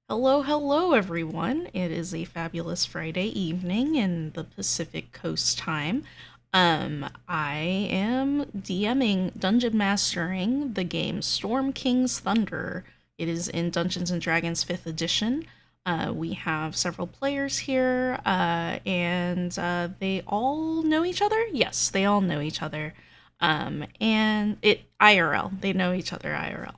Hello, hello, everyone. It is a fabulous Friday evening in the Pacific Coast time. I am DMing, dungeon mastering the game Storm King's Thunder. It is in Dungeons and Dragons 5th edition. We have several players here, and they all know each other. Yes, they all know each other. And it IRL. They know each other IRL.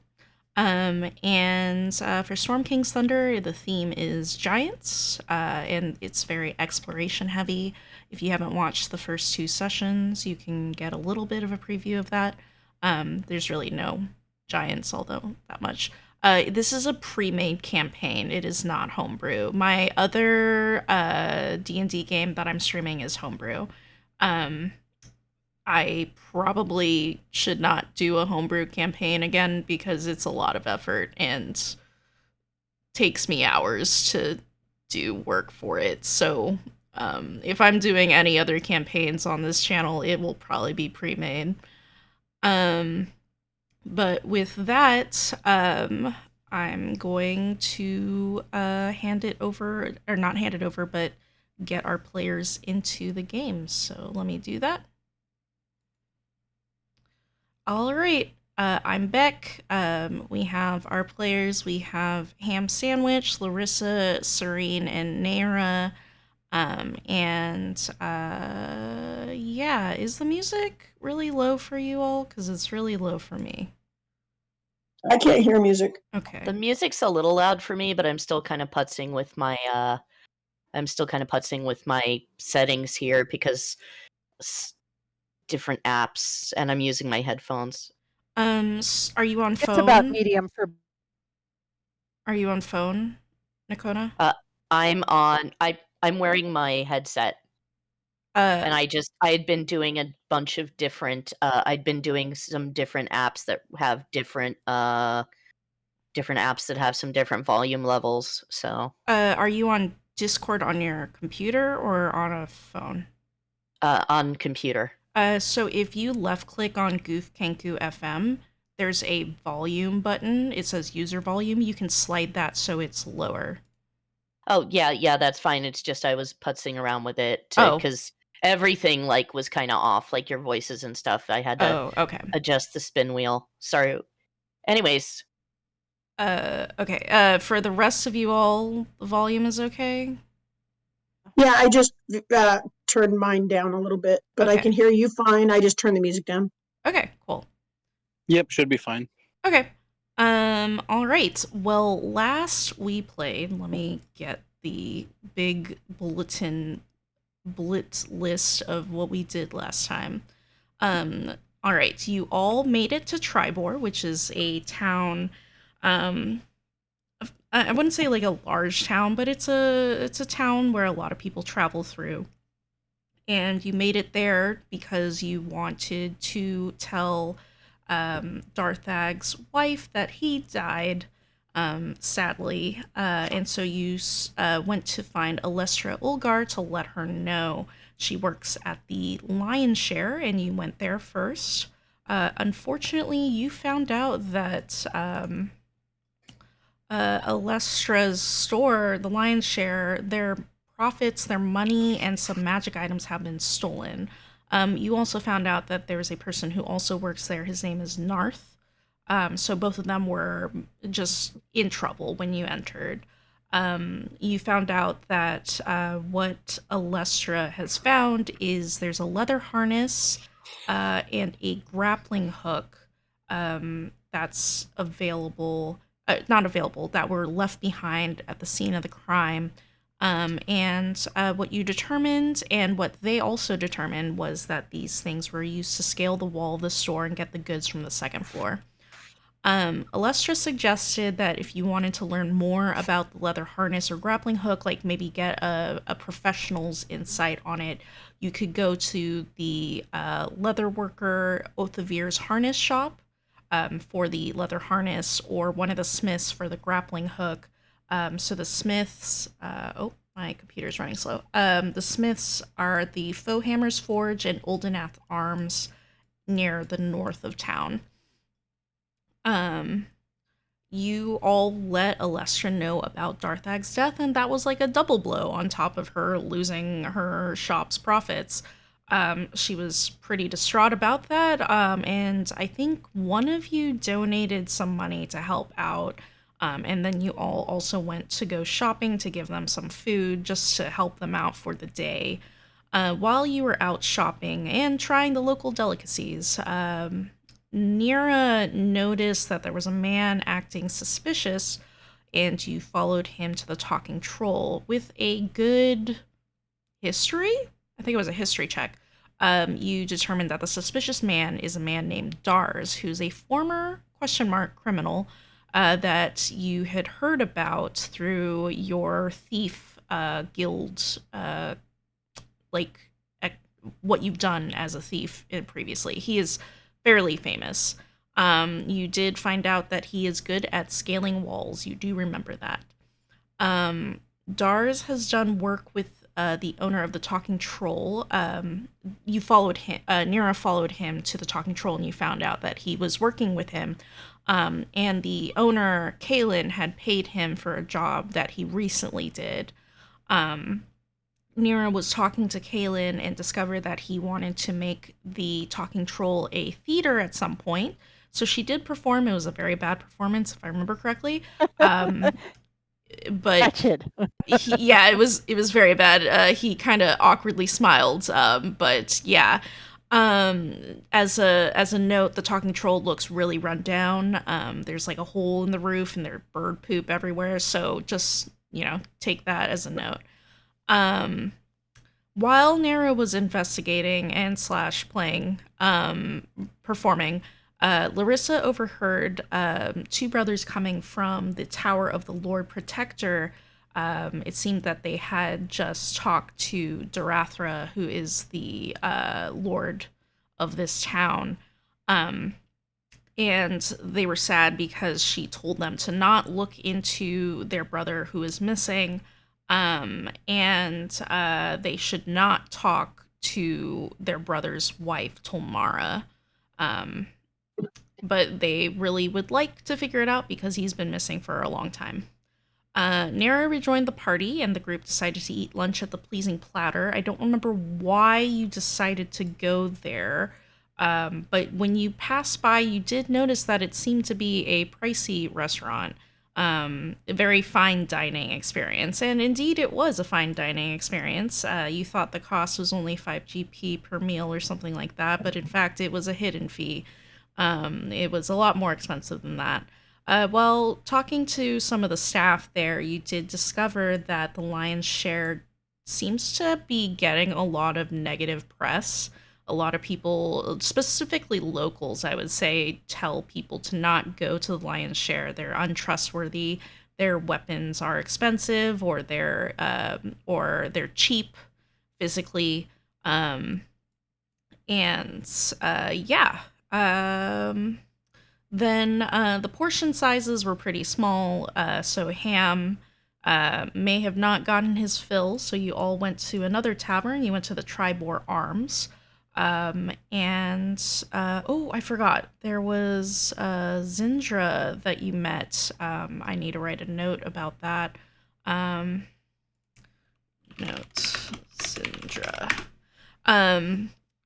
And for Storm King's Thunder, the theme is giants, and it's very exploration heavy. If you haven't watched the first two sessions, you can get a little bit of a preview of that. There's really no giants, although that much. This is a pre-made campaign. It is not homebrew. My other D&D game that I'm streaming is homebrew. Um, I probably should not do a homebrew campaign again because it's a lot of effort and takes me hours to do work for it. So, if I'm doing any other campaigns on this channel, it will probably be pre-made. Um, but with that, I'm going to hand it over, or not hand it over, but get our players into the game. So let me do that. All right. I'm Beck. We have our players. We have Ham Sandwich, Larissa, Serene, and Naira. And yeah, is the music really low for you all? Because it's really low for me. I can't hear music. Okay. The music's a little loud for me, but I'm still kind of putzing with my settings here because different apps, and I'm using my headphones. Are you on phone? It's about medium for. Are you on phone, Nakona? I'm wearing my headset, and I had been doing a bunch of different. I'd been doing some different apps that have different apps that have some different volume levels. So, are you on Discord on your computer or on a phone? on computer. So if you left click on Goof Kenku FM, there's a volume button. It says user volume. You can slide that so it's lower. Oh, yeah, that's fine. It's just I was putzing around with it Oh. because everything like was kind of off, like your voices and stuff. I had to Oh, okay. adjust the spin wheel. Sorry. Anyways, okay. For the rest of you all, the volume is okay? Yeah, I just turned mine down a little bit, but I Okay. can hear you fine. I just turned the music down. Okay, cool. Yep, should be fine. Okay. All right. Well, last we played, let me get the big bullet list of what we did last time. All right. You all made it to Tribor, which is a town. I wouldn't say like a large town, but it's a town where a lot of people travel through. And you made it there because you wanted to tell Darthag's wife that he died, sadly. And so you went to find Alestra Ulgar to let her know. She works at the Lion's Share, and you went there first. Unfortunately, you found out that Alestra's store, the Lion's Share, their profits, their money, and some magic items have been stolen. You also found out that there's a person who also works there. His name is Narth. So both of them were just in trouble when you entered. You found out that what Alestra has found is there's a leather harness and a grappling hook that's available, not available, that were left behind at the scene of the crime. And what you determined, and what they also determined, was that these things were used to scale the wall of the store and get the goods from the second floor. Alestra suggested that if you wanted to learn more about the leather harness or grappling hook, like maybe get a professional's insight on it, you could go to the leather worker Othavir's harness shop for the leather harness, or one of the smiths for the grappling hook. So the smiths, oh, my computer's running slow. The smiths are the Fohammer's Forge and Oldenath Arms near the north of town. you all let Alestra know about Darthag's death, and that was like a double blow on top of her losing her shop's profits. She was pretty distraught about that, and I think one of you donated some money to help out, and then you all also went to go shopping to give them some food just to help them out for the day. While you were out shopping and trying the local delicacies, Nira noticed that there was a man acting suspicious, and you followed him to the talking troll with a good history. I think it was a history check. You determined that the suspicious man is a man named Dars, who's a former question mark criminal that you had heard about through your thief guild, like what you've done as a thief previously. He is fairly famous. You did find out that he is good at scaling walls. You do remember that. Dars has done work with the owner of the Talking Troll. You followed him. Nira followed him to the Talking Troll, and you found out that he was working with him. And the owner, Kaylin, had paid him for a job that he recently did. Nira was talking to Kaylin and discovered that he wanted to make the Talking Troll a theater at some point. So she did perform. It was a very bad performance, if I remember correctly. But Wretched. yeah, it was very bad. He kind of awkwardly smiled. But yeah. As a note, the Talking Troll looks really run down. There's like a hole in the roof and there's bird poop everywhere. So just, take that as a note. While Nero was investigating and / playing, performing, Larissa overheard two brothers coming from the Tower of the Lord Protector. It seemed that they had just talked to Darathra, who is the lord of this town. And they were sad because she told them to not look into their brother who is missing. And they should not talk to their brother's wife, Tolmara. But they really would like to figure it out because he's been missing for a long time. Nara rejoined the party, and the group decided to eat lunch at the Pleasing Platter. I don't remember why you decided to go there, but when you passed by, you did notice that it seemed to be a pricey restaurant. A very fine dining experience, and indeed it was a fine dining experience. You thought the cost was only 5 GP per meal or something like that, but in fact it was a hidden fee. It was a lot more expensive than that. While talking to some of the staff there, you did discover that the Lion's Share seems to be getting a lot of negative press. A lot of people, specifically locals, I would say, tell people to not go to the Lion's Share. They're untrustworthy. Their weapons are expensive, or they're cheap physically. Then the portion sizes were pretty small, so Ham may have not gotten his fill, so you all went to another tavern. You went to the Tribor Arms. I forgot. There was Zindra that you met. I need to write a note about that. Note, Zindra.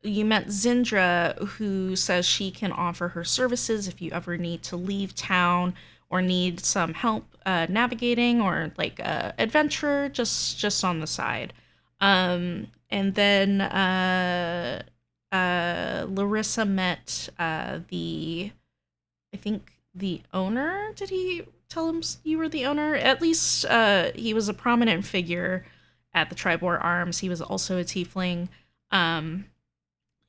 You met Zindra, who says she can offer her services if you ever need to leave town or need some help navigating or like adventure, just on the side. And then Larissa met the owner. Did he tell him you were the owner? At least he was a prominent figure at the Tribor Arms. He was also a tiefling.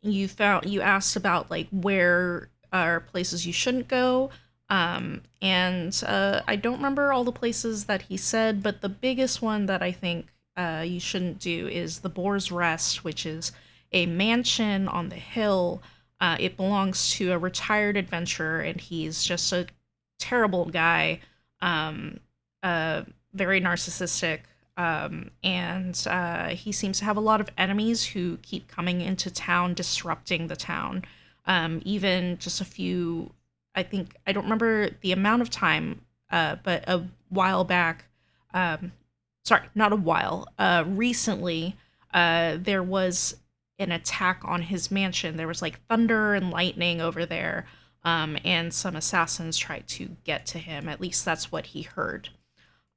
You asked about like where are places you shouldn't go. I don't remember all the places that he said, but the biggest one that I think you shouldn't do is the Boar's Rest, which is a mansion on the hill. It belongs to a retired adventurer, and he's just a terrible guy, very narcissistic. He seems to have a lot of enemies who keep coming into town, disrupting the town. Even just a few I think I don't remember the amount of time, but a while back, sorry, not a while, recently, there was an attack on his mansion. There was like thunder and lightning over there, and some assassins tried to get to him. At least that's what he heard.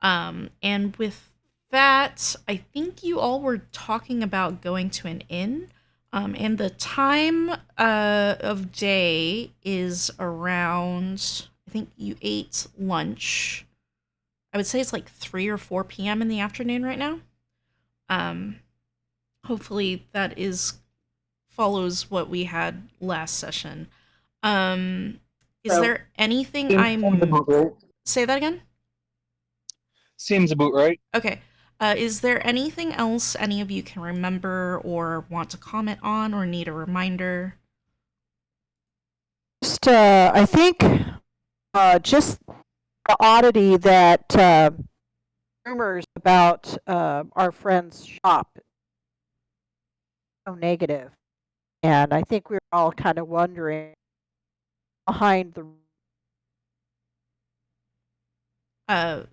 And with that, I think you all were talking about going to an inn. And the time of day is around, I think you ate lunch. I would say it's like 3 or 4 p.m. in the afternoon right now. Um, Hopefully that is follows what we had last session. Is So, there anything seems about right. Say that again? Seems about right. Okay. Is there anything else any of you can remember or want to comment on or need a reminder? Just, I think, just the oddity that rumors about our friend's shop so negative, and I think we were all kind of wondering behind the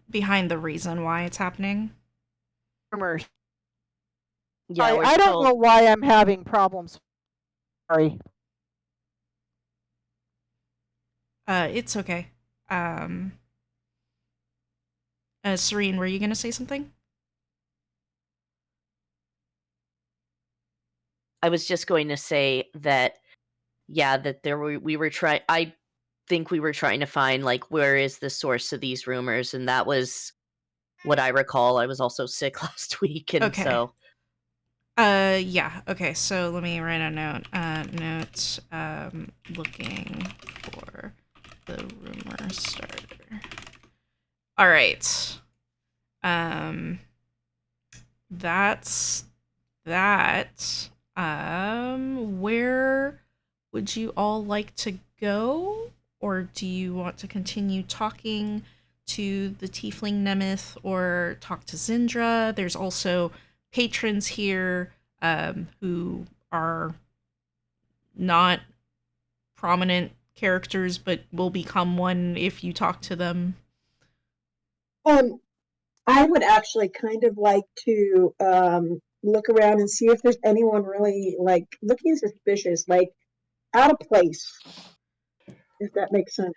Behind the reason why it's happening? rumors. Yeah, we're I don't still know why I'm having problems. Sorry. It's okay. Um, Serene, were you gonna say something? I was just going to say that, yeah, that we were trying. I think we were trying to find like where is the source of these rumors, and that was what I recall. I was also sick last week, and Okay. so Yeah. Okay. So let me write a note. Note. Looking for the rumor starter. All right. That's that. Where would you all like to go? Or do you want to continue talking to the Tiefling Nemeth or talk to Zindra? There's also patrons here who are not prominent characters but will become one if you talk to them. I would actually kind of like to look around and see if there's anyone really like looking suspicious, like out of place, if that makes sense.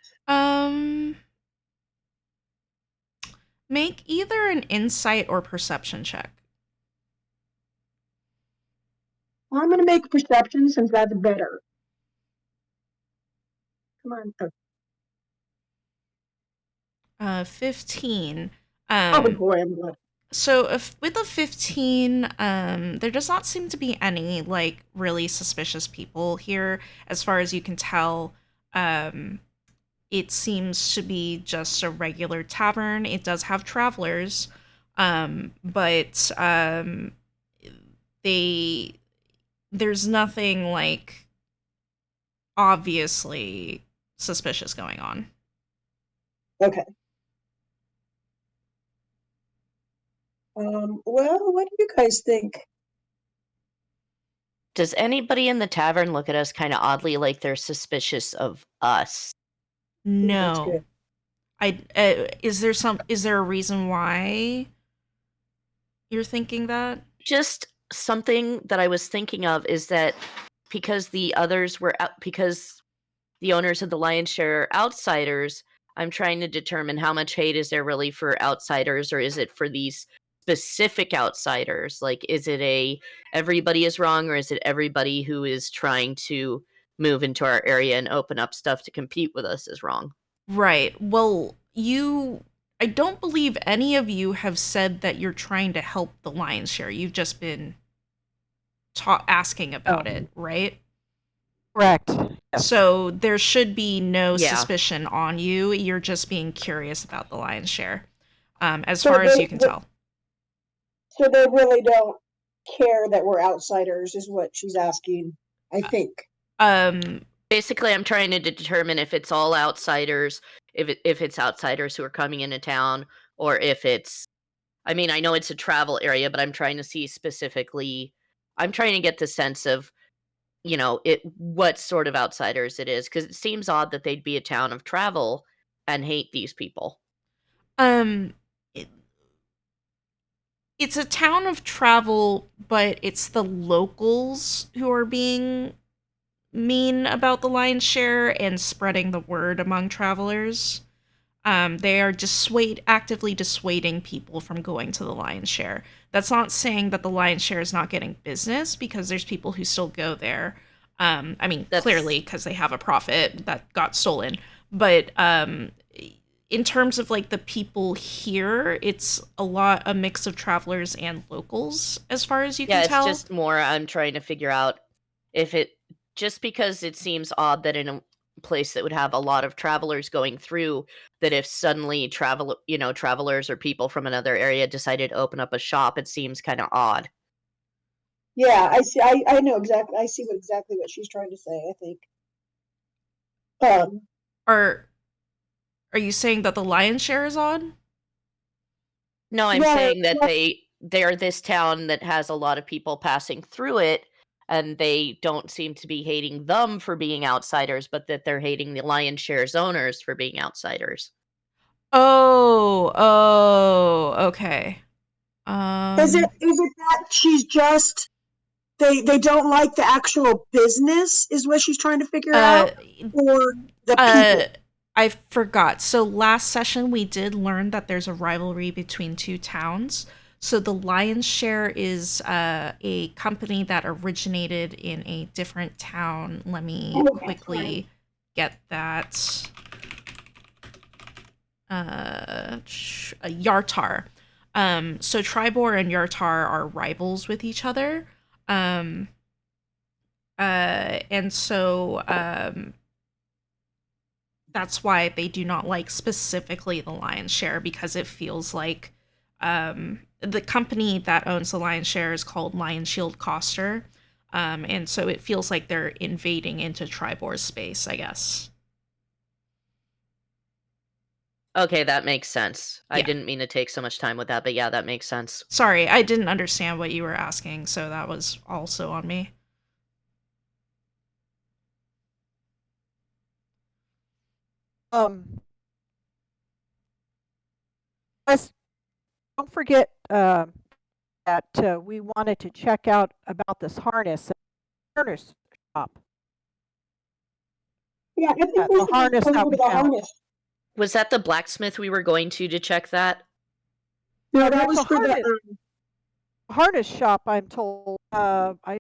Make either an insight or perception check. Well, I'm going to make perception since that's better. Come on. 15. Oh boy, I'm glad. So if with a 15, there does not seem to be any like really suspicious people here, as far as you can tell. It seems to be just a regular tavern. It does have travelers, but there's nothing like obviously suspicious going on. Okay. Well, what do you guys think? does anybody in the tavern look at us kind of oddly, like they're suspicious of us? That's No. good. Is there a reason why you're thinking that? Just something that I was thinking of is that because the others were out, because the owners of the lion's share are outsiders, I'm trying to determine how much hate is there really for outsiders, or is it for these specific outsiders? Like, is it a everybody is wrong, or is it everybody who is trying to move into our area and open up stuff to compete with us is wrong? Right. Well, I don't believe any of you have said that you're trying to help the lion's share. You've just been asking about it, right? Correct. Yes. So there should be no Yeah. suspicion on you. You're just being curious about the lion's share, as So far as they- you can tell. So they really don't care that we're outsiders, is what she's asking, I think. Basically, I'm trying to determine if it's all outsiders, if it's outsiders who are coming into town, or if it's. I mean, I know it's a travel area, but I'm trying to see specifically. I'm trying to get the sense of, what sort of outsiders it is, because it seems odd that they'd be a town of travel and hate these people. Um, it, it's a town of travel, but it's the locals who are being mean about the lion's share and spreading the word among travelers. They are actively dissuading people from going to the lion's share. That's not saying that the lion's share is not getting business, because there's people who still go there. I mean, clearly because they have a profit that got stolen. But in terms of like the people here, it's a mix of travelers and locals, as far as you Yeah, can it's tell. just more I'm trying to figure out if it just because it seems odd that in a place that would have a lot of travelers going through, that if suddenly travelers or people from another area decided to open up a shop, it seems kind of odd. Yeah, I see. I know exactly. I see exactly what she's trying to say. I think. Are you saying that the lion's share is odd? No, I'm No, saying that no. they're this town that has a lot of people passing through it, and they don't seem to be hating them for being outsiders, but that they're hating the lion's share's owners for being outsiders. Oh, okay. Is it that she's just they don't like the actual business is what she's trying to figure out, or the people? I forgot. So last session we did learn that there's a rivalry between two towns. So the lion's share is a company that originated in a different town. Let me Oh, okay, quickly sorry. get that. Yartar. So Tribor and Yartar are rivals with each other. And so that's why they do not like specifically the lion's share, because it feels like the company that owns the lion's share is called Lion Shield Coster. And so it feels like they're invading into Tribor's space, I guess. Okay, that makes sense. I Yeah. didn't mean to take so much time with that, but yeah, that makes sense. Sorry, I didn't understand what you were asking, so that was also on me. Guys, don't forget that we wanted to check out about this harness shop. Yeah, I think we The should harness go that over we to the found. harness. Was that the blacksmith we were going to check that? No, that There's was a for the. harness shop, I'm told. I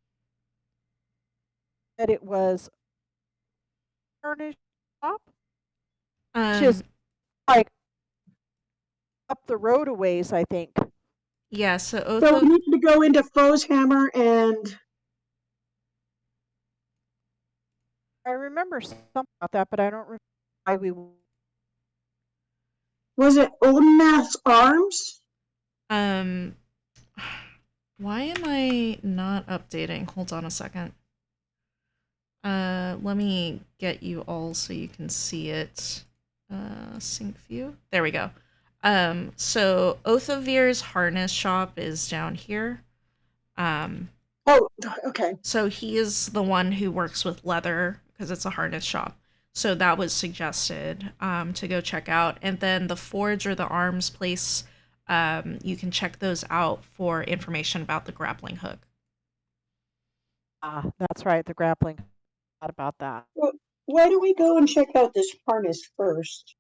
said it was harness shop, which is Um, like up the road a ways, I think. yeah, so So we Otho, need to go into Foe's Hammer and I remember something about that, but I don't remember why we. was it Old Mass Arms? um, why am I not updating? Hold on a second. Let me get you all so you can see it. Sync view. There we go. So Othovir's harness shop is down here. Oh, okay. So he is the one who works with leather, because it's a harness shop. So that was suggested to go check out. And then the forge or the arms place, you can check those out for information about the grappling hook. That's right, the grappling. Not about that. Well, why don't we go and check out this harness first?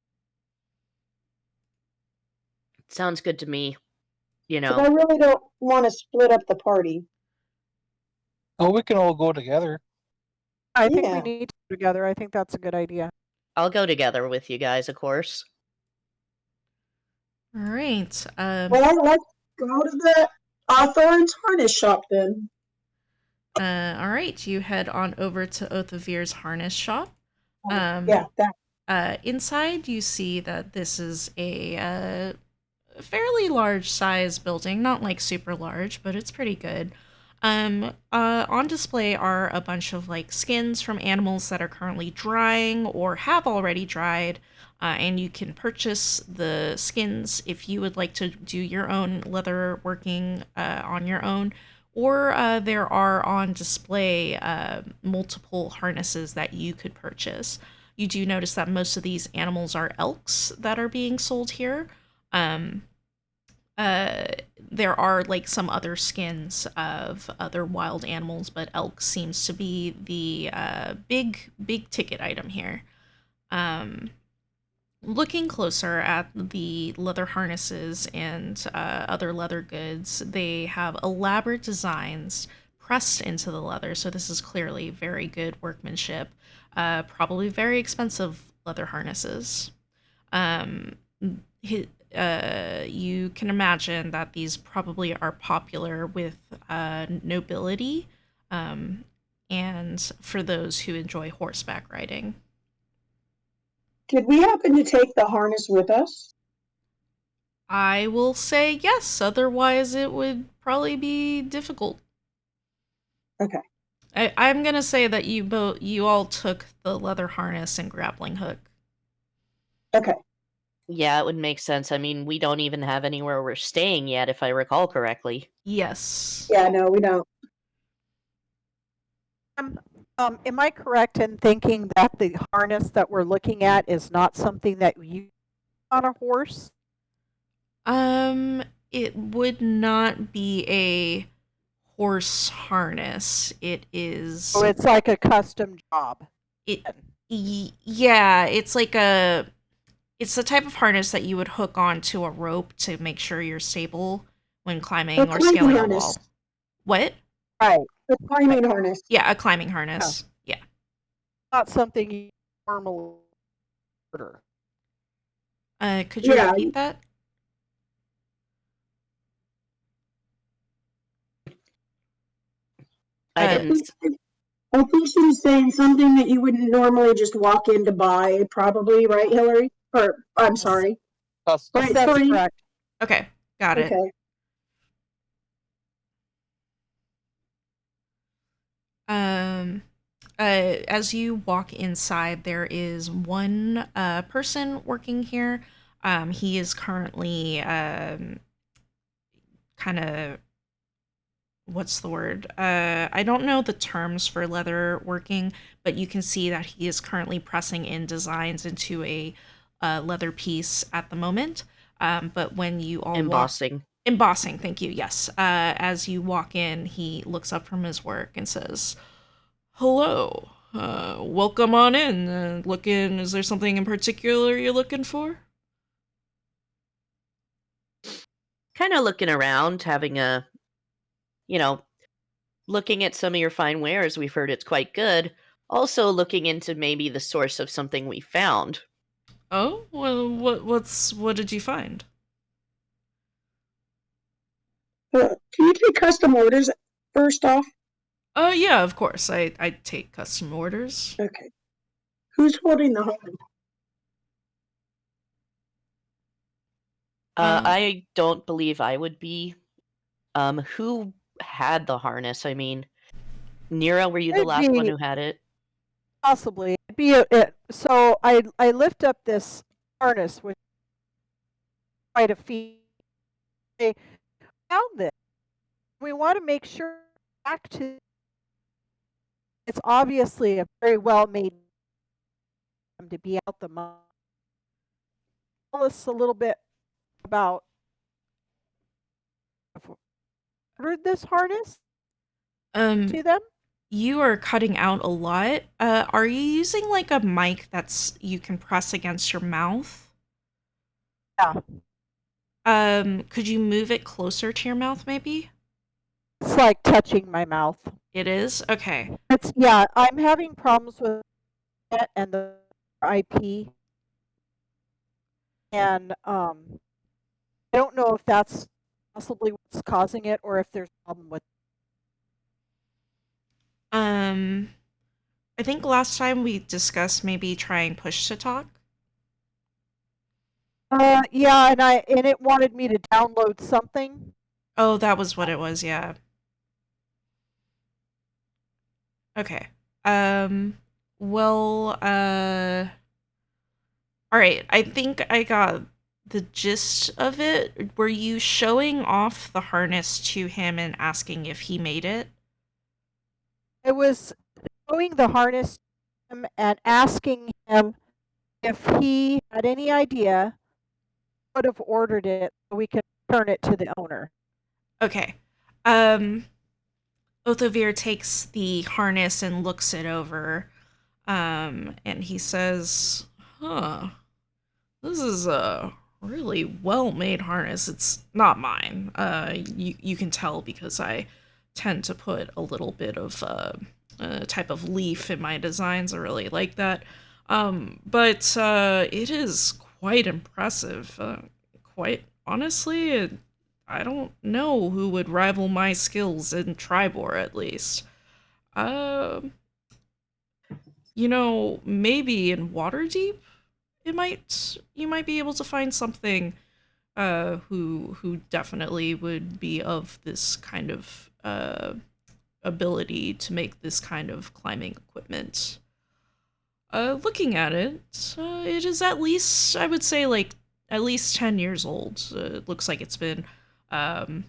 Sounds good to me. Because I really don't want to split up the party. Oh, we can all go together. I think we Yeah. need to go together. I think that's a good idea. I'll go together with you guys, of course. All right. Well, let's go to the Thorn's harness shop then. All right. You head on over to Othovir's harness shop. Yeah, that. Inside, you see that this is a fairly large size building, not like super large, but it's pretty good. On display are a bunch of like skins from animals that are currently drying or have already dried, and you can purchase the skins if you would like to do your own leather working on your own, or there are on display multiple harnesses that you could purchase. You do notice that most of these animals are elks that are being sold here. Um, there are like some other skins of other wild animals, but elk seems to be the big ticket item here. Um, Looking closer at the leather harnesses and other leather goods, they have elaborate designs pressed into the leather, so this is clearly very good workmanship. Probably very expensive leather harnesses. Um, you can imagine that these probably are popular with nobility um, and for those who enjoy horseback riding. Did we happen to take the harness with us? I will say yes, otherwise it would probably be difficult. Okay. I'm gonna say that you all took the leather harness and grappling hook. Okay. Yeah, it would make sense. I mean, we don't even have anywhere we're staying yet, if I recall correctly. Yes. Yeah, no, we don't. Am I correct in thinking that the harness that we're looking at is not something that you on a horse? Um, it would not be a horse harness. It is So it's like a custom job. it yeah, it's the type of harness that you would hook onto a rope to make sure you're stable when A climbing or climbing scaling a harness. wall. What? Right. A climbing harness. Yeah, a climbing harness. Yeah. Not something you normally order. Could you Yeah. repeat that? I Uh, didn't. I think she was saying something that you wouldn't normally just walk in to buy, probably, right, Hillary? Or, I'm Yes. sorry. That's Right, That's Three? correct. Okay, got it. Okay. Um, as you walk inside, there is one person working here. He is currently kind of what's the word? I don't know the terms for leather working, but you can see that he is currently pressing in designs into a leather piece at the moment. But when you all Embossing. embossing, thank you. Yes. As you walk in, he looks up from his work and says, "Hello. Welcome on in. Is there something in particular you're looking for?" Kind of looking around, having a, you know, looking at some of your fine wares. We've heard it's quite good. Also looking into maybe the source of something we found. Oh, well, what did you find? Do you take custom orders first off? Oh, yeah, of course. I take custom orders. Okay. Who's holding the horn? I don't believe I would be. Who had the harness? I mean, Nira, were you the It'd last one be who had it? possibly it'd be it. So I lift up this harness with quite a feat. I found this. We want to make sure back to it's obviously a very well made to be out the month. Tell us a little bit about ordered this harness Um, to them. you are cutting out a lot. Are you using like a mic that's you can press against your mouth? Yeah, Could you move it closer to your mouth, maybe? it's like touching my mouth. It is? Okay. It's yeah. I'm having problems with it and the IP, and I don't know if that's possibly what's causing it or if there's a problem with. Um, I think last time we discussed maybe trying push to talk. Yeah, and it wanted me to download something. Oh, that was what it was, yeah. Okay. Um, well, all right. I think I got the gist of it? Were you showing off the harness to him and asking if he made it? I was showing the harness to him and asking him if he had any idea would have ordered it so we could return it to the owner. Okay. Othovir takes the harness and looks it over. And he says, "Huh. This is a really well-made harness. It's not mine. You can tell because I tend to put a little bit of a type of leaf in my designs. I really like that. But it is quite impressive. Quite honestly, I don't know who would rival my skills in Tribor, at least. Um, maybe in Waterdeep, you might be able to find something who definitely would be of this kind of ability to make this kind of climbing equipment. Looking at it, it is at least, I would say, like at least 10 years old. It looks like it's been um,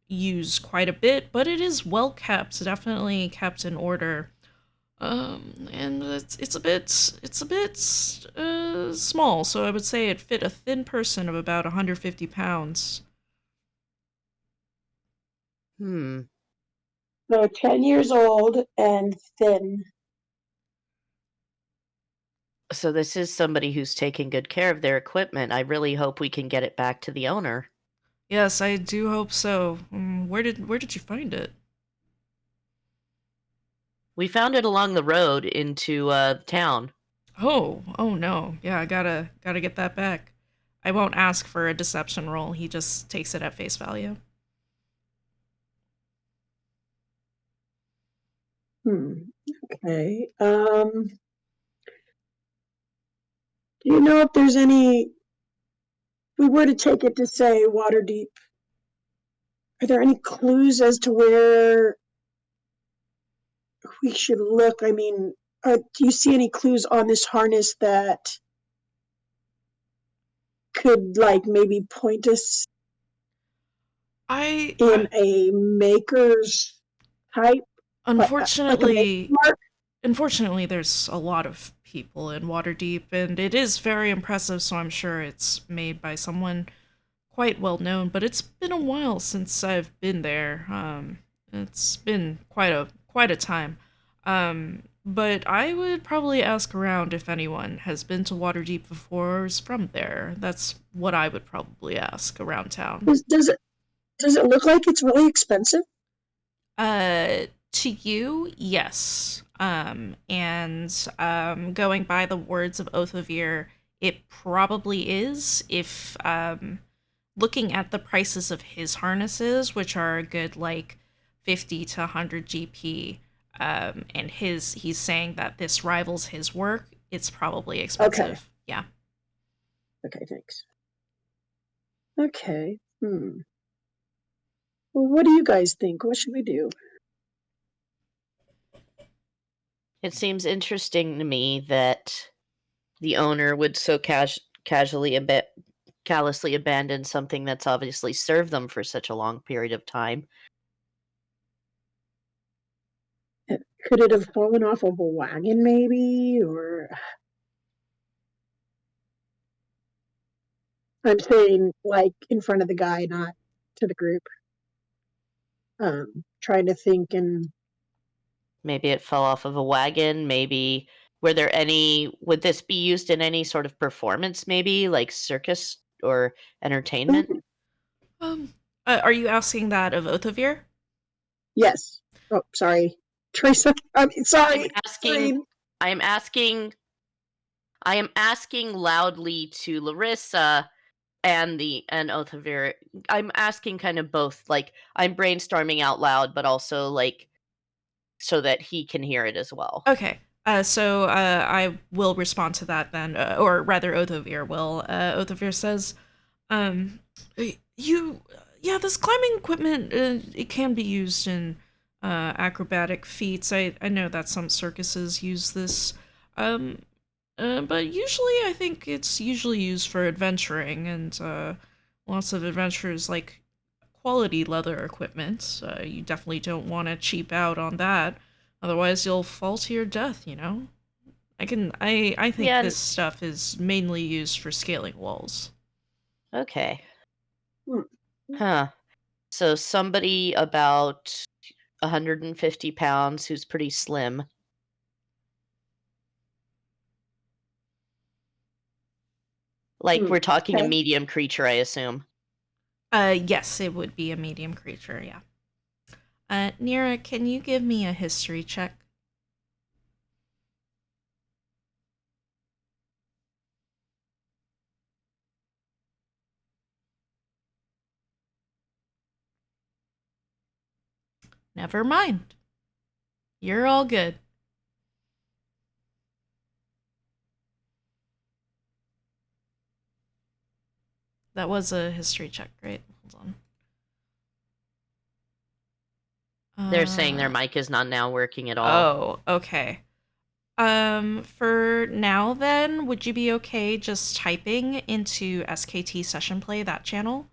used quite a bit, but it is well kept, definitely kept in order. And it's a bit small, so I would say it fit a thin person of about 150 pounds. Hmm. So 10 years old and thin. So this is somebody who's taking good care of their equipment. I really hope we can get it back to the owner. Yes, I do hope so. Where did you find it? We found it along the road into town. Oh no. Yeah, I gotta get that back. I won't ask for a deception roll. He just takes it at face value. Okay. Do you know if there's any, if we were to take it to say Waterdeep, are there any clues as to where we should look? I mean, do you see any clues on this harness that could like maybe point us I, in I a maker's type? Like a maker's unfortunately mark? Unfortunately, there's a lot of people in Waterdeep, and it is very impressive, so I'm sure it's made by someone quite well known, but it's been a while since I've been there. It's been quite a time. But I would probably ask around if anyone has been to Waterdeep before or is from there. That's what I would probably ask around town. Does it look like it's really expensive? To you, yes. And going by the words of Othovir, it probably is. If looking at the prices of his harnesses, which are a good like 50 to 100 GP, and he's saying that this rivals his work, it's probably Okay. expensive. Yeah. Okay, thanks. Okay. Well, what do you guys think? What should we do? It seems interesting to me that the owner would so callously abandon something that's obviously served them for such a long period of time. Could it have fallen off of a wagon, maybe? Or I'm saying, like, in front of the guy, not to the group. Trying to think, and Maybe it fell off of a wagon. Maybe would this be used in any sort of performance, maybe like circus or entertainment? Um, are you asking that of Othovir? yes. Oh, sorry, Teresa. I'm I'm sorry. asking, I am asking, I am asking loudly to Larissa and Othavir. I'm asking kind of both. Like I'm brainstorming out loud, but also like so that he can hear it as well. Okay. So I will respond to that then, or rather, Othovir will. Othovir says, um, "You, yeah, this climbing equipment, it can be used in acrobatic feats. I know that some circuses use this. Um, But usually, I think it's usually used for adventuring, and lots of adventurers like quality leather equipment. You definitely don't want to cheap out on that, otherwise you'll fall to your death. I think Yeah. this stuff is mainly used for scaling walls. Okay. Hmm. Huh. So somebody about 150 pounds who's pretty slim. Like, we're talking a Okay. medium creature, I assume. Yes, it would be a medium creature. Yeah. Nira, can you give me a history check? Never mind. You're all good. That was a history check, right? Hold on. They're saying their mic is not now working at all. Oh, okay. For now then, would you be okay just typing into SKT Session Play, that channel?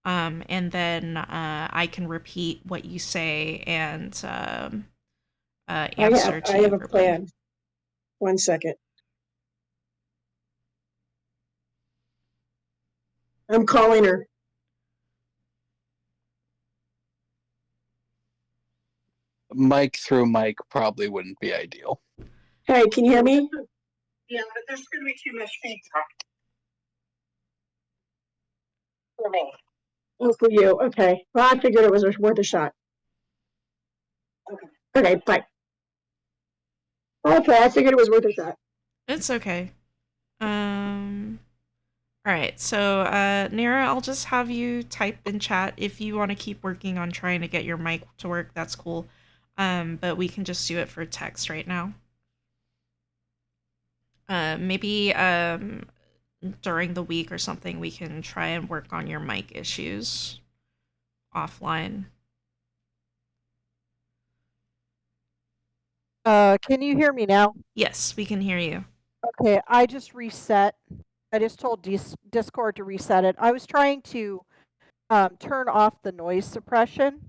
And then I can repeat what you say and answer to I you have a verbally. plan. 1 second. I'm calling her. Mic through mic probably wouldn't be ideal. Hey, can you hear me? Yeah, but there's going to be too much feedback. For me. Oh, for you. Okay. Well, I figured it was worth a shot. Okay. Okay, bye. Okay, I figured it was worth a shot. It's okay. All right, so Nira, I'll just have you type in chat if you want to keep working on trying to get your mic to work. That's cool. But we can just do it for text right now. Maybe during the week or something, we can try and work on your mic issues offline. Can you hear me now? Yes, we can hear you. Okay, I just reset. I just told Discord to reset it. I was trying to turn off the noise suppression,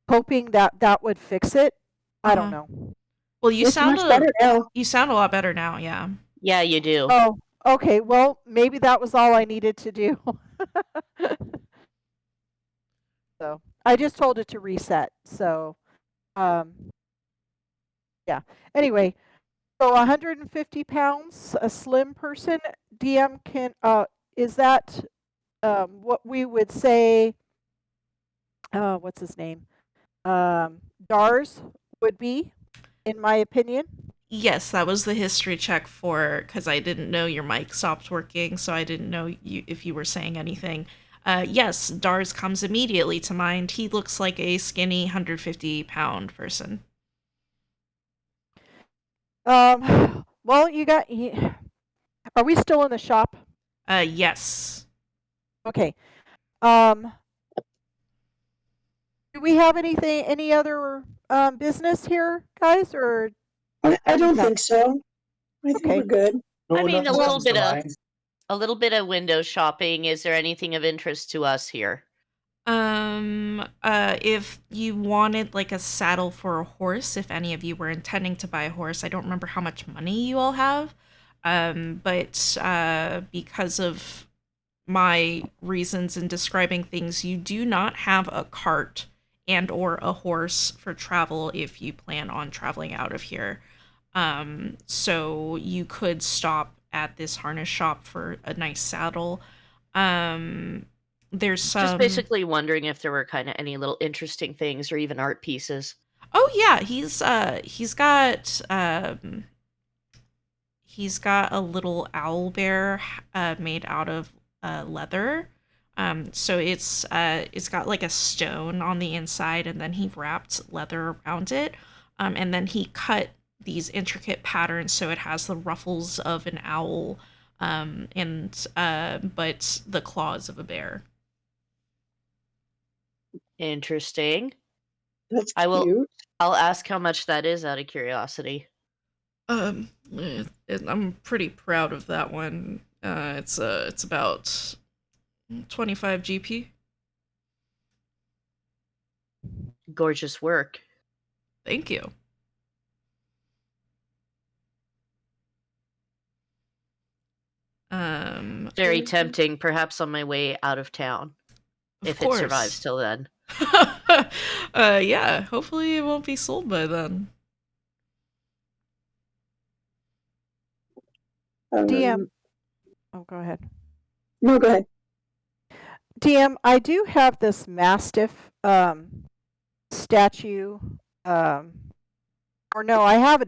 hoping that that would fix it. I don't Uh-huh. know. Well, you It's sound much better now. a lot better now. Yeah. Yeah, you do. Oh, okay. Well, maybe that was all I needed to do. So I just told it to reset. So, yeah. Anyway, so 150 pounds, a slim person. DM can. Is that what we would say? What's his name? Dars would be, in my opinion. Yes, that was the history check for because I didn't know your mic stopped working, so I didn't know if you were saying anything. Yes, Dars comes immediately to mind. He looks like a skinny 150-pound person. Well, are we still in the shop? Yes. Okay. Do we have any other business here, guys, or I don't no? think so. I think Okay. we're good. I mean, a nothing little comes to bit of mind. window shopping. Is there anything of interest to us here? If you wanted like a saddle for a horse, if any of you were intending to buy a horse, I don't remember how much money you all have. But because of my reasons in describing things, you do not have a cart and or a horse for travel if you plan on traveling out of here. So you could stop at this harness shop for a nice saddle. There's Just some. basically wondering if there were kind of any little interesting things or even art pieces. Oh yeah, he's got a little owl bear made out of leather. So it's got like a stone on the inside, and then he wrapped leather around it, and then he cut these intricate patterns so it has the ruffles of an owl, and but the claws of a bear. Interesting. That's I will. cute. I'll ask how much that is out of curiosity. I'm pretty proud of that one. It's about 25 GP. Gorgeous work. Thank you. Very tempting, perhaps on my way out of town. Of If course. it survives till then. Yeah, hopefully it won't be sold by then. DM. Oh, go ahead. No, go ahead. DM, I do have this Mastiff statue. Or no, I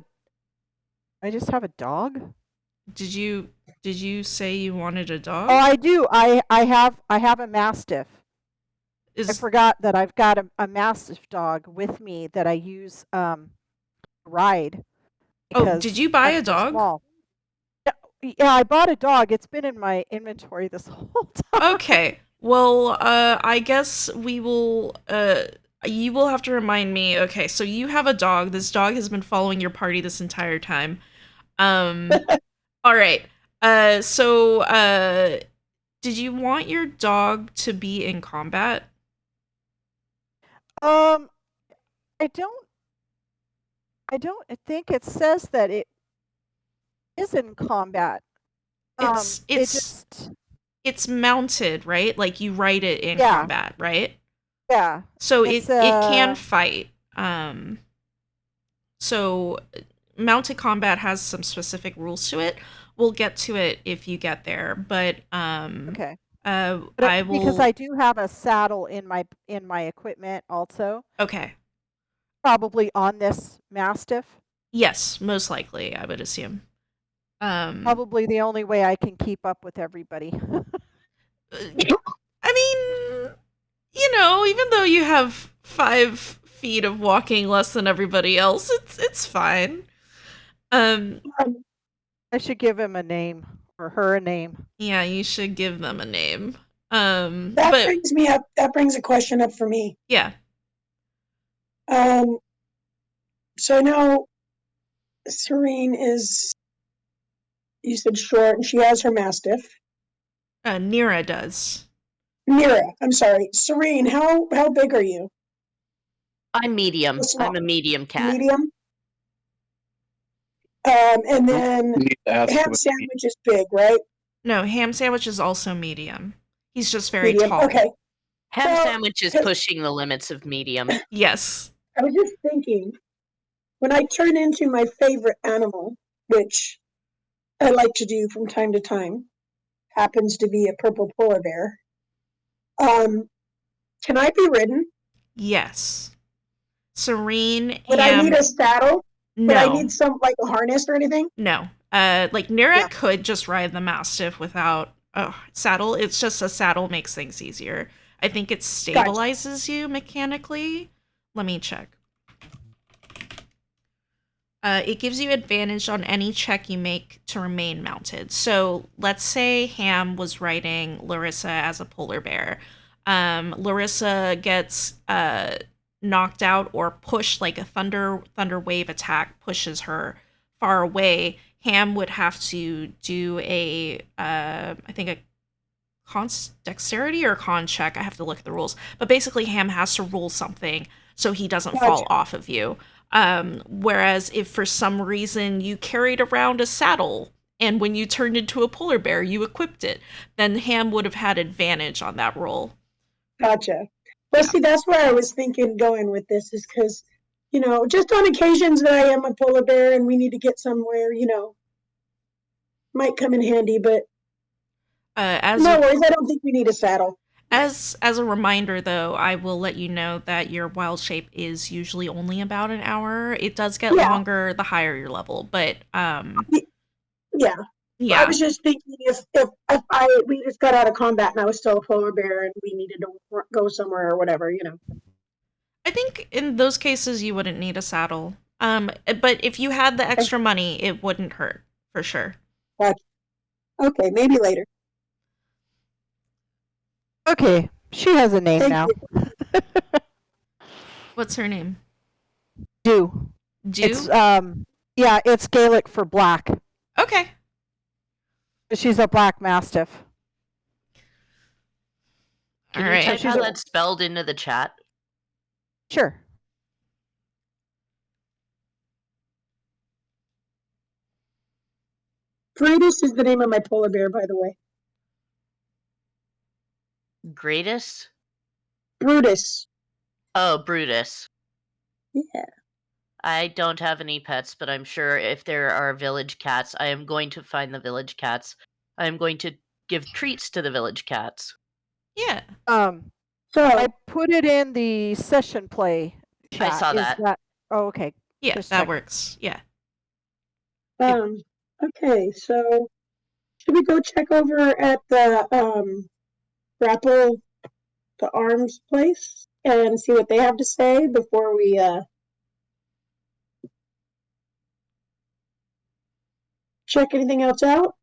just have a dog. Did you say you wanted a dog? Oh, I do. I have a Mastiff. I Is forgot that I've got a Mastiff dog with me that I use ride Oh, because did you buy I'm a so dog? small. Yeah, I bought a dog. It's been in my inventory this whole time. Okay. Well, I guess we will you will have to remind me. Okay, so you have a dog. This dog has been following your party this entire time. All right. Did you want your dog to be in combat? Um, I don't think it says that it is in combat. It's It it's just it's mounted, right? Like you ride it in yeah, combat, right? yeah. So It's it can fight. So mounted combat has some specific rules to it. We'll get to it if you get there, but okay. I Because will. I do have a saddle in my equipment also, Okay. probably on this Mastiff. Yes, most likely, I would assume. Probably the only way I can keep up with everybody. I mean, even though you have 5 feet of walking less than everybody else, it's fine. Um, Um, I should give him a name or her a name. yeah, you should give them a name. that But brings me up. That brings a question up for me. yeah, Um, so I know Serene is, you said short, and she has her Mastiff. Nira does. Mira, I'm sorry. Serene, how big are you? I'm medium. Small. I'm a medium cat. Medium? And then You need to ask ham him. sandwich is big, right? No, ham sandwich is also medium. He's just very Medium. tall. Okay. Ham Well, sandwich is pushing the limits of medium. Yes. I was just thinking, when I turn into my favorite animal, which I like to do from time to time, happens to be a purple polar bear. Can I be ridden? Yes. Serene, Would I need ham. a saddle? Would I No. need some like a harness or anything? No. Like Nira Yeah. could just ride the Mastiff without a saddle. It's just a saddle makes things easier. I think it stabilizes you mechanically. Let me check. It gives you advantage on any check you make to remain mounted. So let's say Ham was riding Larissa as a polar bear. Larissa gets knocked out or pushed, like a thunder wave attack pushes her far away. Ham would have to do I think a dexterity or con check. I have to look at the rules. But basically, Ham has to roll something so he doesn't fall off of you. Whereas if for some reason you carried around a saddle and when you turned into a polar bear, you equipped it, then Ham would have had advantage on that roll. Gotcha. Well, Yeah. see, that's where I was thinking going with this is because, just on occasions that I am a polar bear and we need to get somewhere, might come in handy, but no worries. I don't think we need a saddle. As a reminder, though, I will let you know that your wild shape is usually only about an hour. It does get longer the higher your level, but Yeah. yeah. I was just thinking if we just got out of combat and I was still a polar bear and we needed to go somewhere or whatever, I think in those cases you wouldn't need a saddle. But if you had the extra money, it wouldn't hurt for sure. Gotcha. Okay, maybe later. Okay, she has a name Thank now. What's her name? Do. Do? It's Yeah, it's Gaelic for black. Okay. She's a black mastiff. Can All you right. type She's how a- that's spelled into the chat? Sure. Brutus is the name of my polar bear, by the way. Greatest? Brutus. Oh, Brutus. Yeah. I don't have any pets, but I'm sure if there are village cats, I am going to find the village cats. I am going to give treats to the village cats. Yeah. I So, put it in the session play chat. I saw Is that. Oh, okay. Yeah, Just that checking. works. Yeah. okay, so should we go check over at the grapple the arms place and see what they have to say before we check anything else out?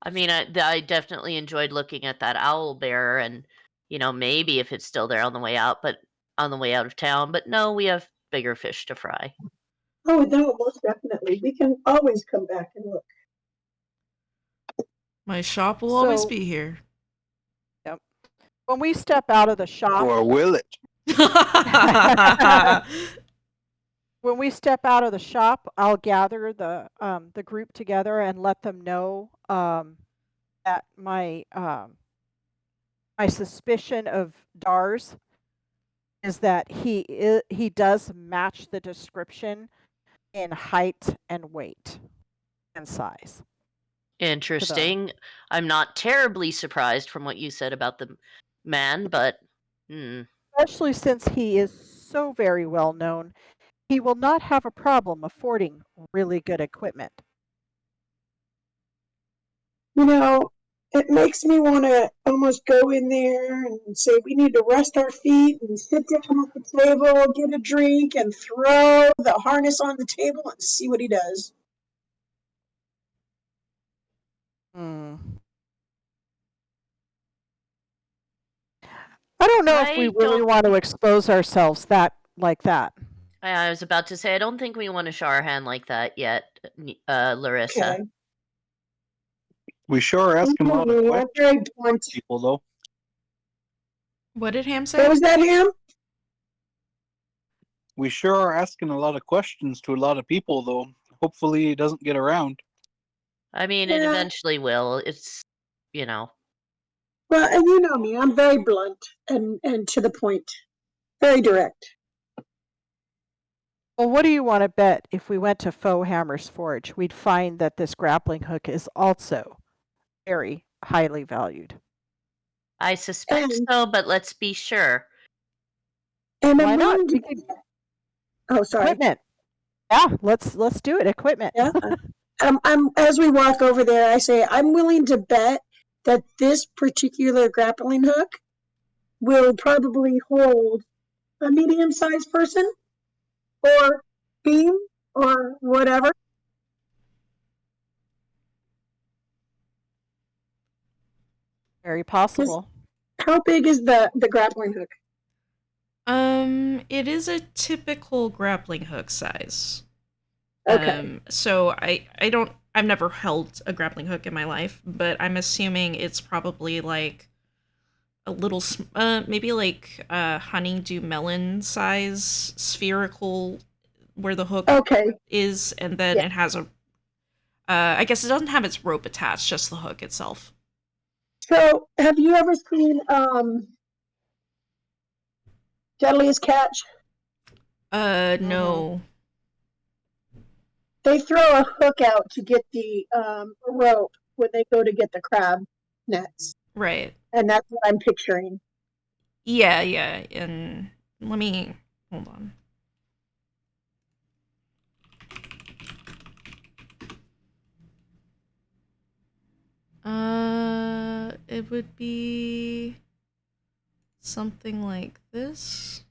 I mean, I definitely enjoyed looking at that owl bear, and maybe if it's still there on the way out, but on the way out of town. But no, we have bigger fish to fry. Oh no, most definitely. We can always come back and look. My shop will always So- be here. When we step out of the shop, Or will it? when we step out of the shop, I'll gather the group together and let them know that my suspicion of Dars is that he does match the description in height and weight and size. Interesting. I'm not terribly surprised from what you said about the man, but Especially since he is so very well known, he will not have a problem affording really good equipment. You know, it makes me want to almost go in there and say we need to rest our feet and sit down at the table, get a drink, and throw the harness on the table and see what he does. I don't know if we I really don't- want to expose ourselves like that. I was about to say I don't think we want to show our hand like that yet, Larissa. Okay. We sure are asking a lot of I'm questions, very blunt. people, though. What did Ham What say? was that, Ham? We sure are asking a lot of questions to a lot of people, though. Hopefully, it doesn't get around. I mean, it Yeah. eventually will. It's, Well, and you know me, I'm very blunt and to the point, very direct. Well, what do you want to bet if we went to Faux Hammer's Forge, we'd find that this grappling hook is also very highly valued? I suspect And- so, but let's be sure. And Why I'm not? willing to. We could- Oh, sorry. Equipment. Yeah, let's do it. Equipment. Yeah. I'm as we walk over there, I say I'm willing to bet that this particular grappling hook will probably hold a medium-sized person or beam or whatever. Very possible. How big is the grappling hook? It is a typical grappling hook size. Okay. So I've never held a grappling hook in my life, but I'm assuming it's probably like a little, maybe like a honeydew melon size spherical where the hook Okay. is, and then Yeah. it has a, I guess it doesn't have its rope attached, just the hook itself. So, have you ever seen Deadliest Catch? No. They throw a hook out to get the rope when they go to get the crab nets, Right. and that's what I'm picturing. Yeah, and let me, hold on. It would be something like this.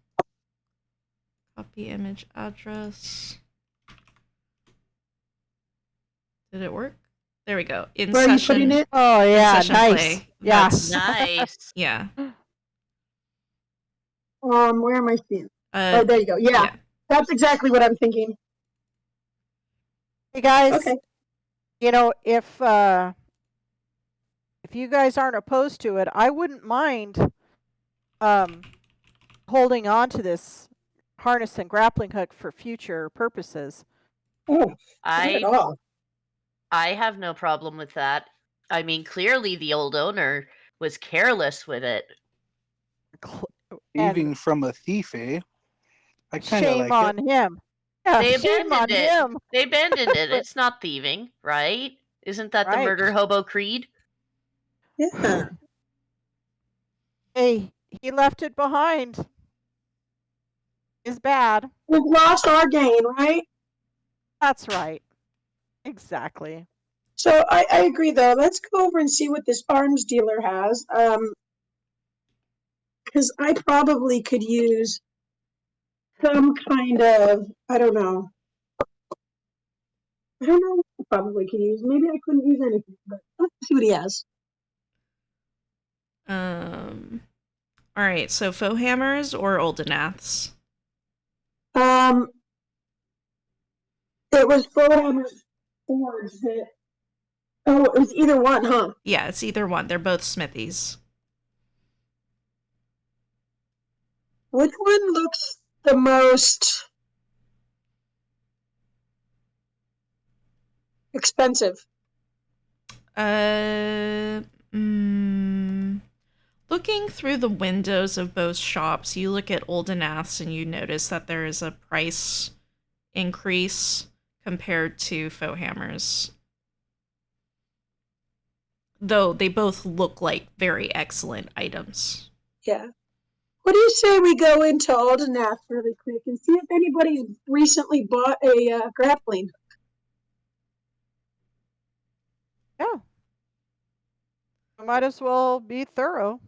Copy image address. Did it work? There we go. In Where are you session. putting it? Oh yeah, session nice. play. Yeah. That's- Nice. Yeah. Where am I seeing? Oh, there you go. Yeah, yeah. that's exactly what I'm thinking. Hey guys, Okay. you know, if you guys aren't opposed to it, I wouldn't mind um, holding on to this harness and grappling hook for future purposes. Oh, not at I all. I have no problem with that. I mean, clearly the old owner was careless with it. And Thieving from a thief, eh? I kind of shame like it. on him. Yeah, They shame on abandoned it. him. They abandoned it. But It's not thieving, right? Isn't that the right. murder hobo creed? Yeah. Hey, he left it behind. Is bad. We've lost our gain, right? That's right. Exactly. So I agree though. Let's go over and see what this arms dealer has. Because I probably could use some kind of, I don't know. I don't know what I probably could use. Maybe I couldn't use anything, but let's see what he has. All right, so faux hammers or Oldenaths? Um, it was Fordhammer's Forge that. Oh, it was either one, huh? Yeah, it's either one. They're both smithies. Which one looks the most expensive? Uh, mm, Looking through the windows of both shops, you look at Oldenaths and you notice that there is a price increase compared to faux hammers. Though they both look like very excellent items. Yeah. What do you say we go into Aldenath really quick and see if anybody's recently bought a grappling? Yeah. We might as well be thorough.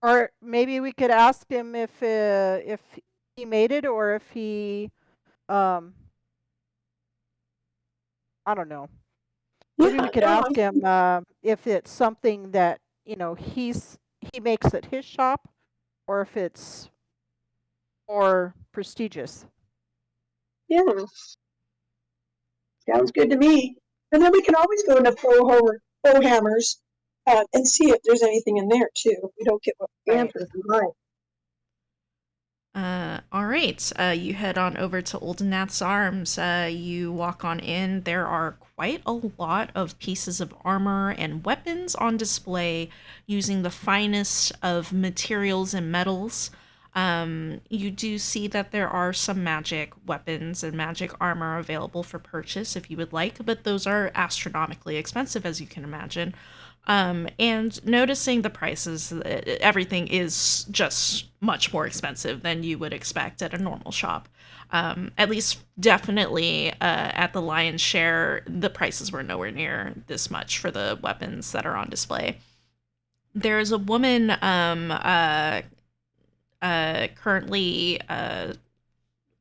Or maybe we could ask him if he made it or if he I don't know. Maybe we could no, ask him if it's something that, he makes at his shop or if it's more prestigious. yeah, sounds good to me. And then we can always go into faux hammers and see if there's anything in there too. If we don't get what Right. answers we like. All right. You head on over to Oldenath's Arms. You walk on in. There are quite a lot of pieces of armor and weapons on display using the finest of materials and metals. You do see that there are some magic weapons and magic armor available for purchase if you would like, but those are astronomically expensive, as you can imagine. And noticing the prices, everything is just much more expensive than you would expect at a normal shop. At least, definitely at the lion's share, the prices were nowhere near this much for the weapons that are on display. There's a woman currently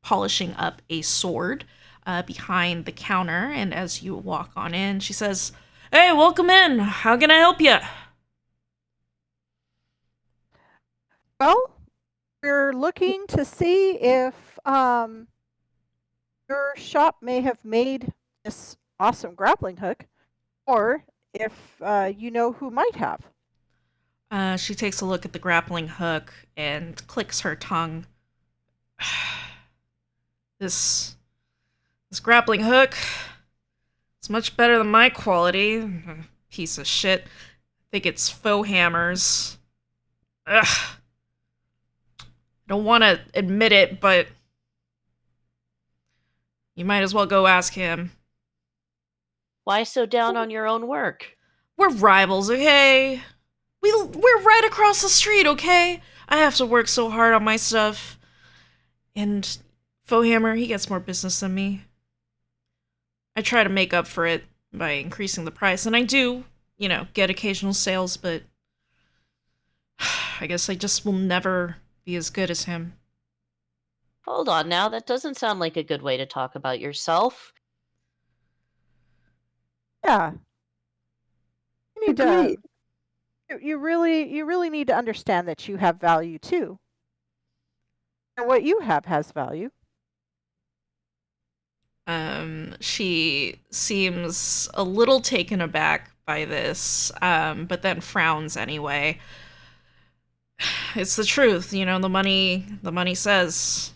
polishing up a sword behind the counter, and as you walk on in, she says, "Hey, welcome in. How can I help you?" Well, we're looking to see if your shop may have made this awesome grappling hook, or if you know who might have. She takes a look at the grappling hook and clicks her tongue. This grappling hook is much better than my quality. Piece of shit. I think it's faux hammers. Ugh. Don't want to admit it, but you might as well go ask him. Why so down on your own work? We're rivals, okay? We're right across the street, okay? I have to work so hard on my stuff. And faux hammer, he gets more business than me. I try to make up for it by increasing the price, and I do, get occasional sales, but I guess I just will never be as good as him. Hold on now, that doesn't sound like a good way to talk about yourself. Yeah. You need Agreed. to. You really need to understand that you have value too. And what you have has value. She seems a little taken aback by this, but then frowns anyway. It's the truth, the money says.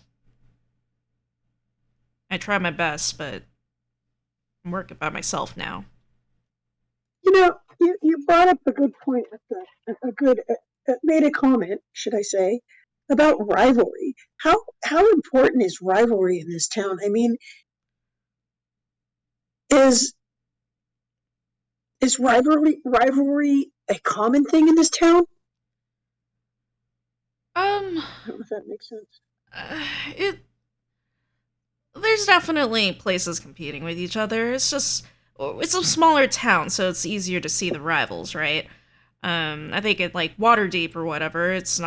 I try my best, but I'm working by myself now. You brought up a good point with a good made a comment, should I say, about rivalry. How important is rivalry in this town? I mean, is is rivalry a common thing in this town? Um, I don't know if that makes sense. it there's definitely places competing with each other. It's a smaller town, so it's easier to see the rivals, right? I think at like Waterdeep or whatever, it's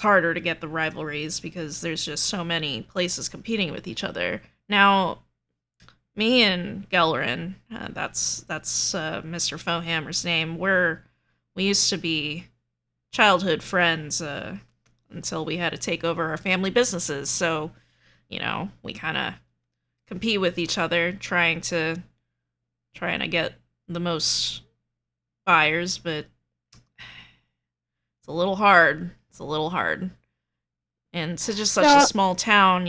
harder to get the rivalries because there's just so many places competing with each other. Now, me and Gelrin, that's Mr. Fohammer's name. We used to be childhood friends until we had to take over our family businesses. So, we kind of compete with each other, trying to get the most buyers, but it's a little hard. It's a little hard. And to just such a Yeah. small town,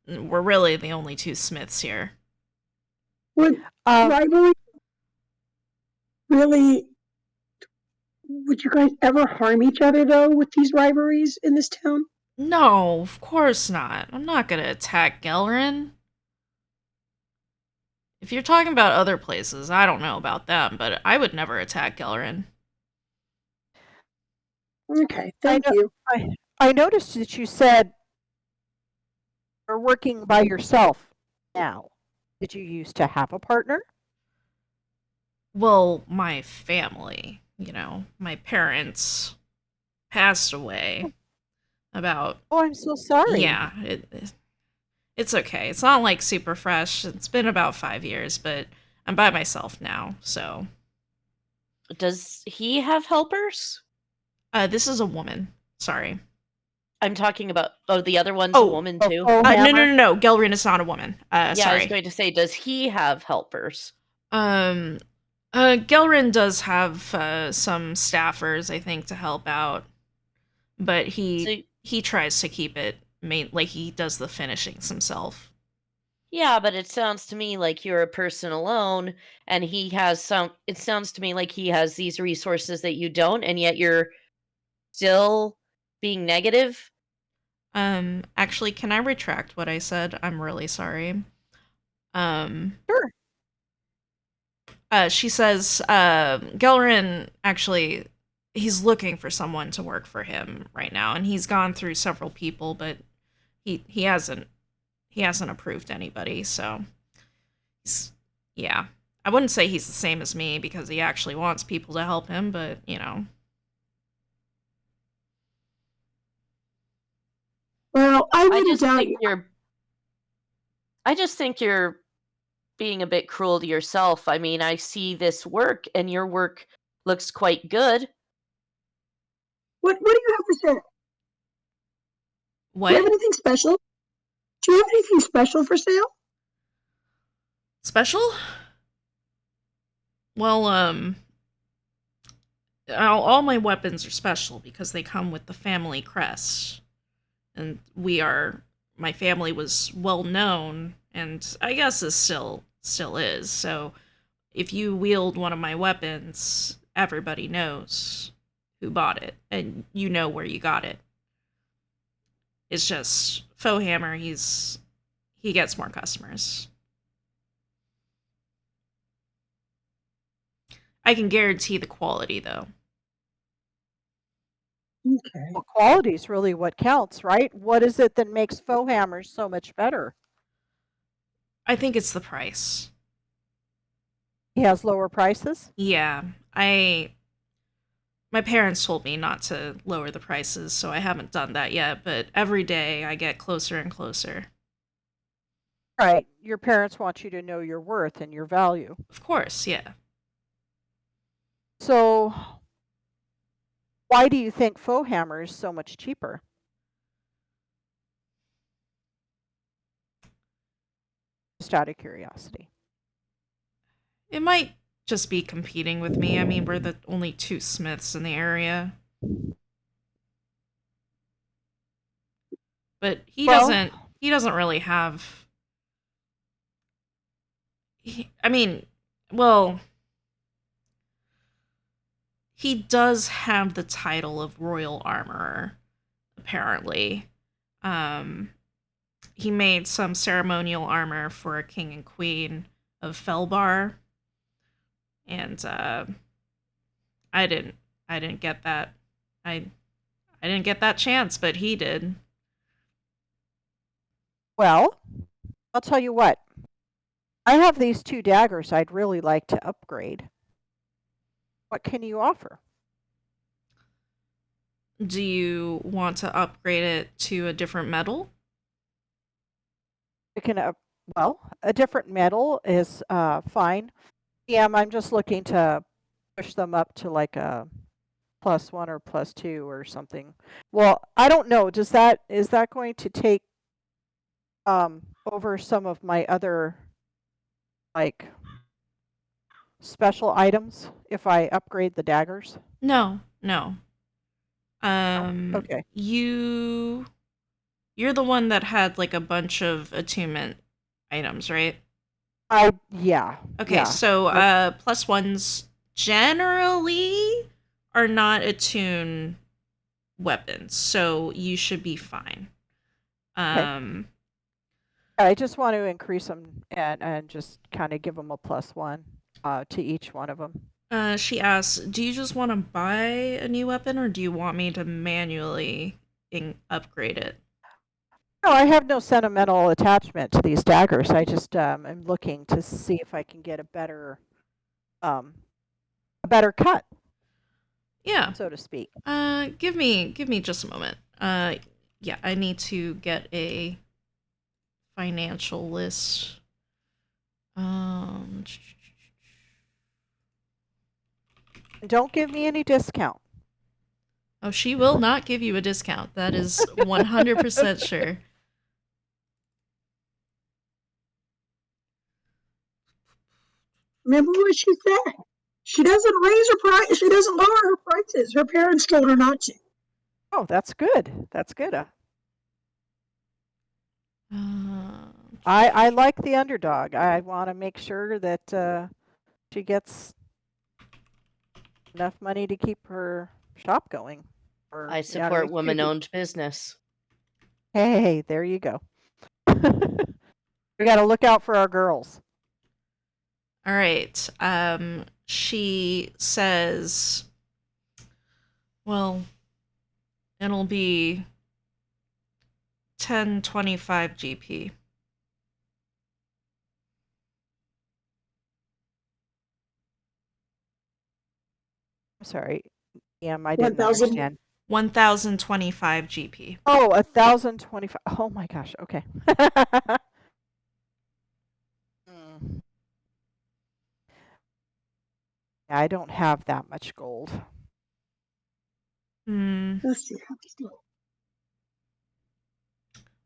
we're really the only two smiths here. Would Um, rivalry really? Would you guys ever harm each other though with these rivalries in this town? No, of course not. I'm not gonna attack Gelrin. If you're talking about other places, I don't know about them, but I would never attack Gelrin. Okay, I thank know. you. I noticed that you said you're working by yourself now. Did you used to have a partner? Well, my family, my parents passed away about, Oh, I'm so sorry. yeah, it's okay. It's not like super fresh. It's been about 5 years, but I'm by myself now, so. Does he have helpers? This is a woman. Sorry. I'm talking about. Oh, the other one's a Oh, woman Oh, too. oh, No, no, hammer. no, no. Gelrin is not a woman. Yeah, I was Sorry. going to say, does he have helpers? Um, Gelrin does have some staffers, I think, to help out, but So, he tries to keep it like he does the finishings himself. yeah, but it sounds to me like you're a person alone, and he has some. It sounds to me like he has these resources that you don't, and yet you're still being negative. Actually, can I retract what I said? I'm really sorry. Um, Sure. she says, Gelrin actually, he's looking for someone to work for him right now, and he's gone through several people, but he hasn't approved anybody. So, yeah, I wouldn't say he's the same as me because he actually wants people to help him, but Well, I I wouldn't just doubt think you. you're. I just think you're being a bit cruel to yourself. I mean, I see this work, and your work looks quite good. What do you have for sale? Do you have what anything special? Do you have anything special for sale? special? Well, all my weapons are special because they come with the family crest. And my family was well known, and I guess is still is. So if you wield one of my weapons, everybody knows who bought it, and you know where you got it. It's just Fohammer, he gets more customers. I can guarantee the quality though. Okay. Well, quality is really what counts, right? What is it that makes faux hammers so much better? I think it's the price. He has lower prices? Yeah, I my parents told me not to lower the prices, so I haven't done that yet, but every day I get closer and closer. Right. Your parents want you to know your worth and your value. Of course, yeah. So, why do you think faux hammer is so much cheaper? Just out of curiosity. It might just be competing with me. I mean, we're the only two smiths in the area. But he Well- doesn't really have I mean, well, he does have the title of royal armorer, apparently. He made some ceremonial armor for a king and queen of Felbar, and I didn't get that. I didn't get that chance, but he did. Well, I'll tell you what. I have these 2 daggers I'd really like to upgrade. What can you offer? Do you want to upgrade it to a different metal? We can, well, a different metal is fine. Yeah, I'm just looking to push them up to like a +1 or +2 or something. Well, I don't know. Is that going to take over some of my other like special items if I upgrade the daggers? No, no. Okay. You're the one that had like a bunch of attunement items, right? Yeah. Okay, Yeah. so +1s generally are not attune weapons, so you should be fine. I just want to increase them and just kind of give them a +1 to each one of them. She asks, do you just want to buy a new weapon, or do you want me to manually upgrade it? No, I have no sentimental attachment to these daggers. I just am looking to see if I can get a better cut, Yeah. so to speak. Give me just a moment. Yeah, I need to get a financial list. Don't give me any discount. Oh, she will not give you a discount. That is 100% sure. Remember what she said. She doesn't raise her price. She doesn't lower her prices. Her parents told her not to. Oh, that's good. That's good. I like the underdog. I want to make sure that she gets enough money to keep her shop going. I support woman-owned business. Hey, there you go. We got to look out for our girls. All right. She says, well, it'll be 1025 GP. I'm sorry. I didn't 1,000. understand. 1025 GP. Oh, 1,025. Oh my gosh. Okay. I don't have that much gold. Let's see.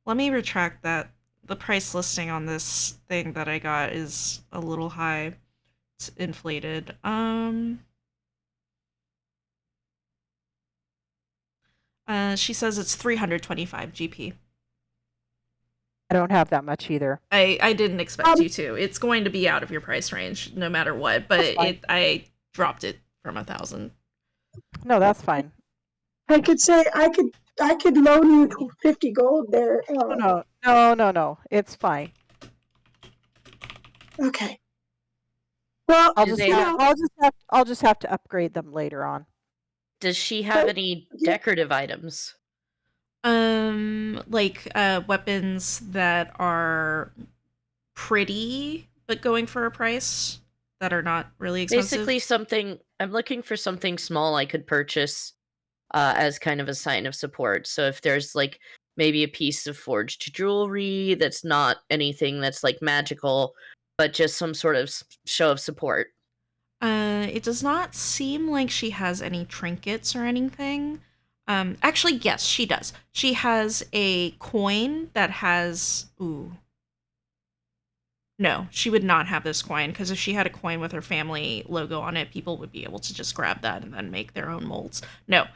Let me retract that. The price listing on this thing that I got is a little high. It's inflated. She says it's 325 GP. I don't have that much either. I didn't expect you to. It's going to be out of your price range no matter what, but I dropped it from 1,000. No, that's fine. I could say I could loan you 50 gold there. No. It's fine. Okay. Well, I'll just have to upgrade them later on. Does she have any decorative items? Like weapons that are pretty but going for a price that are not really expensive. Basically I'm looking for something small I could purchase as kind of a sign of support. So if there's like maybe a piece of forged jewelry that's not anything that's like magical, but just some sort of show of support. It does not seem like she has any trinkets or anything. Actually, yes, she does. She has a coin that has No, she would not have this coin because if she had a coin with her family logo on it, people would be able to just grab that and then make their own molds. No.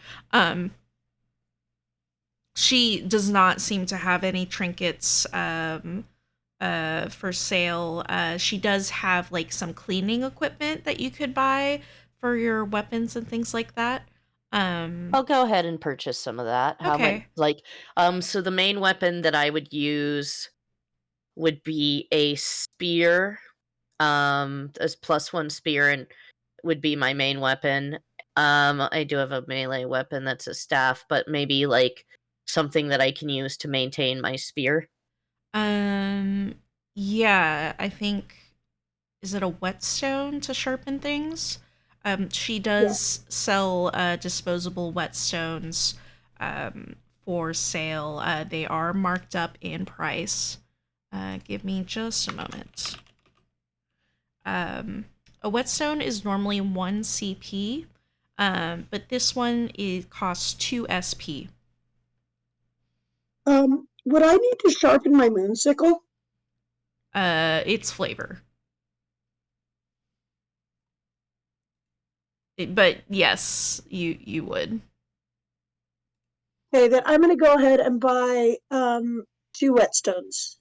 She does not seem to have any trinkets for sale. She does have like some cleaning equipment that you could buy for your weapons and things like that. I'll go ahead and purchase some of that. How much? Okay. Like, so the main weapon that I would use would be a spear. As +1 spear and would be my main weapon. I do have a melee weapon that's a staff, but maybe like something that I can use to maintain my spear. Um, yeah, I think, is it a whetstone to sharpen things? She Yeah. does sell disposable whetstones for sale. They are marked up in price. Give me just a moment. A whetstone is normally 1 CP, but this one costs 2 SP. Would I need to sharpen my moonsicle? It's flavor. But yes, you would. Okay, then I'm gonna go ahead and buy 2 whetstones.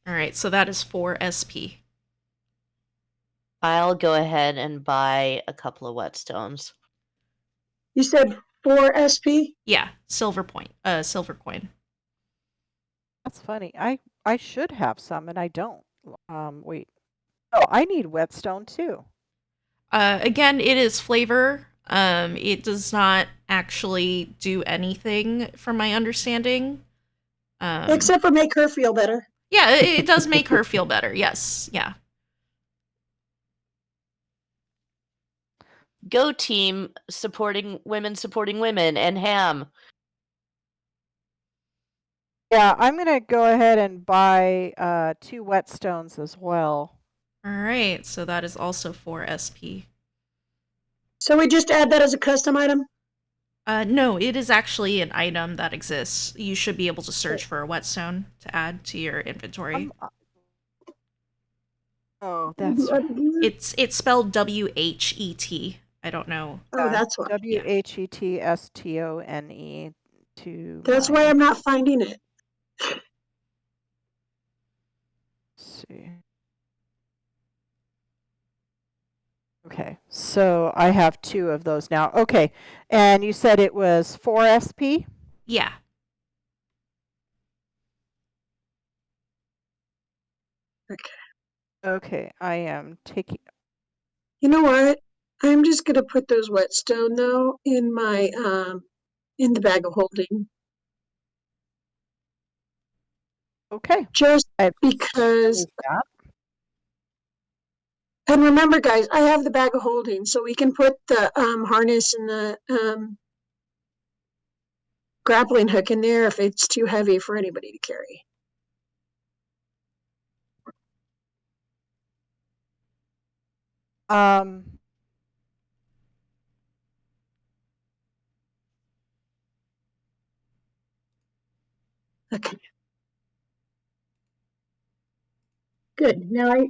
All right, so that is 4 SP. I'll go ahead and buy a couple of whetstones. You said 4 SP? Yeah, silver coin. That's funny. I should have some and I don't. Wait. Oh, I need whetstone too. Again, it is flavor. It does not actually do anything, from my understanding. Except for make her feel better. Yeah, it does make her feel better. Yes, yeah. Go team supporting women, and Ham. Yeah, I'm gonna go ahead and buy 2 whetstones as well. All right, so that is also 4 SP. So we just add that as a custom item? No, it is actually an item that exists. You should be able to search for a whetstone to add to your inventory. Oh, that's It's spelled WHET. I don't know. Oh, that's why. WHETSTONE to That's why I'm not finding it. see. Okay, so I have 2 of those now. Okay, and you said it was 4 SP? Yeah. Okay, I am taking. You know what? I'm just gonna put those whetstone though in my in the bag of holding. Okay. Just I because, save that. and remember guys, I have the bag of holding, so we can put the harness and the grappling hook in there if it's too heavy for anybody to carry. Okay. Good. Now I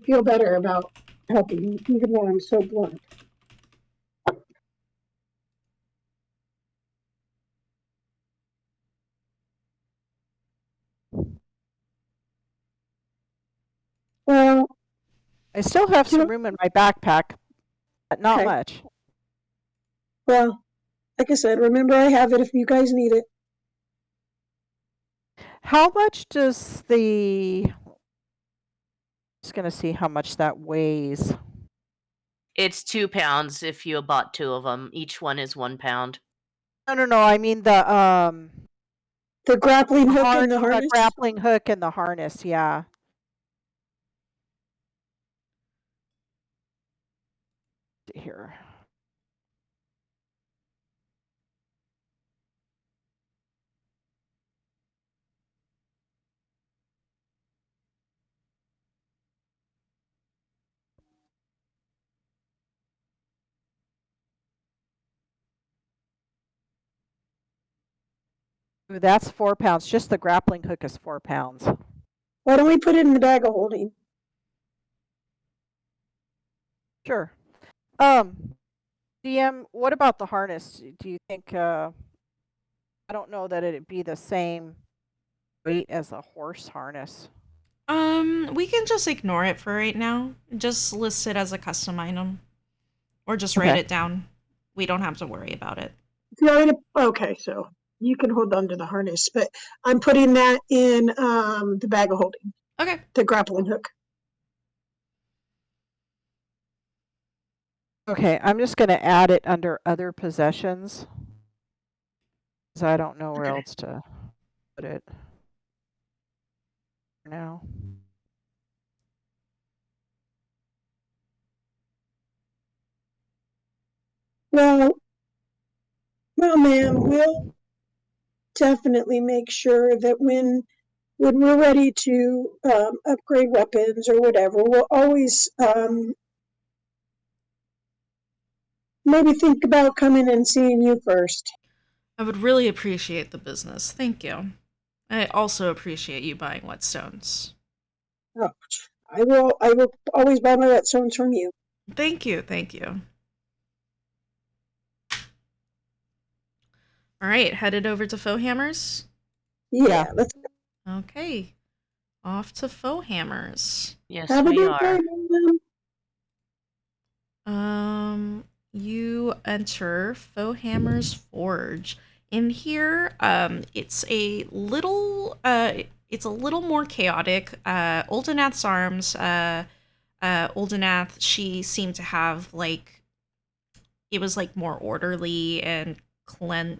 feel better about helping, even though I'm so blunt. Well, I still have some Sure. room in my backpack, but not Okay. much. well, like I said, remember I have it if you guys need it. How much does the just gonna see how much that weighs. It's 2 pounds if you bought 2 of them. Each one is 1 pound. No, I mean the The grappling hook and the the harness. grappling hook and the harness, yeah. Here. Ooh, that's 4 pounds. Just the grappling hook is 4 pounds. Why don't we put it in the bag of holding? Sure. DM, what about the harness? Do you think, I don't know that it'd be the same weight as a horse harness. We can just ignore it for right now. Just list it as a custom item. Or just write Okay. it down. We don't have to worry about it. Okay, so you can hold on to the harness, but I'm putting that in the bag of holding, Okay. the grappling hook. Okay, I'm just going to add it under other possessions. Because I don't know where Okay. else to put it for now. Well, ma'am, we'll definitely make sure that when we're ready to upgrade weapons or whatever, we'll always maybe think about coming and seeing you first. I would really appreciate the business. Thank you. I also appreciate you buying whetstones. Oh, I will always buy my whetstones from you. Thank you. Thank you. All right, headed over to Faux Hammers. Yeah, let's Okay, off to Faux Hammers. Yes, have a we good are. day, ma'am. You enter Faux Hammer's Forge. In here, it's a little more chaotic. Oldenath's arms, Oldenath, she seemed to have like, it was like more orderly and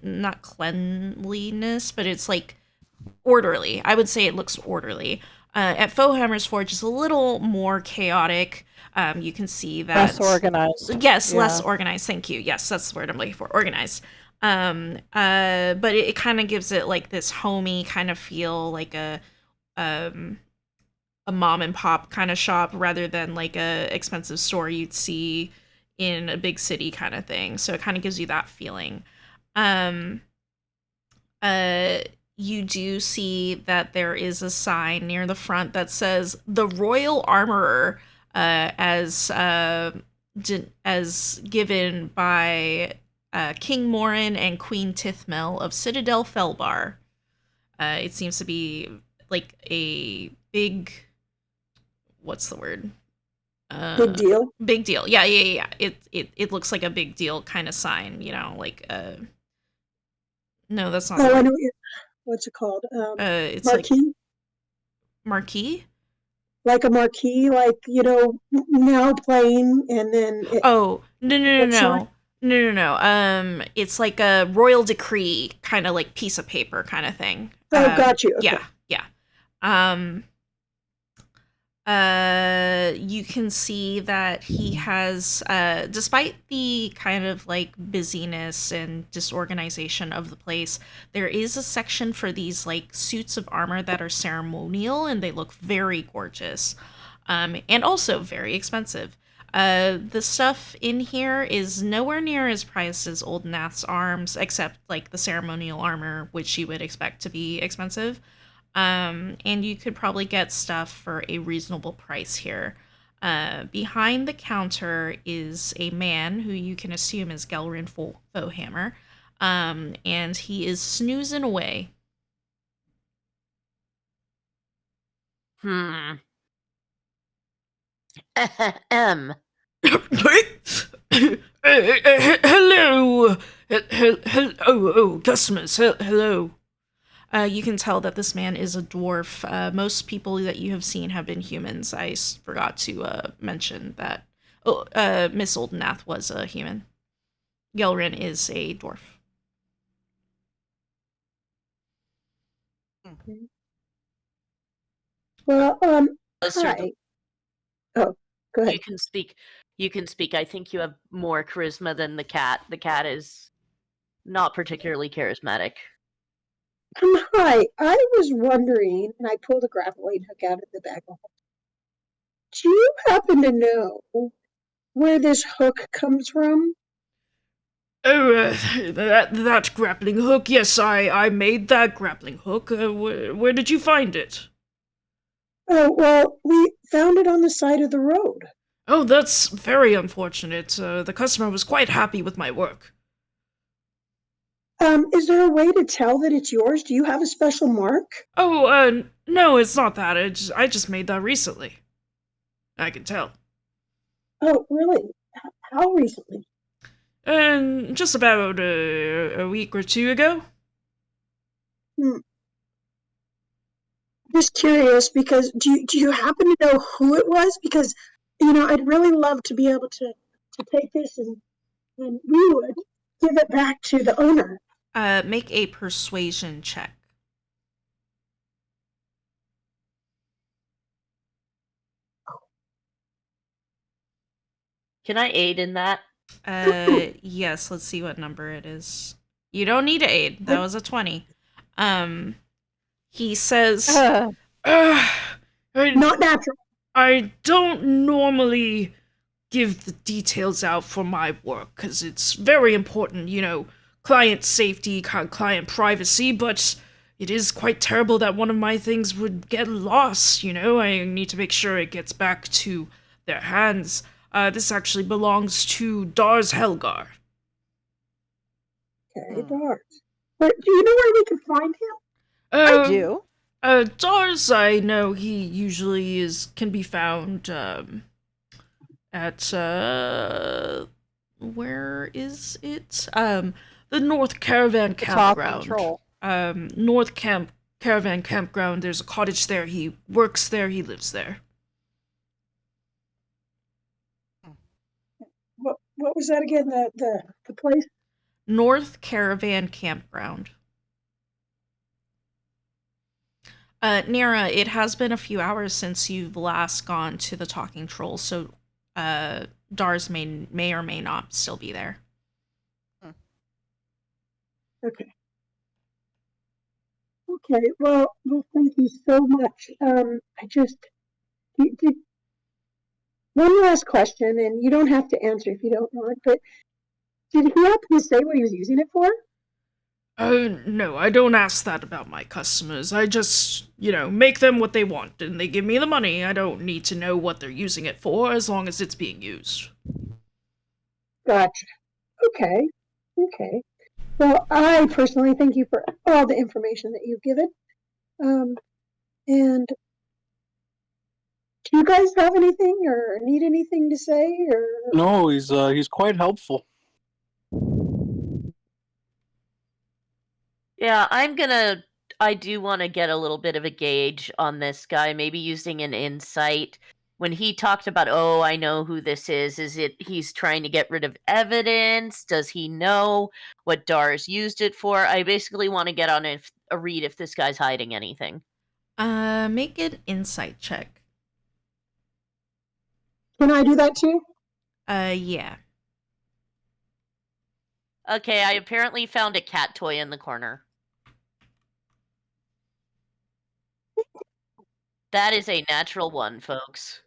not cleanliness, but it's like orderly. I would say it looks orderly. At Faux Hammer's Forge is a little more chaotic. You can see that Less organized. Yes, Yeah. less organized. Thank you. Yes, that's the word I'm looking for. Organized. But it kind of gives it like this homey kind of feel, like a mom and pop kind of shop rather than like a expensive store you'd see in a big city kind of thing. So it kind of gives you that feeling. Um, you do see that there is a sign near the front that says the Royal Armorer, as given by King Morin and Queen Tithmel of Citadel Felbar. It seems to be like a big, what's the word? Big deal. Big deal. Yeah. It looks like a big deal kind of sign, like no, that's not. Oh, I know what's it called? It's marquee. like marquee. Like a marquee, like now playing, and then Oh, no. what sort? No. It's like a royal decree kind of like piece of paper kind of thing. Oh, got you. Okay. Yeah. You can see that he has, despite the kind of like busyness and disorganization of the place, there is a section for these like suits of armor that are ceremonial and they look very gorgeous, and also very expensive. The stuff in here is nowhere near as priced as Old Nath's arms, except like the ceremonial armor, which you would expect to be expensive. And you could probably get stuff for a reasonable price here. Behind the counter is a man who you can assume is Gelrin Fauxhammer, and he is snoozing away. Hello. Customers. Hello. You can tell that this man is a dwarf. Most people that you have seen have been humans. I forgot to mention that. Miss Oldenath was a human. Gelrin is a dwarf. Well, Sir, hi. Oh, go ahead. You can speak. I think you have more charisma than the cat. The cat is not particularly charismatic. Hi. I was wondering, and I pulled a grappling hook out of the bag. Do you happen to know where this hook comes from? Oh, that grappling hook. Yes, I made that grappling hook. Where did you find it? Oh, well, we found it on the side of the road. Oh, that's very unfortunate. The customer was quite happy with my work. Is there a way to tell that it's yours? Do you have a special mark? Oh, no, it's not that. I just made that recently. I can tell. Oh, really? How recently? And just about a week or two ago. Hmm. Just curious because do you happen to know who it was? Because I'd really love to be able to take this and we would give it back to the owner. Make a persuasion check. Can I aid in that? Yes, let's see what number it is. You don't need to aid. That was a 20. He says, I, Not natural. I don't normally give the details out for my work because it's very important, client safety, client privacy, but it is quite terrible that one of my things would get lost, I need to make sure it gets back to their hands. This actually belongs to Dars Helgar. Okay, darn. But do you know where we can find him? I do. Dars, I know he usually can be found, at, where is it? The North Caravan Campground. Control. North Caravan Campground, there's a cottage there, he works there, he lives there. What was that again? The place? North Caravan Campground. Nira, it has been a few hours since you've last gone to the Talking Troll, so Dars may or may not still be there. Okay. Okay. Well, thank you so much. I just did one last question, and you don't have to answer if you don't want. But did he happen to say what he was using it for? No, I don't ask that about my customers. I just, make them what they want, and they give me the money. I don't need to know what they're using it for, as long as it's being used. Gotcha. Okay. Okay. Well, I personally thank you for all the information that you've given. And do you guys have anything or need anything to say? Or No, he's quite helpful. Yeah, I do want to get a little bit of a gauge on this guy, maybe using an insight. When he talked about, oh, I know who this is it he's trying to get rid of evidence? Does he know what Dars used it for? I basically want to get on a read if this guy's hiding anything. Make an insight check. can I do that too? Yeah. Okay, I apparently found a cat toy in the corner. That is a natural one, folks.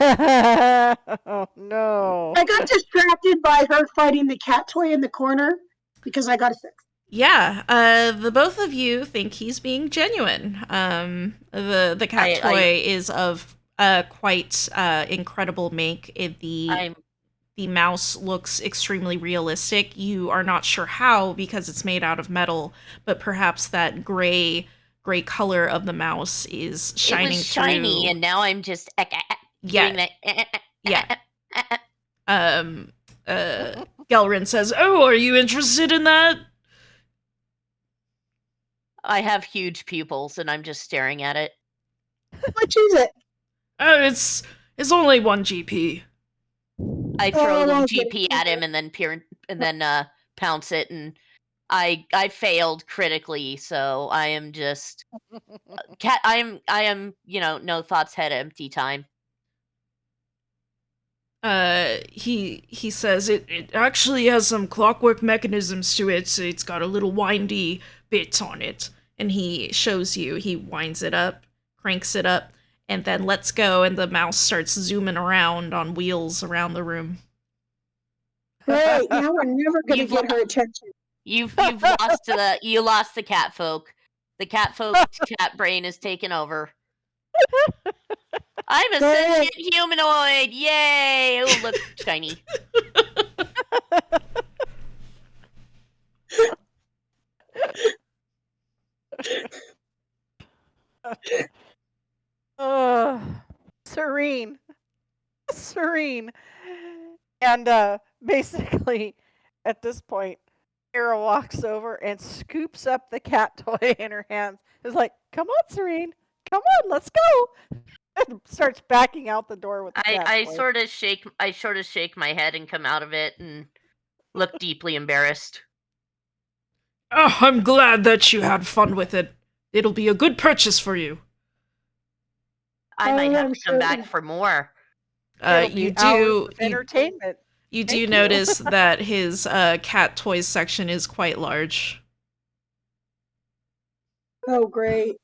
Oh no. I got distracted by her fighting the cat toy in the corner because I got a 6. Yeah, the both of you think he's being genuine. The cat toy is of quite incredible make. The mouse looks extremely realistic. You are not sure how because it's made out of metal, but perhaps that gray color of the mouse is shining it was shiny, through. and now I'm just Yeah. doing that. Yeah. Gelrin says, "Oh, are you interested in that?" I have huge pupils, and I'm just staring at it. How much is it? Oh, it's only 1 GP. I throw the okay. GP at him and then pounce it, and I failed critically, so I am just I am no thoughts, head empty time. He says it actually has some clockwork mechanisms to it. So it's got a little windy bit on it, and he shows you. He winds it up, cranks it up, and then lets go, and the mouse starts zooming around on wheels around the room. Great. Now we're never going to get her attention. You've lost the cat folk. The cat folk cat brain is taken over. I'm a Great. sentient humanoid! Yay! Oh, look, shiny. Serene. Serene. And basically, at this point, Kara walks over and scoops up the cat toy in her hands. Is like, "Come on, Serene. Come on, let's go." And starts backing out the door with the cat I toy. sort of shake my head and come out of it and look deeply embarrassed. Oh, I'm glad that you had fun with it. It'll be a good purchase for you. I might have I'm to come sure. back for more. It'll be You hours do of entertainment. you do Thank you. notice that his cat toys section is quite large. Oh, great.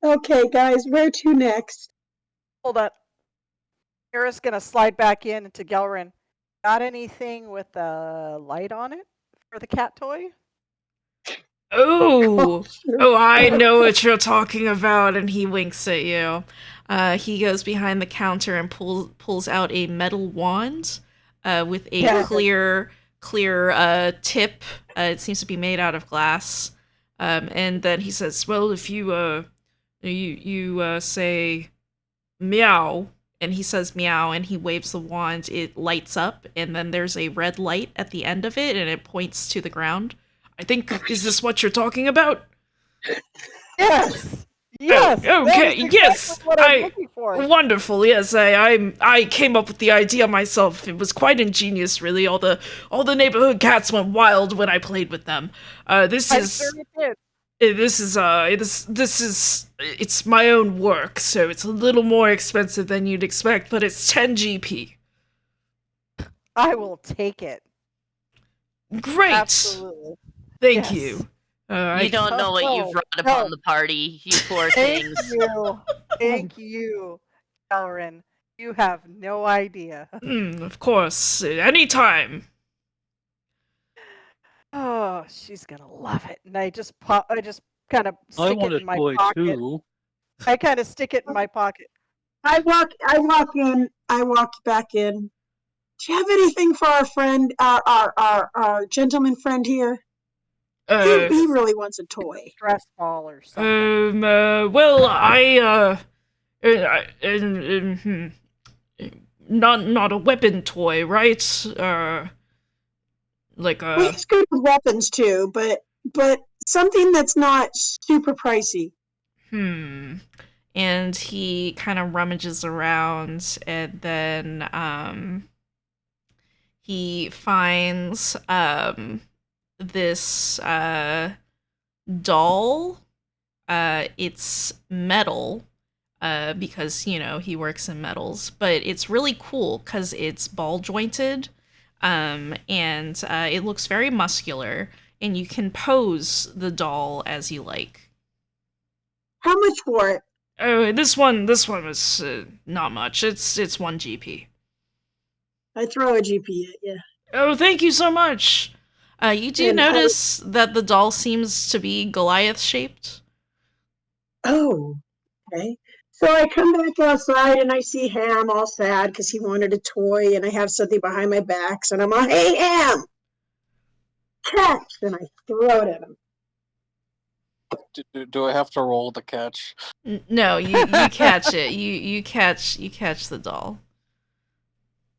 Okay, guys, where to next? Hold up. Kara's gonna slide back in into Gelrin. Got anything with a light on it for the cat toy? Oh, Sure. oh, I know what you're talking about, and he winks at you. He goes behind the counter and pulls out a metal wand with a Yeah. clear tip. It seems to be made out of glass. And then he says, "Well, if you say meow," and he says meow, and he waves the wand, it lights up, and then there's a red light at the end of it, and it points to the ground. I think, is this what you're talking about? Yes. Yes. Oh, that okay, is exactly yes. what I'm looking for. Wonderful. Yes, I came up with the idea myself. It was quite ingenious, really. All the neighborhood cats went wild when I played with them. This I is sure did. this is it's my own work, so it's a little more expensive than you'd expect, but it's 10 GP. I will take it. Great. Absolutely. Thank Yes. you. You don't know what you've brought upon the party, you poor Thank things. you. Thank you, Gelrin. You have no idea. Of course, anytime. Oh, she's gonna love it. And I just kind of I stick want it a in my toy pocket. too. I kind of stick it in my pocket. I walk back in. Do you have anything for our friend, our gentleman friend here? He really wants a toy. Stress ball or something. Well, not a weapon toy, right? Like Well, he's good with weapons too, but something that's not super pricey. And he kind of rummages around, and then he finds this doll. It's metal. Because he works in metals, but it's really cool because it's ball jointed, and it looks very muscular, and you can pose the doll as you like. How much for it? Oh, this one was not much. It's 1 GP. I throw a GP at you. Oh, thank you so much. You do And notice that the doll seems to be Goliath shaped. Oh, okay. So I come back outside and I see Ham all sad because he wanted a toy, and I have something behind my back, and I'm like, "Hey, Ham, catch!" And I throw it at him. Do I have to roll the catch? No, you catch it. You catch the doll.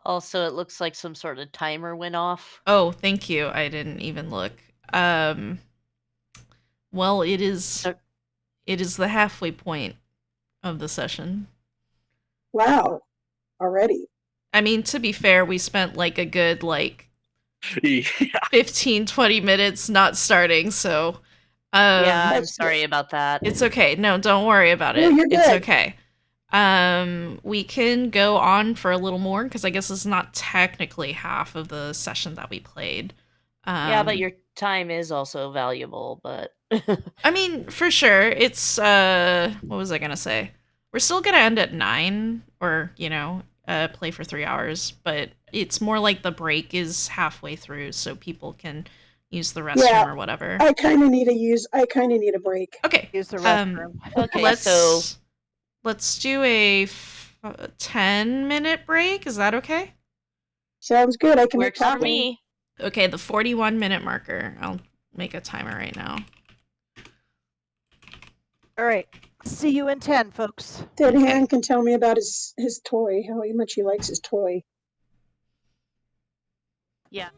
Also, it looks like some sort of timer went off. Oh, thank you. I didn't even look. Well, it is the halfway point of the session. Wow, already. I mean, to be fair, we spent like a good Yeah. 15-20 minutes not starting, so Yeah, I'm That's sorry about that. it's okay. No, don't worry about No, it. you're It's good. okay. We can go on for a little more because I guess it's not technically half of the session that we played. Yeah, but your time is also valuable, but I mean, for sure. It's what was I gonna say? We're still gonna end at 9, or play for 3 hours, but it's more like the break is halfway through, so people can use the restroom Yeah, or whatever. I kind of need a break. Okay. Use the restroom. Okay, so let's do a 10-minute break. Is that okay? Sounds good. I can make works for coffee. me. Okay, the 41-minute marker. I'll make a timer right now. All right. See you in 10, folks. Dead Okay. Hand can tell me about his toy, how much he likes his toy. Yeah.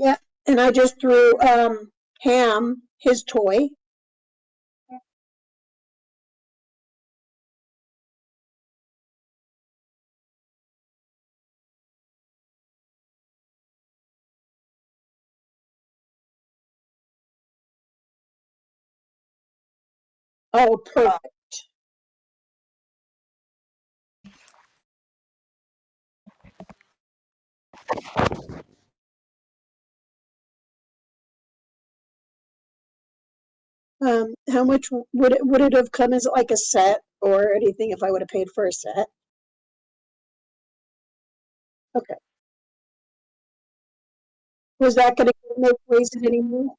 Yeah, and I just threw Ham his toy. Oh, perfect. How much would it have come as like a set or anything if I would have paid for a set? Okay. Was that going to raise it anymore?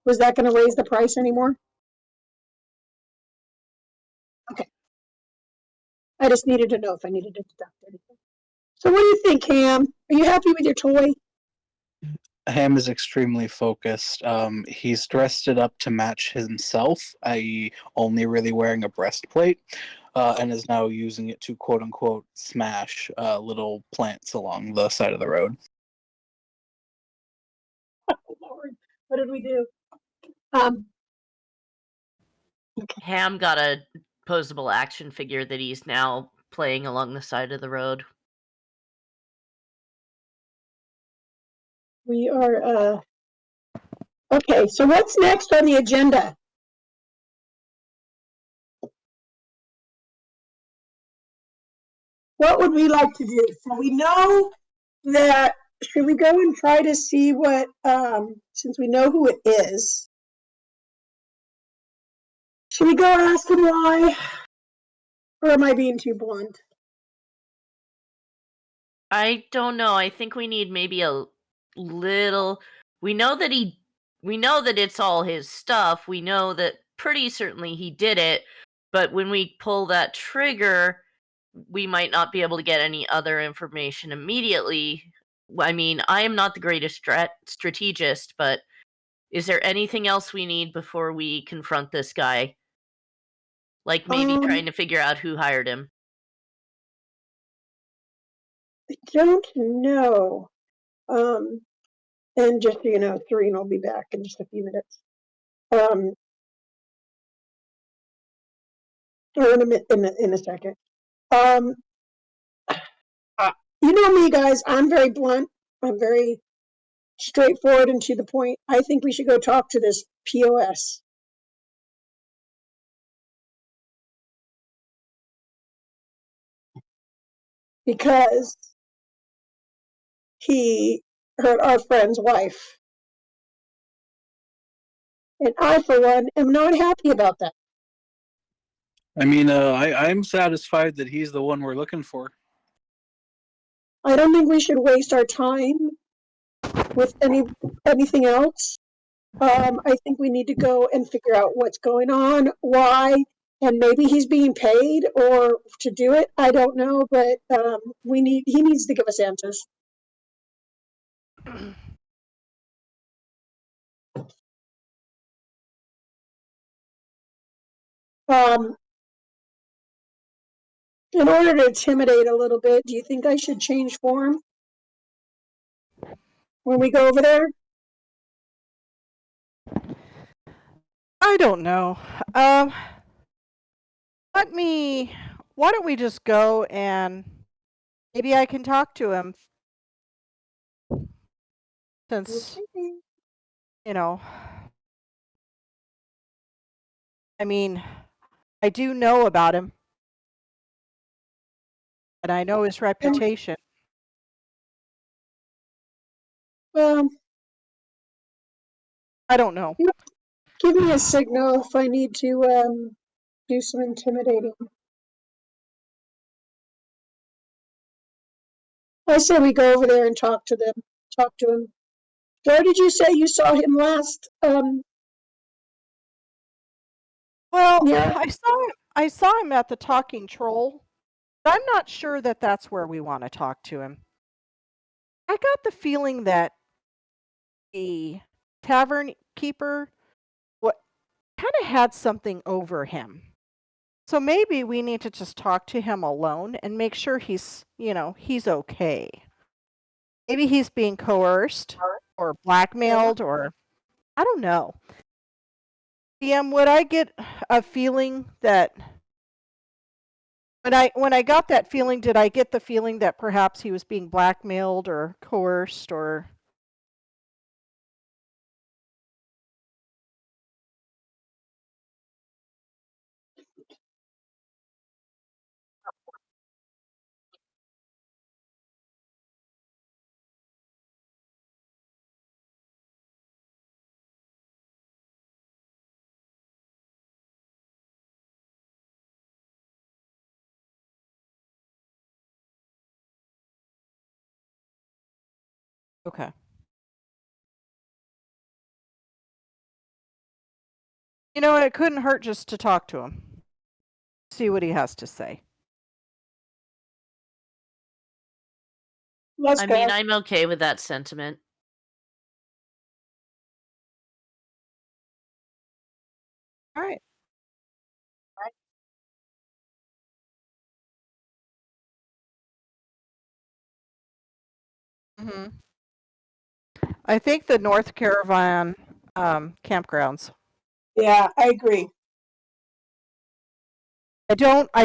Was that going to raise the price anymore? Okay. I just needed to know if I needed to deduct anything. So what do you think, Cam? Are you happy with your toy? Ham is extremely focused. He's dressed it up to match himself, i.e., only really wearing a breastplate, and is now using it to quote unquote smash little plants along the side of the road. Oh, Lord, what did we do? Ham got a posable action figure that he's now playing along the side of the road. We are okay, so what's next on the agenda? What would we like to do? So we know that, should we go and try to see what, since we know who it is, should we go ask him why? Or am I being too blunt? I don't know. I think we need maybe a little. We know that it's all his stuff. We know that pretty certainly he did it. But when we pull that trigger, we might not be able to get any other information immediately. I mean, I am not the greatest strategist, but is there anything else we need before we confront this guy? Like maybe trying to figure out who hired him. I don't know. And just so you know, Serene will be back in just a few minutes. Or in a second. You know me, guys. I'm very blunt. I'm very straightforward and to the point. I think we should go talk to this POS. Because he hurt our friend's wife. And I, for one, am not happy about that. I mean, I'm satisfied that he's the one we're looking for. I don't think we should waste our time with anything else. I think we need to go and figure out what's going on, why, and maybe he's being paid or to do it. I don't know, but he needs to give us answers. In order to intimidate a little bit, do you think I should change form when we go over there? I don't know. Why don't we just go and maybe I can talk to him since, you know, I mean, I do know about him and I know his reputation. Well, I don't know. give me a signal if I need to do some intimidating. I say we go over there and talk to him. Where did you say you saw him last? Well, Yeah. I saw him at the Talking Troll. But I'm not sure that that's where we want to talk to him. I got the feeling that the tavern keeper kind of had something over him. So maybe we need to just talk to him alone and make sure he's okay. Maybe he's being coerced or blackmailed, or I don't know. DM, would I get a feeling that when I got that feeling, did I get the feeling that perhaps he was being blackmailed or coerced or? Okay. You know, it couldn't hurt just to talk to him. See what he has to say. Let's I go. mean, I'm okay with that sentiment. All right. Mm-hmm. I think the North Caravan campgrounds. Yeah, I agree. I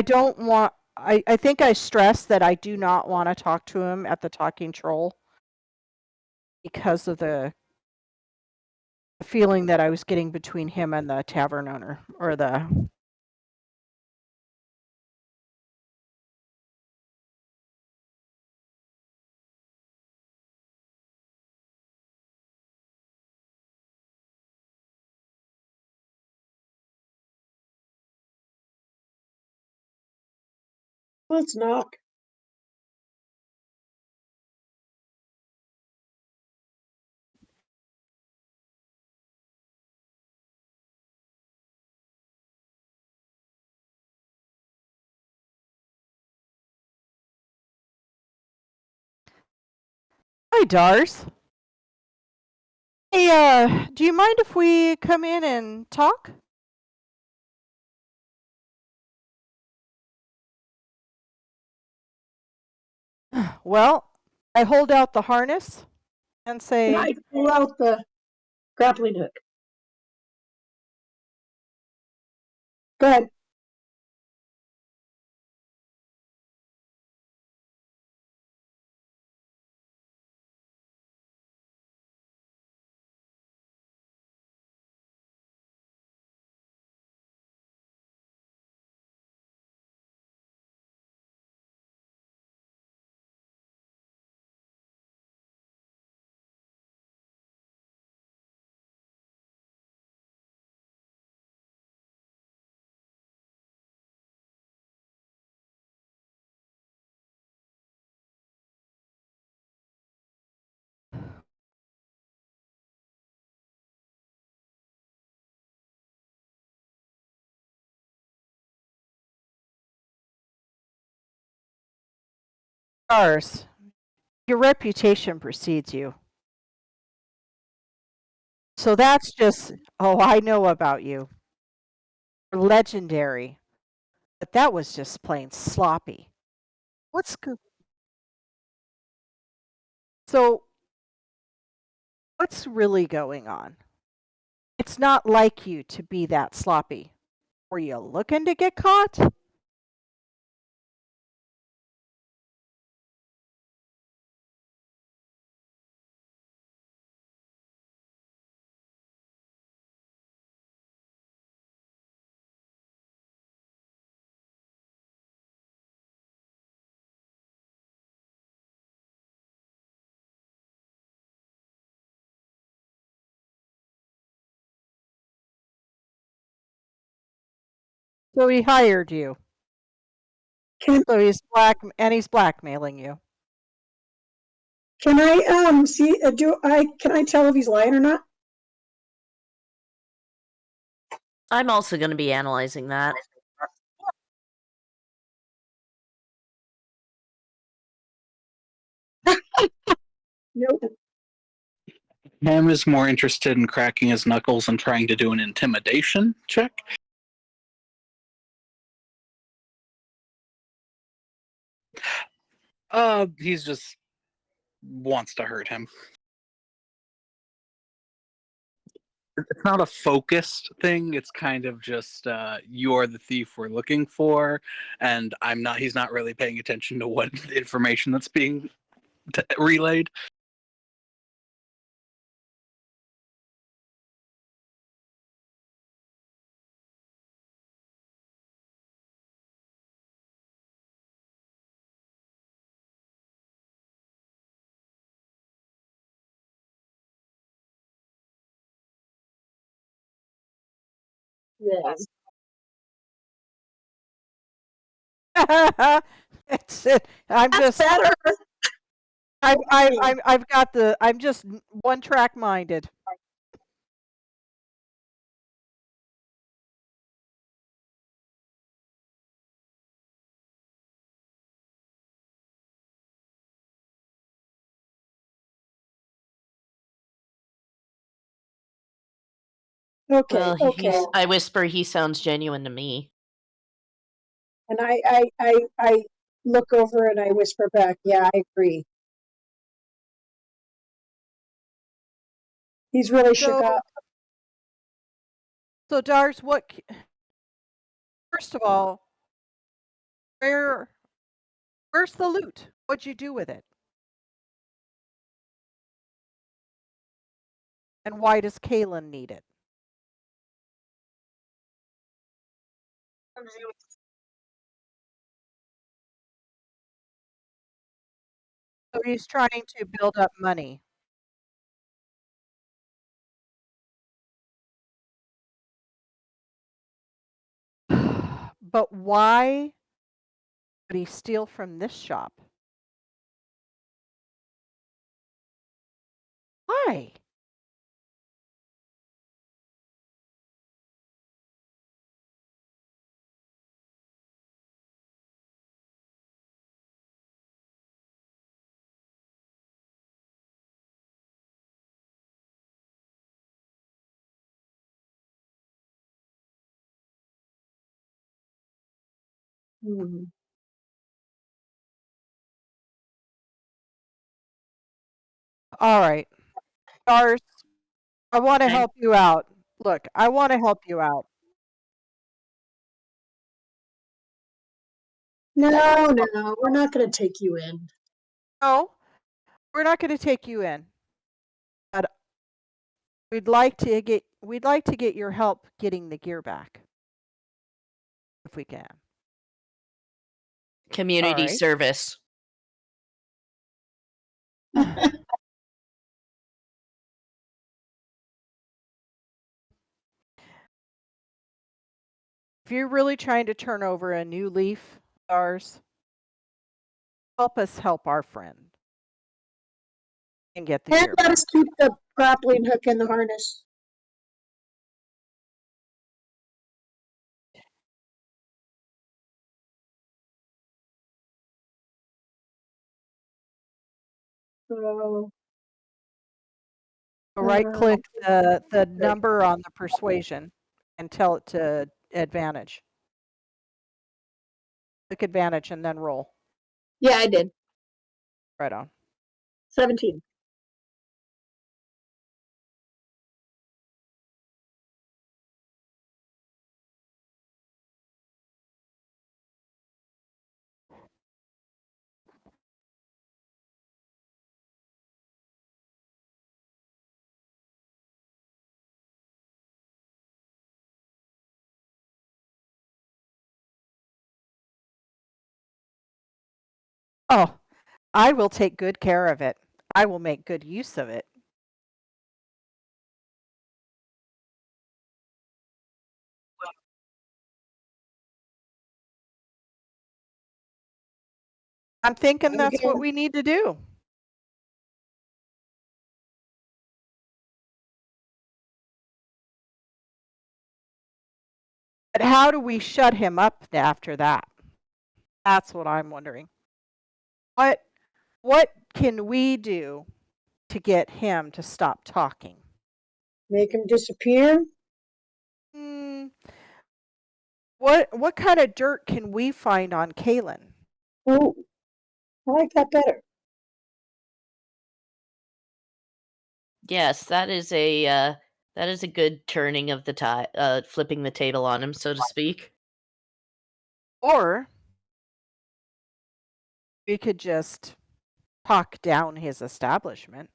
don't want I think I stressed that I do not want to talk to him at the Talking Troll because of the feeling that I was getting between him and the tavern owner or the Let's knock. Hi Dars. Hey, do you mind if we come in and talk? Well, I hold out the harness and Can say, I pull out the grappling hook? Go ahead. Dars, your reputation precedes you. So that's just, oh, I know about you. You're legendary. But that was just plain sloppy. What's go- so what's really going on? It's not like you to be that sloppy. Were you looking to get caught? So he hired you. Can So he's blackmailing you. can I see do I can I tell if he's lying or not? I'm also going to be analyzing that. Nope. Ham is more interested in cracking his knuckles and trying to do an intimidation check. He's just wants to hurt him. It's not a focused thing. It's kind of just you're the thief we're looking for, and I'm not. He's not really paying attention to what information that's being relayed. Yes. It's I'm That's just better. I've got the I'm just one track minded. Okay, Well, okay. I whisper, he sounds genuine to me. And I look over and I whisper back, yeah, I agree. He's really shook So up. so Dars, first of all, where's the loot? What'd you do with it? And why does Kaylin need it? So he's trying to build up money. But why would he steal from this shop? Why? Hmm. All right. Dars, I want to Okay. help you out. Look, I want to help you out. No, no, we're not going to take you in. No, we're not going to take you in. But we'd like to get your help getting the gear back. If we can. Community right. service. If you're really trying to turn over a new leaf, Dars, help us help our friend and get the And gear let back. us keep the grappling hook in the harness. So, Right click the okay. number on the persuasion and tell it to advantage. Click advantage and then roll. Yeah, I did. Right on. 17. Oh, I will take good care of it. I will make good use of it. I'm thinking that's what Okay. we need to do. But how do we shut him up after that? That's what I'm wondering. What can we do to get him to stop talking? Make him disappear. Hmm, what kind of dirt can we find on Kaylin? Oh, I like that better. Yes, that is a good turning of the tide, flipping the table on him, so to speak. Or we could just talk down his establishment.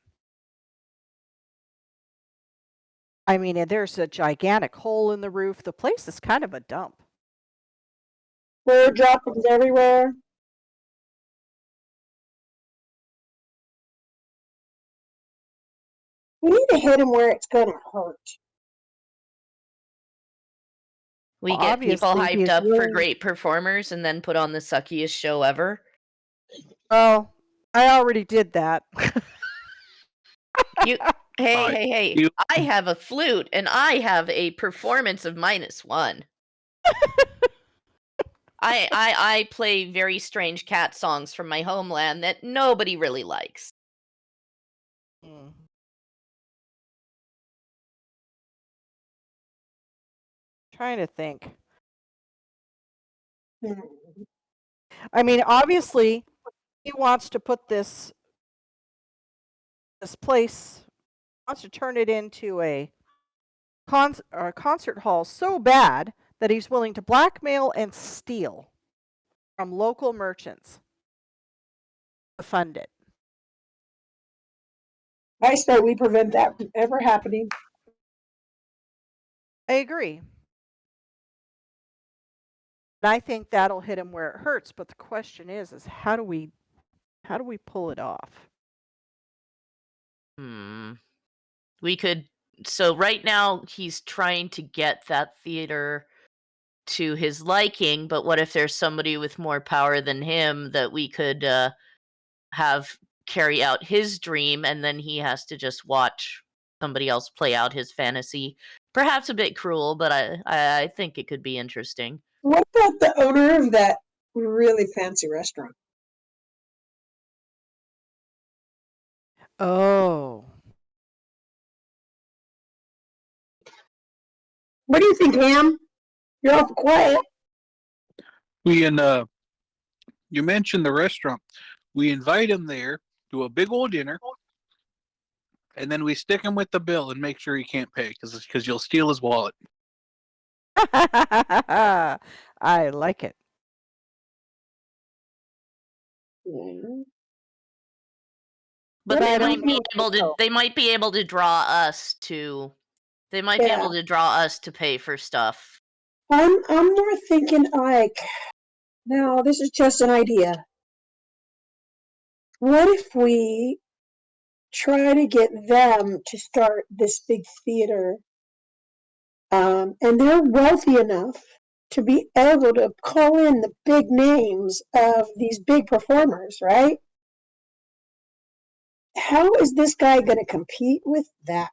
I mean, there's a gigantic hole in the roof. The place is kind of a dump. Bird droppings everywhere. We need to hit him where it's gonna hurt. We Well, get people obviously, hyped he's up for really- great performers and then put on the suckiest show ever. Well, I already did that. You hey, Uh, hey, hey. you- I have a flute and I have a performance of -1. I play very strange cat songs from my homeland that nobody really likes. Mm. Trying to think. Hmm. I mean, obviously, he wants to put this place wants to turn it into a concert hall so bad that he's willing to blackmail and steal from local merchants to fund it. I say we prevent that from ever happening. I agree. And I think that'll hit him where it hurts, but the question is how do we pull it off? Hmm. We could so right now he's trying to get that theater to his liking, but what if there's somebody with more power than him that we could have carry out his dream and then he has to just watch somebody else play out his fantasy? Perhaps a bit cruel, but I think it could be interesting. What about the owner of that really fancy restaurant? Oh. What do you think, Ham? You're awful quiet. you mentioned the restaurant. We invite him there, do a big old dinner, and then we stick him with the bill and make sure he can't pay because you'll steal his wallet. I like it. Yeah. But What they if we might be do able to though? they might be able to draw us to they might be Yeah, able to draw us to pay for stuff. I'm more thinking like, now this is just an idea. What if we try to get them to start this big theater, and they're wealthy enough to be able to call in the big names of these big performers, right? How is this guy going to compete with that?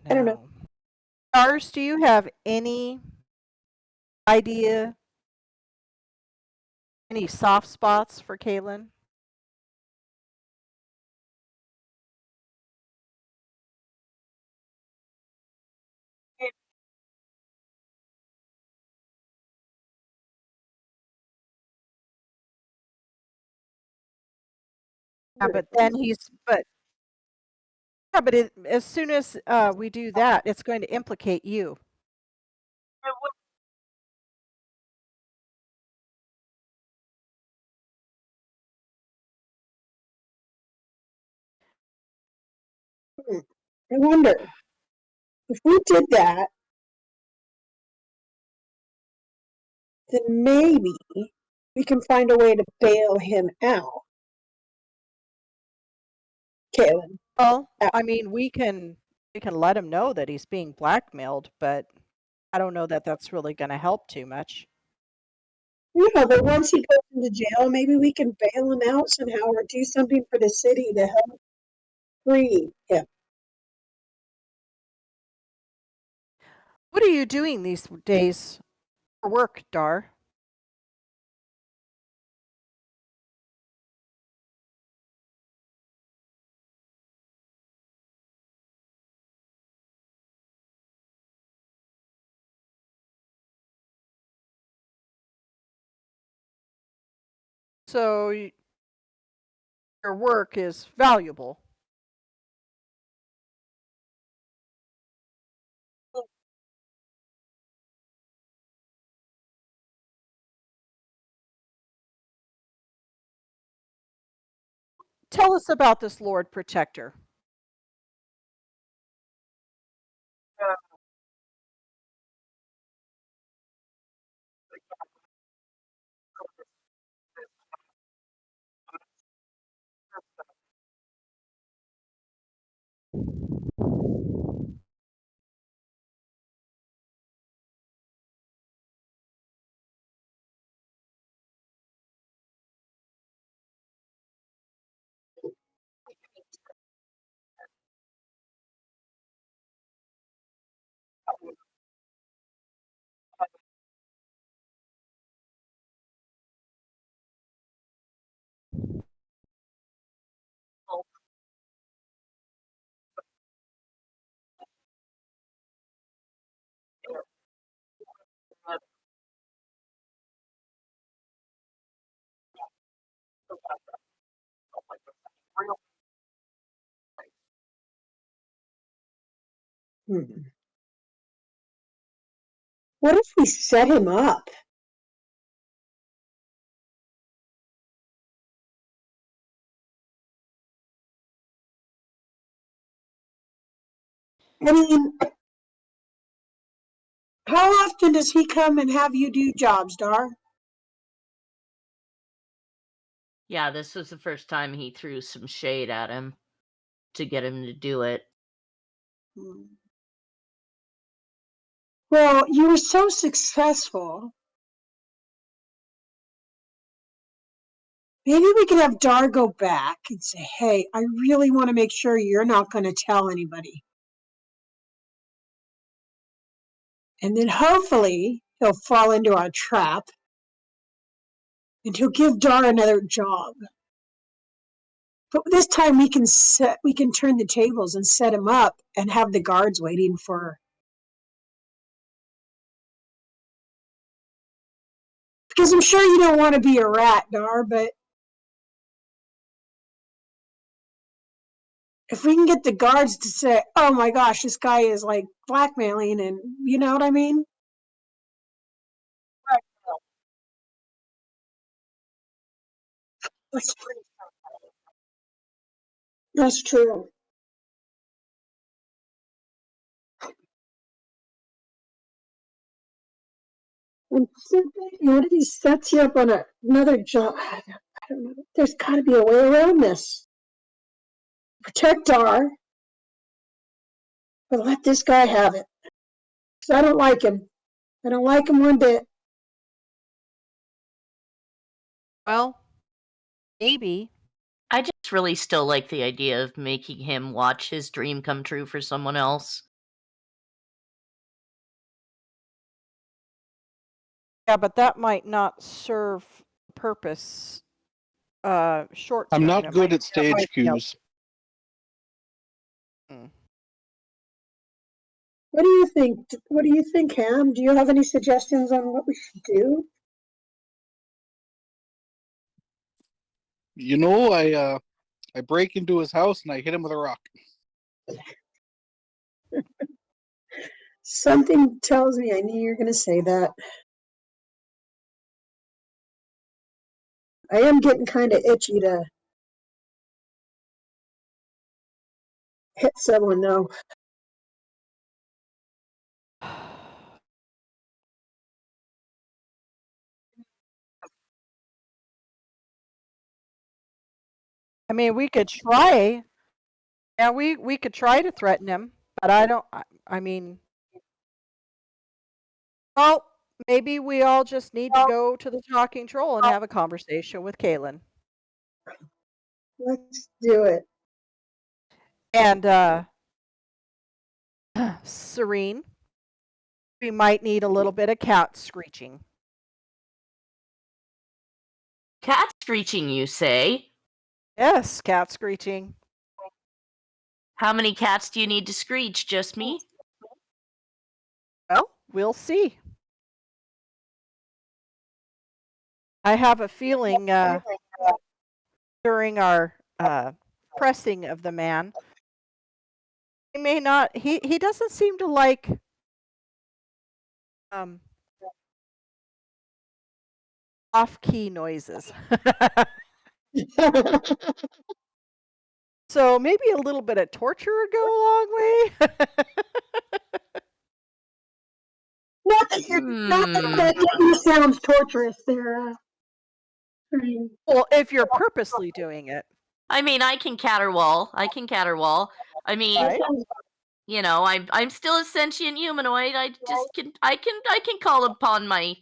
I don't know. No. Stars, do you have any idea, any soft spots for Kaylin? Yeah, but then as soon as we do that, it's going to implicate you. I wonder if we did that, then maybe we can find a way to bail him out. Kaylin. Well, Out. I mean, we can let him know that he's being blackmailed, but I don't know that that's really going to help too much. Yeah, but once he goes into jail, maybe we can bail him out somehow or do something for the city to help free him. What are you doing these days for work, Dar? So your work is valuable. Tell us about this Lord Protector. Hmm. What if we set him up? I mean, how often does he come and have you do jobs, Dar? Yeah, this was the first time he threw some shade at him to get him to do it. Hmm. Well, you were so successful. Maybe we could have Dar go back and say, hey, I really want to make sure you're not going to tell anybody. And then hopefully he'll fall into our trap and he'll give Dar another job. But this time we can turn the tables and set him up and have the guards waiting for. Because I'm sure you don't want to be a rat, Dar, but if we can get the guards to say, oh my gosh, this guy is like blackmailing, and you know what I mean? That's true. And what if he sets you up on another job? I don't know. There's got to be a way around this. Protect Dar, but let this guy have it. Because I don't like him. I don't like him one bit. Well, maybe. I just really still like the idea of making him watch his dream come true for someone else. Yeah, but that might not serve purpose short I'm term. not It good might at stage cues. What do you think? What do you think, Ham? Do you have any suggestions on what we should do? You know, I break into his house and I hit him with a rock. Something tells me I knew you were going to say that. I am getting kind of itchy to hit someone, though. I mean, we could try. Yeah, we could try to threaten him, but I don't. I mean, well, maybe we all just need to go to the talking troll and have a conversation with Kaylin. Let's do it. And Serene, we might need a little bit of cat screeching. Cat screeching, you say? Yes, cat screeching. How many cats do you need to screech? Just me? Well, we'll see. I have a feeling during our pressing of the man. He may not. He doesn't seem to like um, off-key noises. So maybe a little bit of torture would go a long way. Not that you sounds torturous there. Well, if you're purposely doing it, I mean, I can caterwaul. I mean, right? you know, I'm still a sentient humanoid. I can call upon my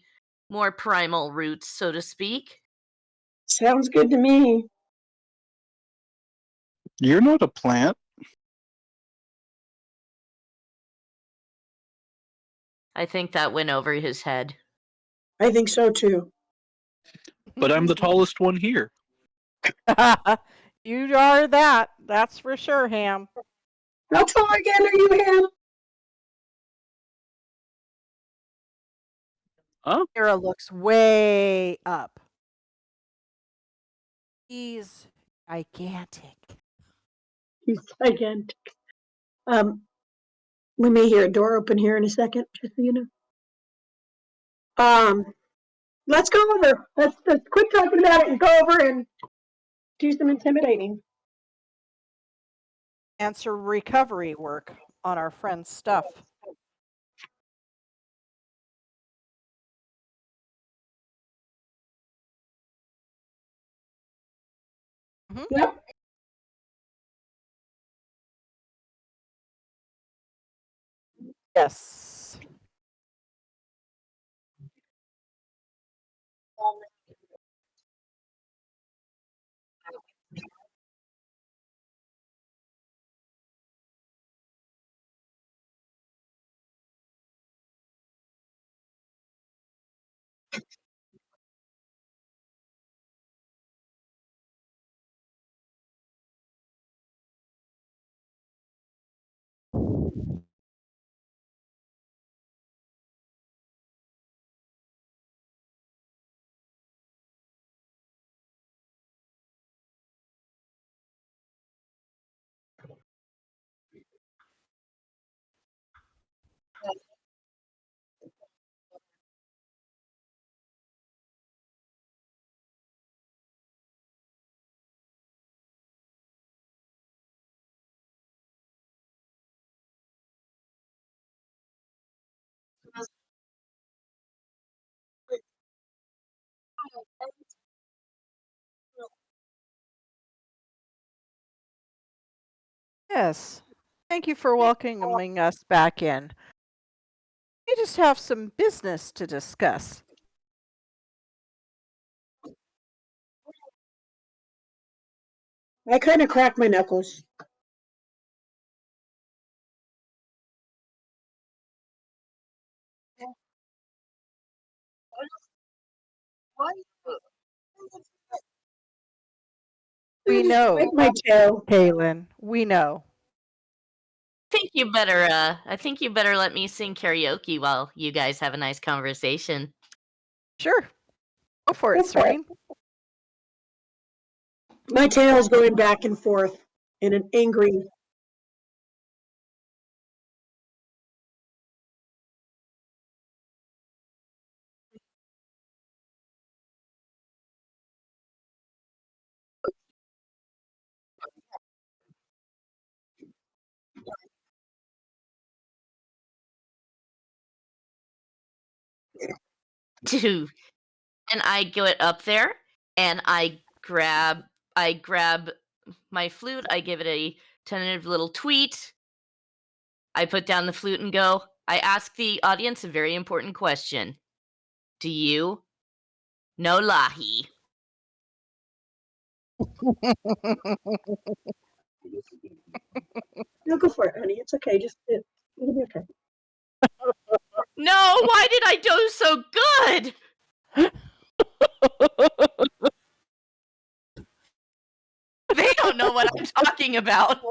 more primal roots, so to speak. Sounds good to me. You're not a plant. I think that went over his head. I think so too. But I'm the tallest one here. You are that. That's for sure, Ham. How tall again are you, Ham? Huh? Mira looks way up. He's gigantic. He's gigantic. We may hear a door open here in a second, just so you know. Let's go over. Let's quit talking about it and go over and do some intimidating. Answer recovery work on our friend's stuff. Yep. Yes. Yes. Thank you for welcoming us back in. We just have some business to discuss. I kind of cracked my knuckles. We know, Like my tail. Kaylin. We know. I think you better let me sing karaoke while you guys have a nice conversation. Sure. Go for it, Serene. My tail's going back and forth in an angry. Dude, and I get up there and I grab my flute, I give it a tentative little tweet. I put down the flute and go, I ask the audience a very important question. Do you know Lahi? No, go for it, honey. It's okay. It'll be okay. No, why did I do so good? They don't know what I'm talking about.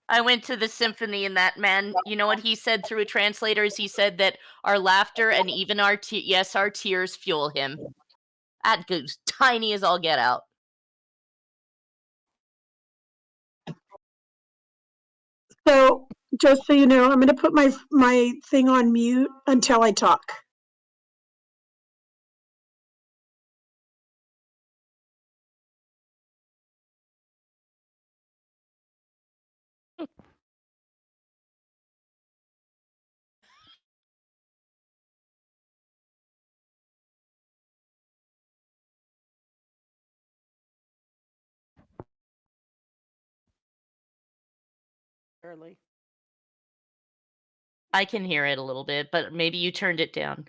I went to the symphony and that man, you know what he said through a translator is he said that our laughter and even our our tears fuel him. That goes tiny as all get out. So just so you know, I'm going to put my thing on mute until I talk. Barely. I can hear it a little bit, but maybe you turned it down.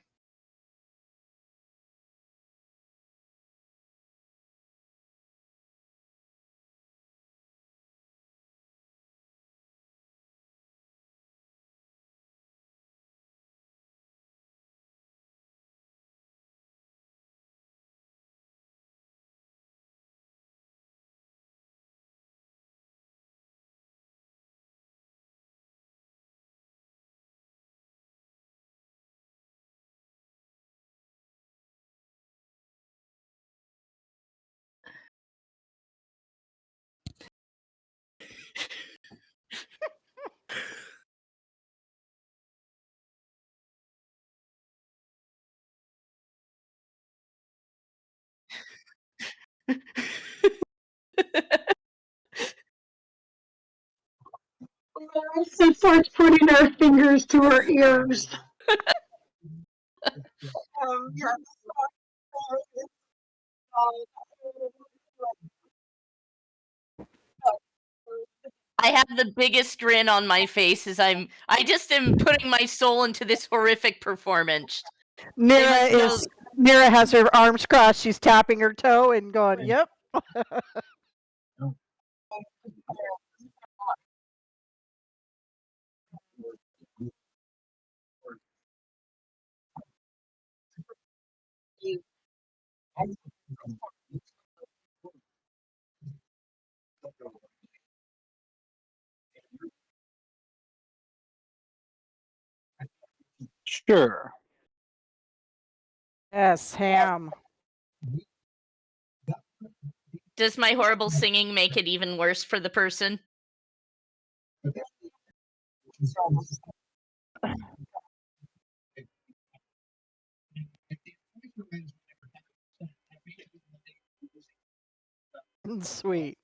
So starts putting our fingers to our ears. Yeah. I have the biggest grin on my face as I just am putting my soul into this horrific performance. Mira has her arms crossed. She's tapping her toe and going, "Yep." Sure. Yes, ham. Does my horrible singing make it even worse for the person? Sweet.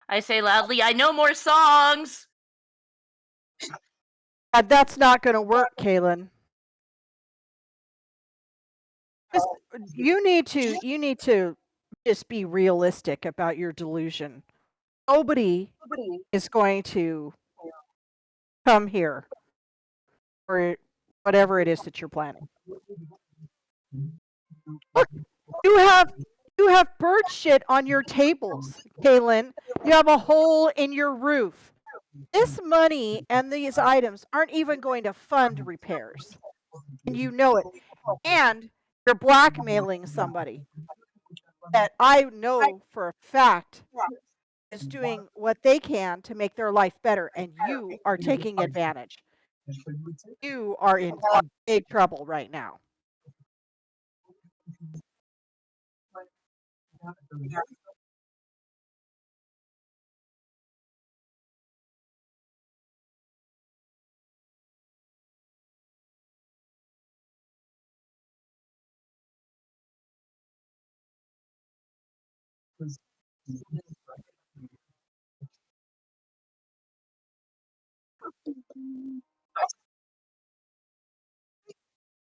I say loudly, I know more songs. That's not going to work, Kaylin. You need to just be realistic about your delusion. Nobody is going to come here for whatever it is that you're planning. Look, you have bird shit on your tables, Kaylin. You have a hole in your roof. This money and these items aren't even going to fund repairs. And you know it. And you're blackmailing somebody that I know for a fact is doing what they can to make their life better, and you are taking advantage. You are in big trouble right now.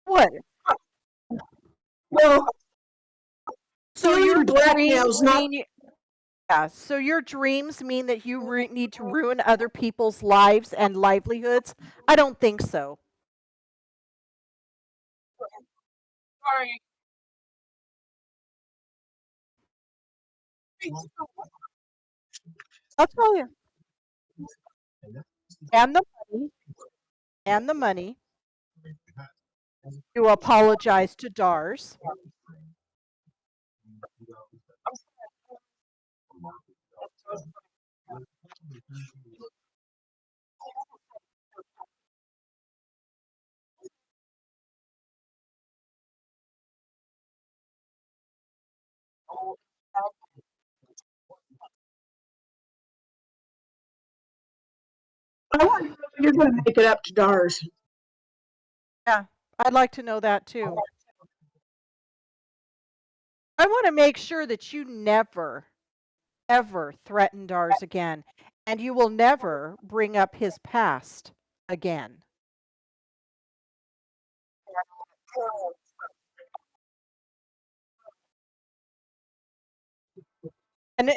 What? Well, So your feeling blackmail's dreams not. mean yeah, so your dreams mean that you need to ruin other people's lives and livelihoods? I don't think so. I'll tell you. And the money, and the money. You apologize to Dars. I want to know if you're going to make it up to Dars. Yeah, I'd like to know that too. I want to make sure that you never, ever threaten Dars again, and you will never bring up his past again. And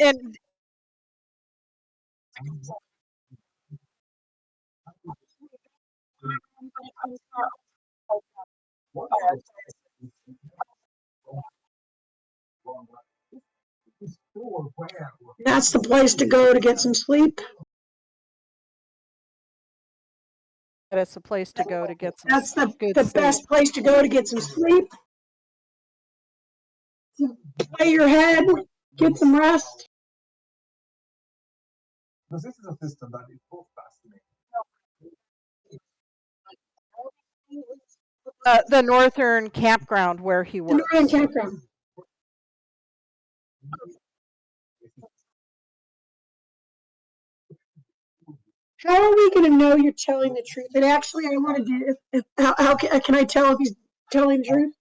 That's the place to go to get some sleep. it's a place to go to get some That's good the sleep. best place to go to get some sleep. Play your head, get some rest. The northern campground where he The Northern works. Campground. How are we going to know you're telling the truth? And actually, I want to do. How can I tell if he's telling the truth?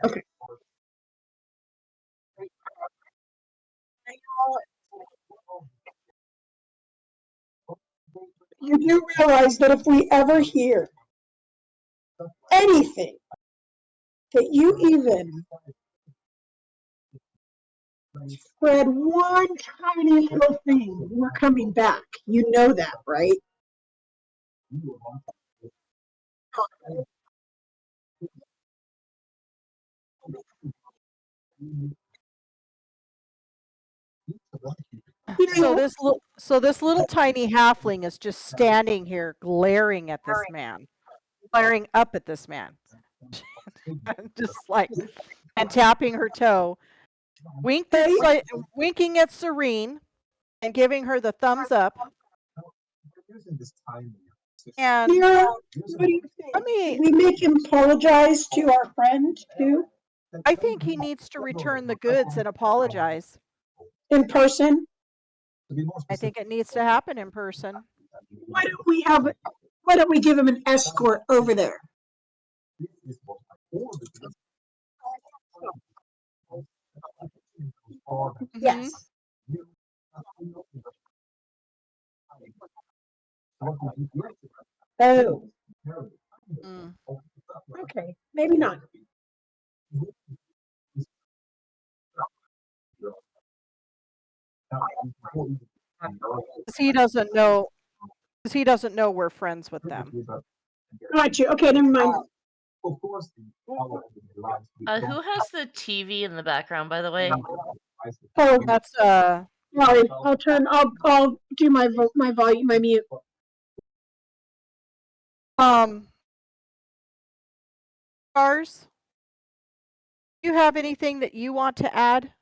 Okay. You do realize that if we ever hear anything that you even spread one tiny little thing, we're coming back. You know that, right? You So know, this little tiny halfling is just standing here glaring at this man, glaring up at this man, just like and tapping her toe, hey, winking at Serene and giving her the thumbs up. And Mira, what do you I think? Should mean, we make him apologize to our friend too, I think he needs to return the goods and apologize. in person? I think it needs to happen in person. Why don't we have? Why don't we give him an escort over there? Hmm. Yes. Oh, Mm. okay. Maybe not. 'Cause he doesn't know. 'Cause he doesn't know we're friends with them. Got you. Okay, never mind. Who has the TV in the background, by the way? Oh, That's sorry. I'll do my volume, my mute. um Stars. Do you have anything that you want to add?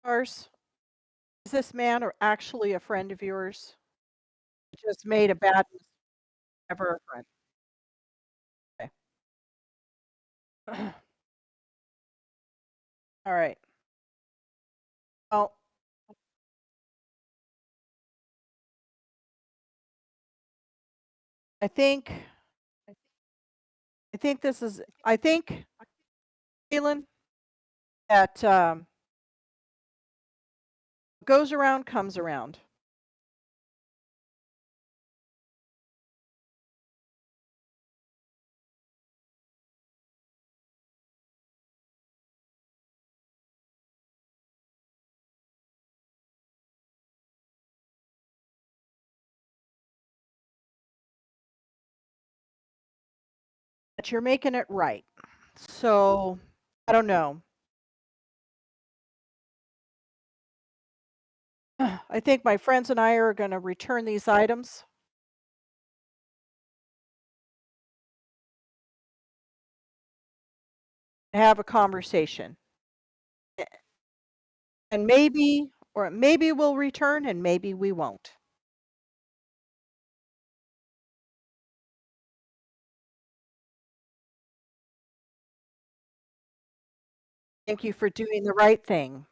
Stars, is this man or actually a friend of yours? Just made a bad never a friend. Okay. All right. Well, I think I think, Galen, that what goes around comes around. That you're making it right. So I don't know. I think my friends and I are going to return these items. And have a conversation. And maybe we'll return and maybe we won't. Thank you for doing the right thing.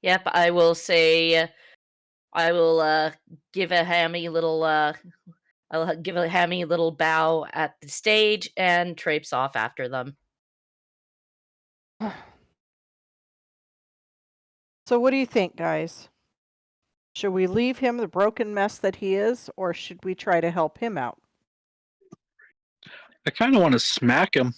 Yep, I will say I will give a hammy little I'll give a hammy little bow at the stage and traipse off after them. So what do you think, guys? Should we leave him the broken mess that he is, or should we try to help him out? I kind of want to smack him.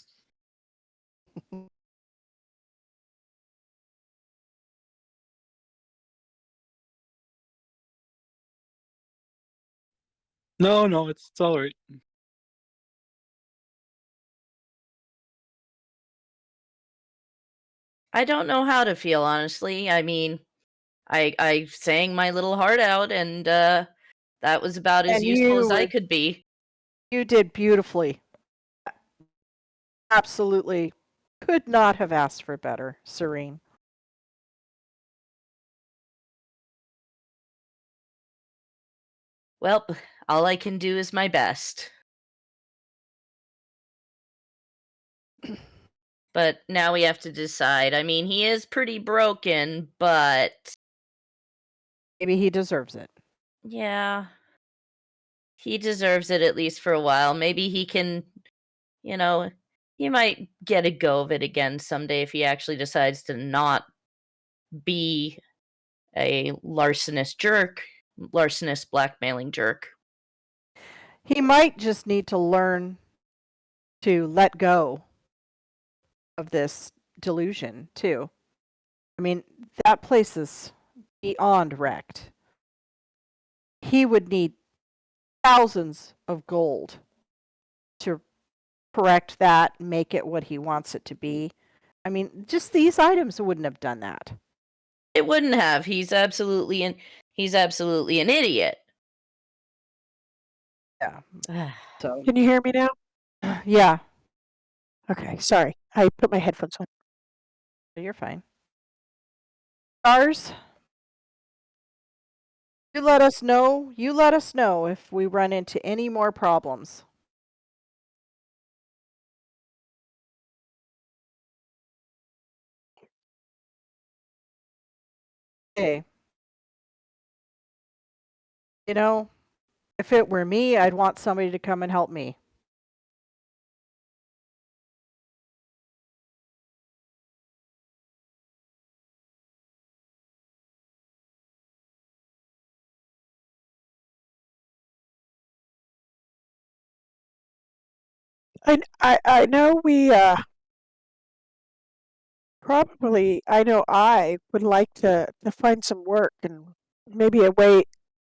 No, it's all right. I don't know how to feel, honestly. I mean, I sang my little heart out, and that was about as And useful as I could be. you did beautifully. Absolutely. Could not have asked for better, Serene. Well, all I can do is my best. But now we have to decide. I mean, he is pretty broken, but Maybe he deserves it. yeah, he deserves it at least for a while. Maybe he can, you know, he might get a go of it again someday if he actually decides to not be a larcenous blackmailing jerk. He might just need to learn to let go of this delusion, too. I mean, that place is beyond wrecked. He would need thousands of gold to correct that, make it what he wants it to be. I mean, just these items wouldn't have done that. It wouldn't have. He's absolutely an idiot. Yeah. So Can you hear me now? yeah, Okay, sorry. I put my headphones on. you're fine. Stars, you let us know. You let us know if we run into any more problems. Okay. You know, if it were me, I'd want somebody to come and help me. I know we probably I know I would like to find some work and maybe a way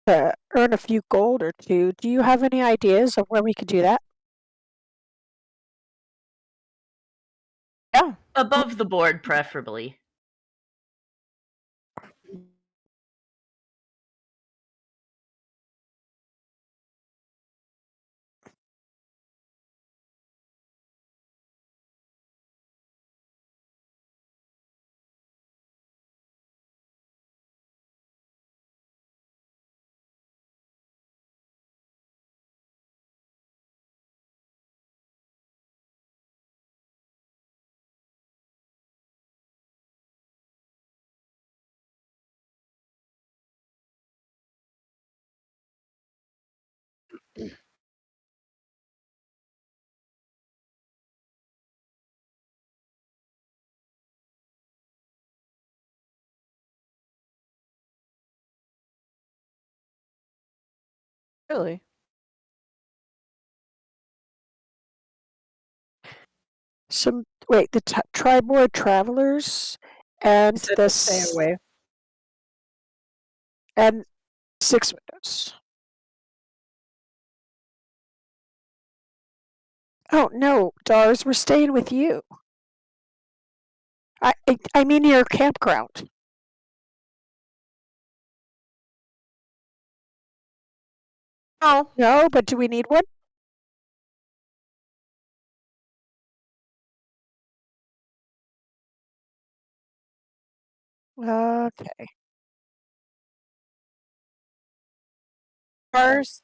to earn a few gold or two. Do you have any ideas of where we could do that? Yeah. Above the board, preferably. Really? Wait, the Triboard Travelers and Said the to stay away. and Six Windows. Oh no, Dars, we're staying with you. I mean your campground. Oh, No, but do we need one? Okay. Dars.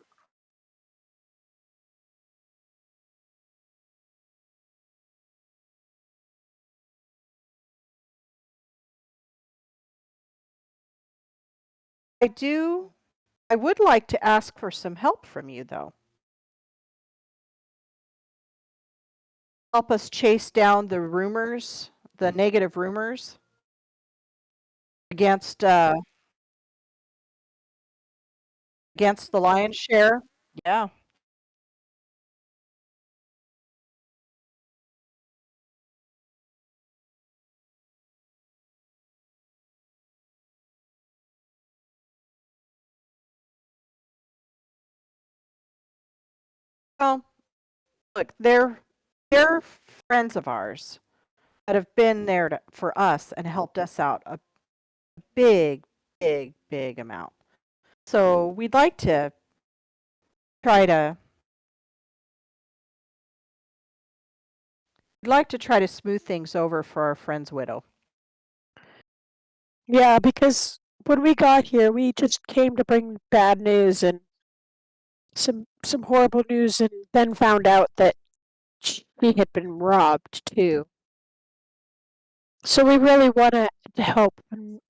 I would like to ask for some help from you, though. Help us chase down the rumors, the negative rumors against the lion's share. Yeah. Well, look, they're friends of ours that have been there for us and helped us out a big, big, big amount. So we'd like to try to smooth things over for our friend's widow. Yeah, because when we got here, we just came to bring bad news and some horrible news, and then found out that she had been robbed too. So we really want to help and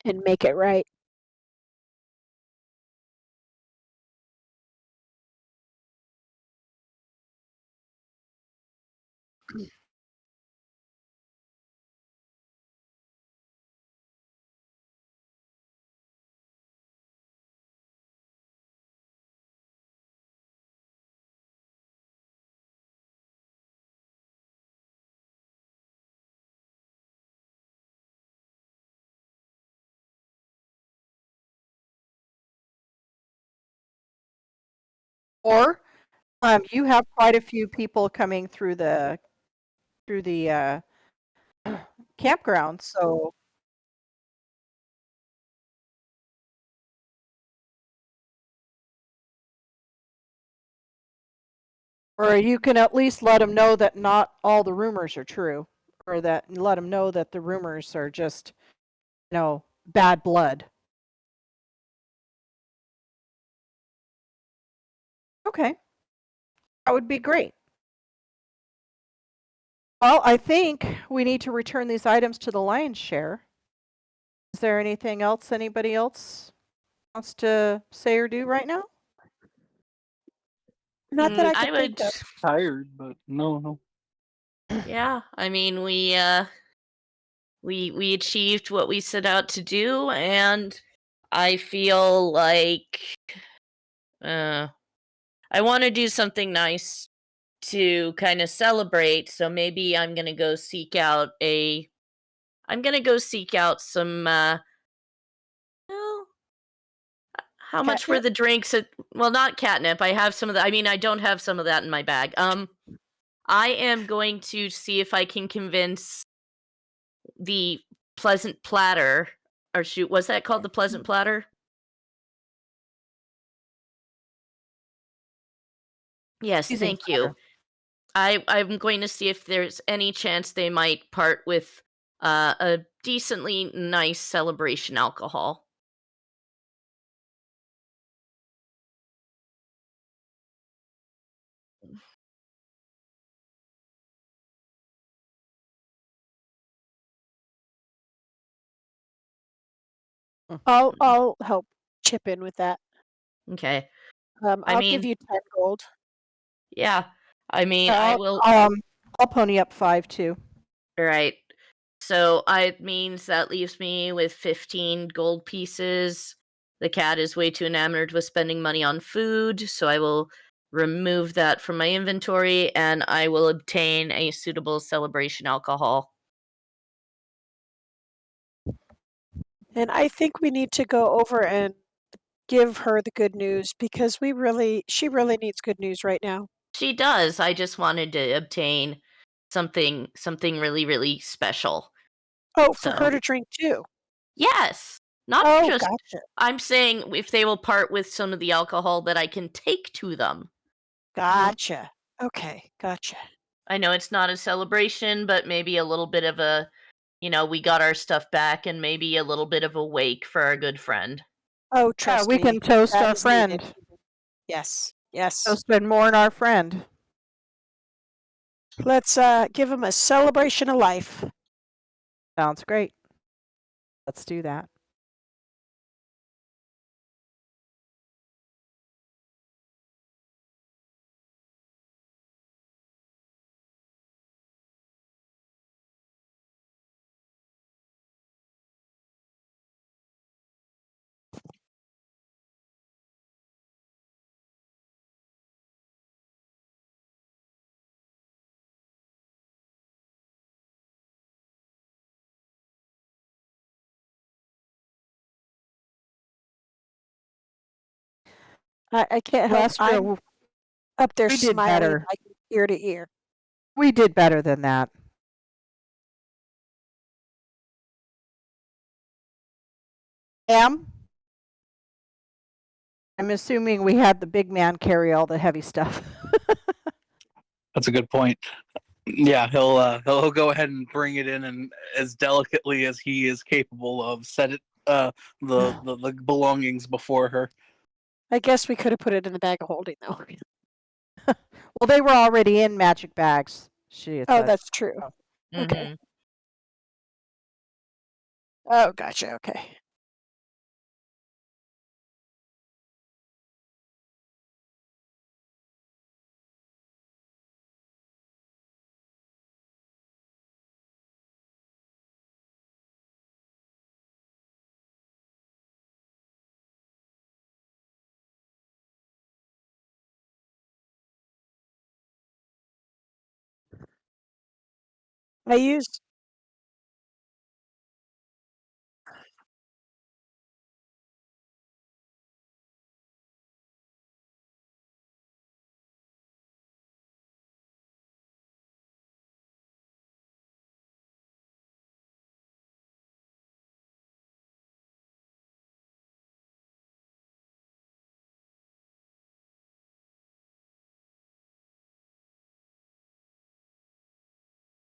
make it right. Or you have quite a few people coming through the campground, so or you can at least let them know that not all the rumors are true, or that let them know that the rumors are just, bad blood. Okay, that would be great. Well, I think we need to return these items to the lion's share. Is there anything else anybody else wants to say or do right now? Not that I I can think would. of. Tired, but no. Yeah, I mean, we achieved what we set out to do, and I feel like I want to do something nice to kind of celebrate. So maybe I'm gonna go seek out some. Well, how much were Catnip? the drinks at? Well, not catnip. I have some of that. I mean, I don't have some of that in my bag. I am going to see if I can convince the Pleasant Platter, or shoot, was that called the Pleasant Platter? Yes, Teasing thank you. platter. I'm going to see if there's any chance they might part with a decently nice celebration alcohol. I'll help chip in with that. Okay. I I'll give mean, you 10 gold. yeah. I mean, I I'll, will. I'll pony up 5 too. Right. So it means that leaves me with 15 gold pieces. The cat is way too enamored with spending money on food, so I will remove that from my inventory and I will obtain a suitable celebration alcohol. And I think we need to go over and give her the good news because she really needs good news right now. She does. I just wanted to obtain something really, really special. Oh, for her So to drink too. yes. Not Oh, just gotcha. I'm saying if they will part with some of the alcohol that I can take to them. Gotcha. Okay, gotcha. I know it's not a celebration, but maybe a little bit of a, we got our stuff back and maybe a little bit of a wake for our good friend. Oh, Yeah, trust we me, can toast that our is needed. friend. Yes, yes. Toast and mourn our friend. Let's give him a celebration of life. Sounds great. Let's do that. I can't help. Lester, I'm up there we did smiling better. like ear to ear. We did better than that. Am? I'm assuming we had the big man carry all the heavy stuff. That's a good point. Yeah, he'll go ahead and bring it in, and as delicately as he is capable of, set it the belongings before her. I guess we could have put it in the bag of holding though. Well, they were already in magic bags. She had Oh, said. that's true. Okay. Mhm. Oh, gotcha. Okay. I used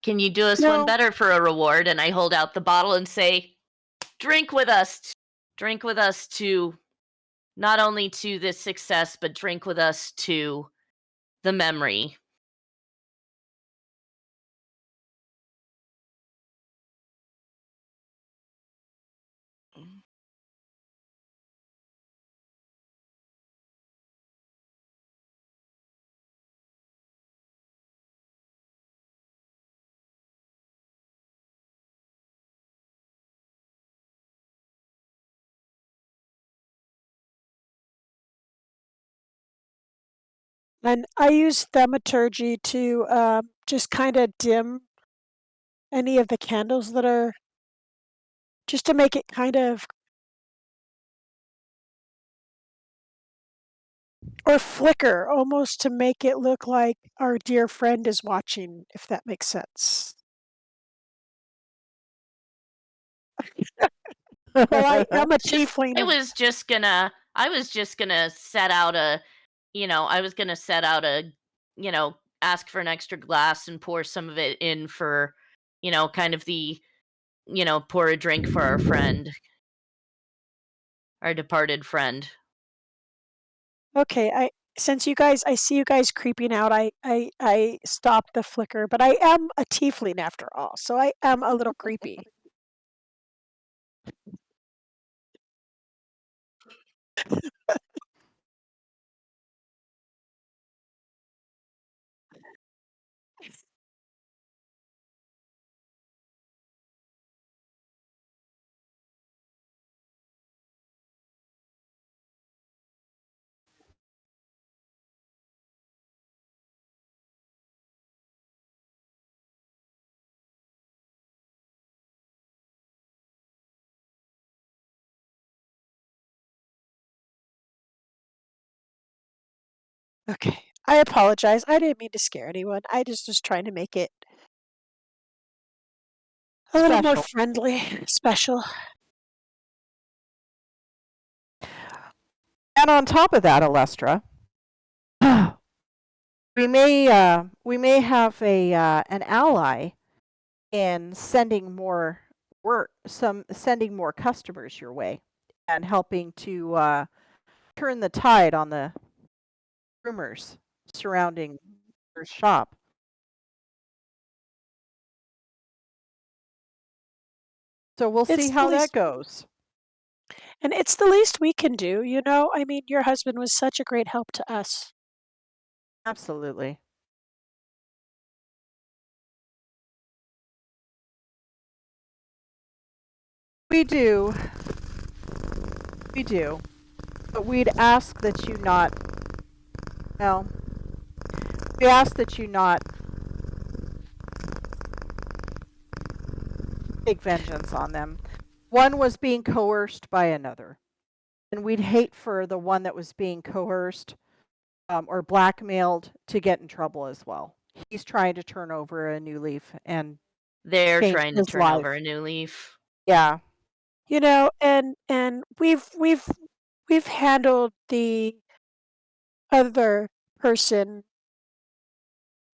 Can you do us one no. better for a reward? And I hold out the bottle and say, drink with us. Drink with us to not only to this success, but drink with us to the memory. And I use thaumaturgy to just kind of dim any of the candles that are just to make it kind of or flicker almost to make it look like our dear friend is watching, if that makes sense. Well, I am a Just tiefling I of was just gonna I was just gonna set out a I was gonna set out a ask for an extra glass and pour some of it in for, kind of the, pour a drink for our friend, our departed friend. okay, I see you guys creeping out, I stopped the flicker, but I am a tiefling after all, so I am a little creepy. Okay. I apologize. I didn't mean to scare anyone. I just was trying to make it a little more Special. friendly, special. And on top of that, Alestra, we may have an ally in sending more sending more customers your way, and helping to turn the tide on the rumors surrounding your shop. So we'll It's see the how that least, goes. and it's the least we can do, you know? I mean, your husband was such a great help to us. Absolutely. We do. We do. But we'd ask that you not. Well, we ask that you not take vengeance on them. One was being coerced by another. And we'd hate for the one that was being coerced or blackmailed to get in trouble as well. He's trying to turn over a new leaf and They're change trying to his turn over life. a new leaf. Yeah. You know, and we've handled the other person,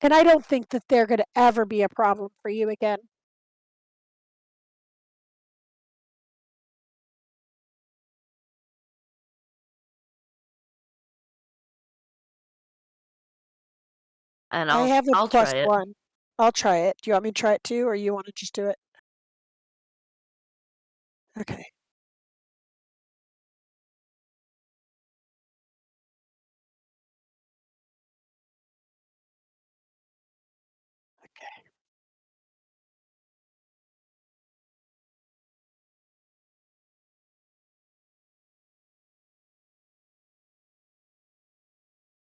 and I don't think that they're going to ever be a problem for you again. And I have a I'll try it. +1. I'll try it. Do you want me to try it too, or you want to just do it? Okay.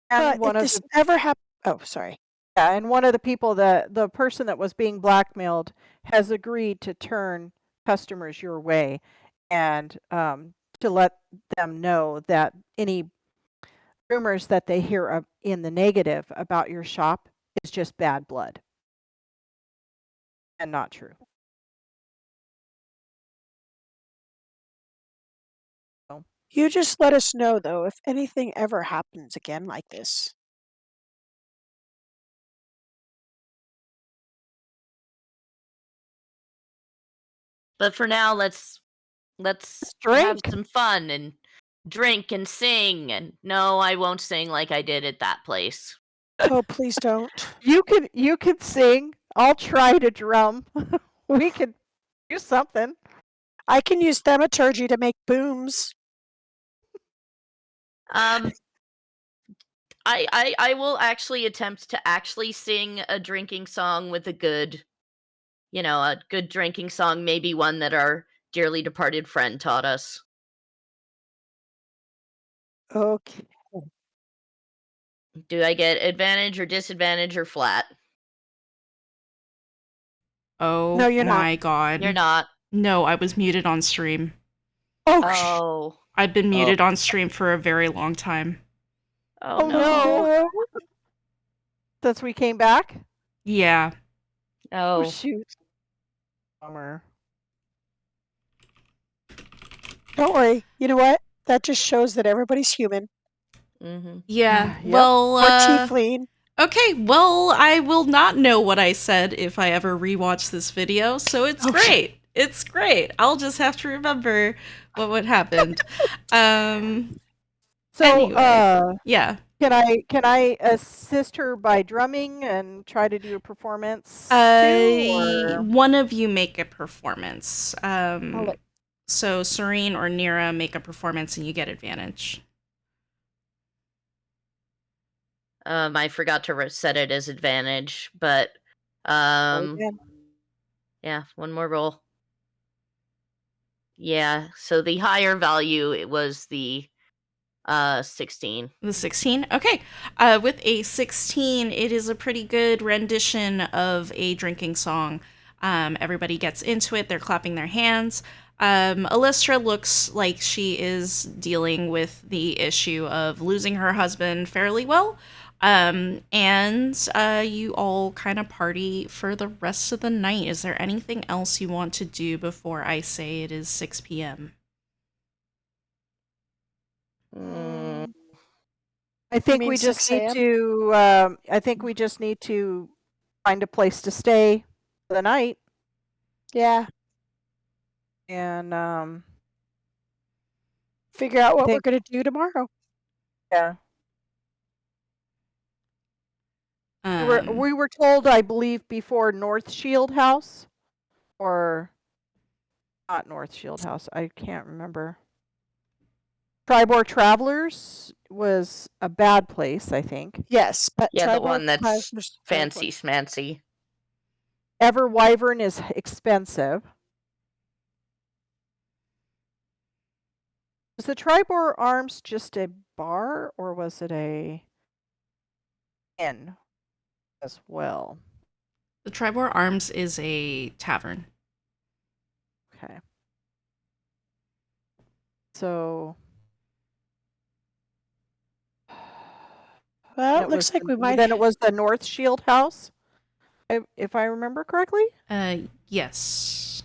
And But if one of this the ever happens, oh, sorry. Yeah, and one of the people, the person that was being blackmailed, has agreed to turn customers your way, and to let them know that any rumors that they hear in the negative about your shop is just bad blood and not true. So, You just let us know, though, if anything ever happens again like this. But for now, let's let's have drink. some fun and drink and sing. And no, I won't sing like I did at that place. Oh, please don't. You could sing. I'll try to drum. We could do something. I can use thaumaturgy to make booms. Um, I will actually attempt to actually sing a drinking song with a good, a good drinking song, maybe one that our dearly departed friend taught us. Okay. Do I get advantage or disadvantage or flat? Oh No, you're not. my You're god. not. No, I was muted on stream. Oh, Oh. I've been Oh. muted on stream for a very long time. Oh Oh no. no. Since we came back? Yeah. Oh Oh. shoot. Bummer. don't worry. You know what? That just shows that everybody's human. Mm-hmm. Yeah. Yep. Well, Or tiefling. okay, well, I will not know what I said if I ever rewatch this video, so it's Okay. great. It's great. I'll just have to remember what happened. So Anyway. Yeah. can I assist her by drumming and try to do a performance too, or One of you make a performance. I'll let So Serene or Nira make a performance and you get advantage. I forgot to set it as advantage, but roll again. yeah, one more roll. Yeah, so the higher value it was the 16. The 16? Okay. With a 16, it is a pretty good rendition of a drinking song. Everybody gets into it, they're clapping their hands. Alystra looks like she is dealing with the issue of losing her husband fairly well. And you all kind of party for the rest of the night. Is there anything else you want to do before I say it is 6 p.m.? I think mean we just 6 need a.m.? to. I think we just need to find a place to stay for the night, Yeah. and Figure out what we're think going to do tomorrow. yeah. Um, We were told, I believe, before North Shield House, or not North Shield House. I can't remember. Tribor Travelers was a bad place, I think. Yes, but Yeah, the Tribal one that's Plasma's fancy smancy. Ever Wyvern is expensive. Was the Tribor Arms just a bar, or was it a inn as well? the Tribor Arms is a tavern. Okay. So Well, and it looks like we might. then it was the North Shield House, if I remember correctly. Yes.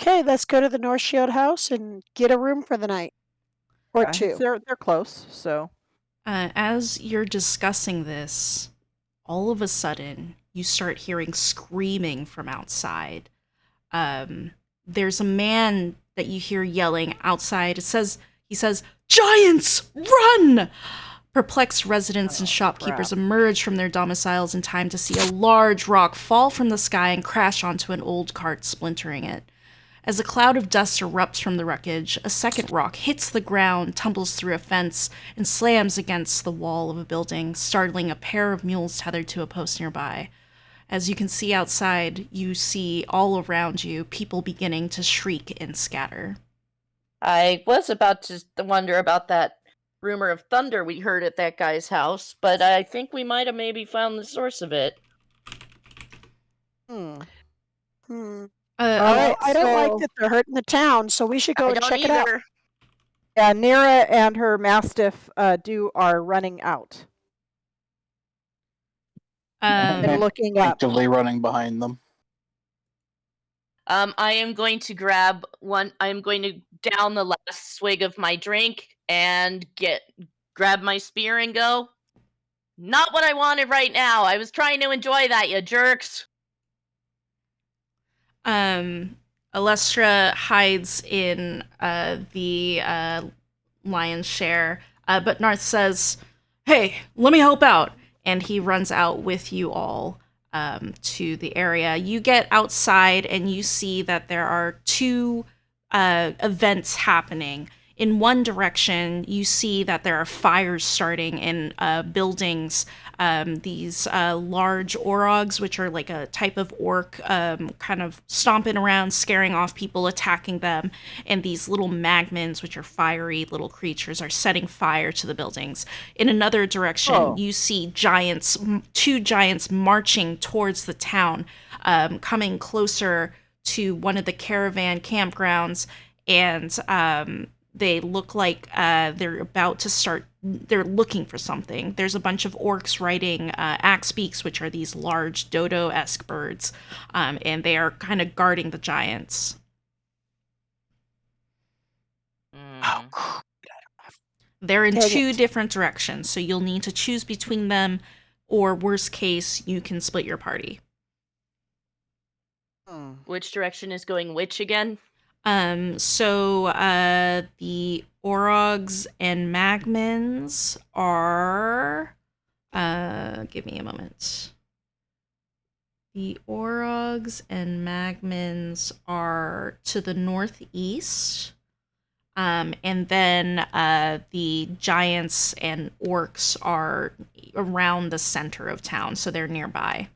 Okay, let's go to the North Shield House and get a room for the night. Or Yeah, two. they're close, so As you're discussing this, all of a sudden, you start hearing screaming from outside. There's a man that you hear yelling outside. He says, "Giants, run!" Perplexed residents and shopkeepers crap. emerge from their domiciles in time to see a large rock fall from the sky and crash onto an old cart, splintering it. As a cloud of dust erupts from the wreckage, a second rock hits the ground, tumbles through a fence, and slams against the wall of a building, startling a pair of mules tethered to a post nearby. As you can see outside, you see all around you people beginning to shriek and scatter. I was about to wonder about that rumor of thunder we heard at that guy's house, but I think we might have maybe found the source of it. Hmm. All right, I don't like so that they're hurting the town, so we should go I and don't check it out. either. yeah, Nira and her Mastiff are running out and Um, looking up. Actively running behind them. I am going to grab one. I am going to down the last swig of my drink and grab my spear and go. Not what I wanted right now. I was trying to enjoy that, you jerks. Alestra hides in the lion's share, but Narth says, "Hey, let me help out," and he runs out with you all to the area. You get outside and you see that there are two events happening. In one direction, you see that there are fires starting in buildings. These large orogs, which are like a type of orc, kind of stomping around, scaring off people, attacking them. And these little magmins, which are fiery little creatures, are setting fire to the buildings. In another direction, you see two giants marching towards the town, coming closer to one of the caravan campgrounds, and they look like they're about to start. They're looking for something. There's a bunch of orcs riding axe beaks, which are these large dodo-esque birds, and they are kind of guarding the giants. Oh, They're in Dang two it. different directions, so you'll need to choose between them, or worst case, you can split your party. Which direction is going which again? So the Orogs and Magmins are give me a moment. The Orogs and Magmins are to the northeast. And then the giants and orcs are around the center of town, so they're nearby.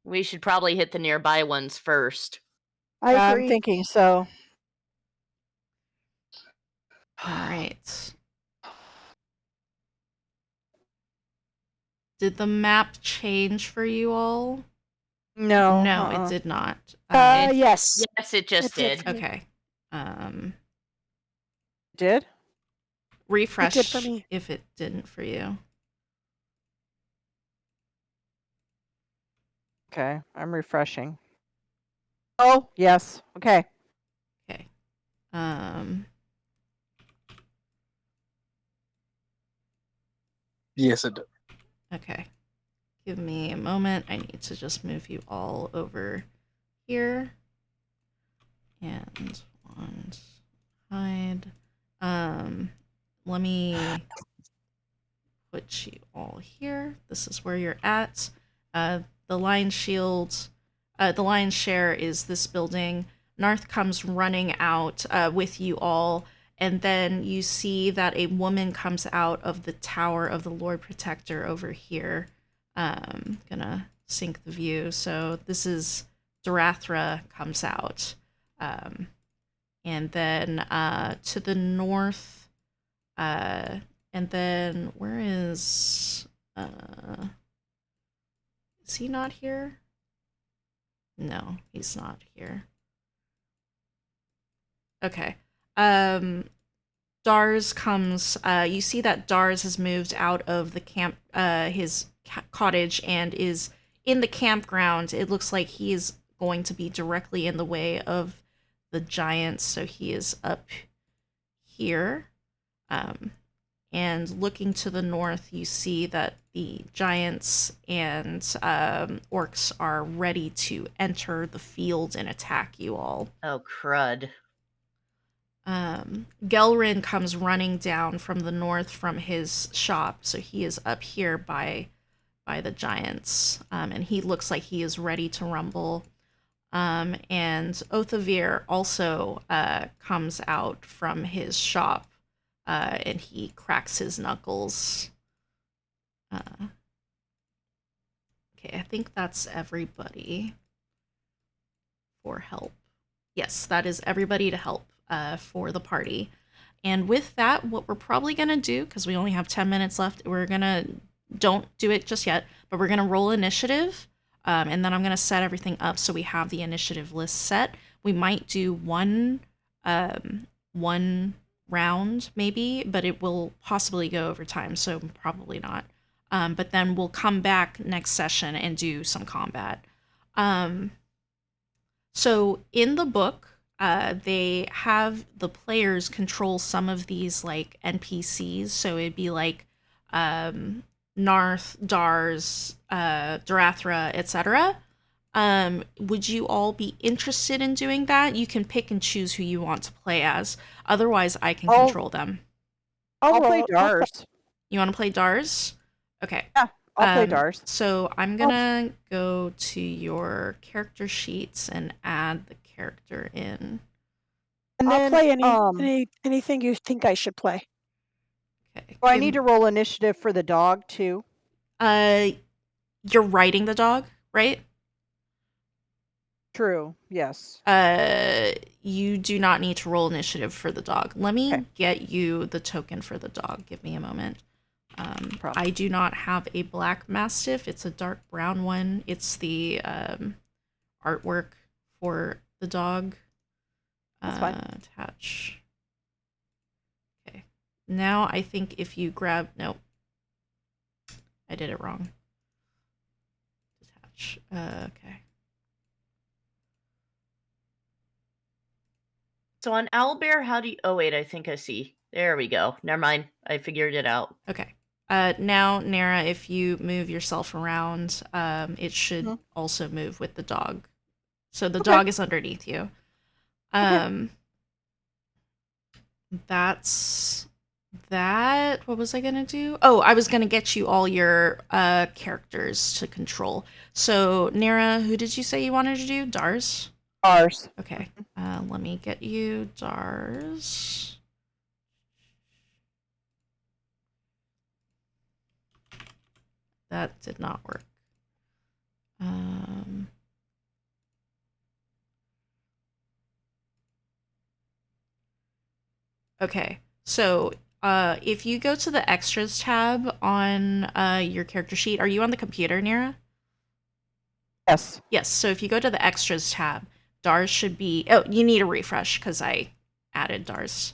We should probably hit the nearby ones first. I I'm agree. thinking so. All right. Did the map change for you all? No. No, it did not. Yes. Yes, it just It did did. for me. Okay. Um, Did? refresh It did for me. if it didn't for you. Okay, I'm refreshing. Oh, yes. Okay. Okay. Um, Yes, it did. okay. Give me a moment. I need to just move you all over here. And hide. Let me put you all here. This is where you're at. The lion's shield, the lion's share is this building. Narth comes running out with you all, and then you see that a woman comes out of the tower of the Lord Protector over here. Gonna sync the view. So this is Darathra comes out. And then to the north, and then where is he not here? No, he's not here. Okay. Dars comes, you see that Dars has moved out of the camp, his cottage, and is in the campground. It looks like he is going to be directly in the way of the giants, so he is up here. And looking to the north, you see that the giants and orcs are ready to enter the field and attack you all. Oh, crud. Gelrin comes running down from the north from his shop, so he is up here by the giants, and he looks like he is ready to rumble. And Othavir also comes out from his shop, and he cracks his knuckles. Okay, I think that's everybody for help. Yes, that is everybody to help for the party. And with that, what we're probably going to do, because we only have 10 minutes left, don't do it just yet, but we're going to roll initiative. And then I'm going to set everything up so we have the initiative list set. We might do one round maybe, but it will possibly go over time, so probably not. But then we'll come back next session and do some combat. So in the book, they have the players control some of these like NPCs. So it'd be like Narth, Dars, Darathra, etc. Would you all be interested in doing that? You can pick and choose who you want to play as. Otherwise, I can control them. I'll play Dars. You want to play Dars? Okay. Yeah, I'll play Dars. So I'm gonna go to your character sheets and add the character in. And I'll then, play anything you think I should play. Okay. Do I need to roll initiative for the dog too? You're riding the dog, right? True. Yes. You do not need to roll initiative for the dog. Let me Okay. get you the token for the dog. Give me a moment. Problem. I do not have a black mastiff. It's a dark brown one. It's the artwork for the dog. That's fine. Attach. Okay. Now I think if you grab... Nope. I did it wrong. Attach. Okay. So on Owlbear, how do you... Oh, wait, I think I see. There we go. Never mind. I figured it out. Okay. Now, Nara, if you move yourself around, it should also move with the dog. So the dog is underneath you. That's that. What was I gonna do? Oh, I was gonna get you all your characters to control. So, Nara, who did you say you wanted to do? Dars? Dars. Okay. Let me get you Dars. That did not work. Okay, so if you go to the extras tab on your character sheet, are you on the computer, Nira? Yes. Yes, so if you go to the extras tab, DARS should be. Oh, you need a refresh because I added DARS.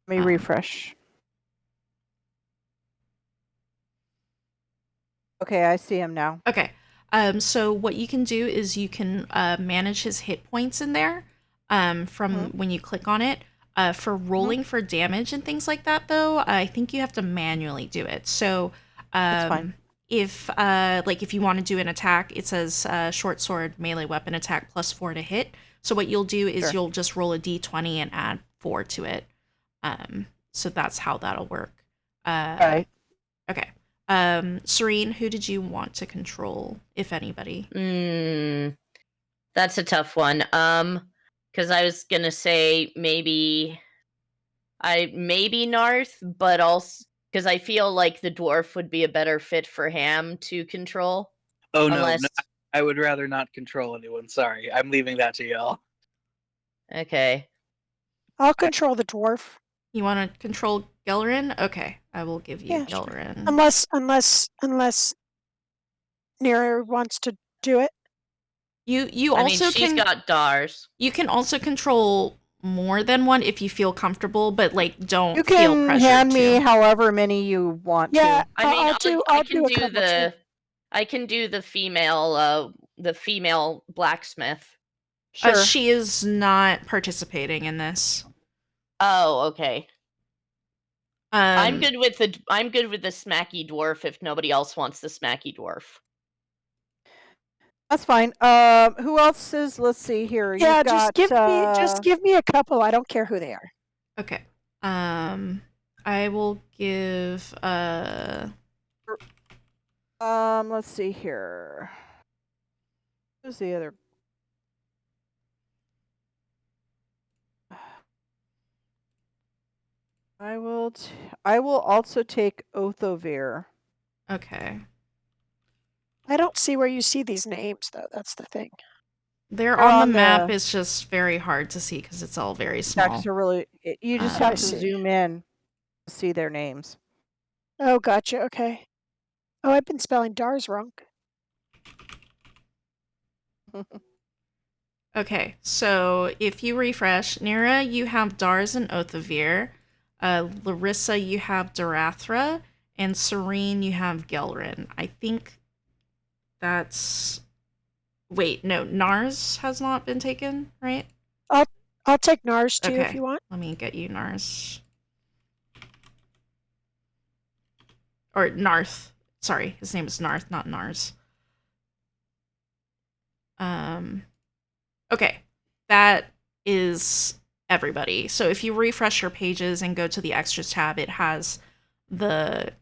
Let me refresh. Okay, I see him now. Okay. So what you can do is you can manage his hit points in there from when you click on it. For rolling for damage and things like that, though, I think you have to manually do it. So That's fine. if if you want to do an attack, it says short sword melee weapon attack +4 to hit. So what you'll do is Sure. you'll just roll a d20 and add 4 to it. So that's how that'll work. All right. Okay. Serene, who did you want to control, if anybody? That's a tough one. Because I was gonna say maybe Narth, but also because I feel like the dwarf would be a better fit for Ham to control. Oh Unless... no, I would rather not control anyone. Sorry, I'm leaving that to y'all. Okay. I'll control the dwarf. You want to control Gelrin? Okay, I will give you Yeah, sure. Gelrin. Unless Nira wants to do it. You I mean, also she's can got DARS. you can also control more than one if you feel comfortable, but like don't You feel can pressured hand me to. however many you want Yeah, to. I mean, I'll I can do a do couple too. I can do the female blacksmith. Sure. She is not participating in this. Oh, okay. I'm Um, good with the smacky dwarf if nobody else wants the smacky dwarf. That's fine. Who else is? Let's see here. Yeah, You've got, just give me a couple. I don't care who they are. okay. I will give let's see here. Who's the other? I will also take Othovir. okay. I don't see where you see these names though. That's the thing. They're They're on the on map. the- It's just very hard to see because it's all very Yeah, small. 'cause they're really. You just I have to see. zoom in to see their names. Oh, gotcha. Okay. Oh, I've been spelling DARS wrong. Okay, so if you refresh, Nira, you have Dars and Othavir. Larissa, you have Darathra. And Serene, you have Gelrin. I think that's... Wait, no, Nars has not been taken, right? I'll take NARS too if Okay, you want. let me get you Nars. Or Narth. Sorry, his name is Narth, not Nars. Okay, that is everybody. So if you refresh your pages and go to the extras tab, it has the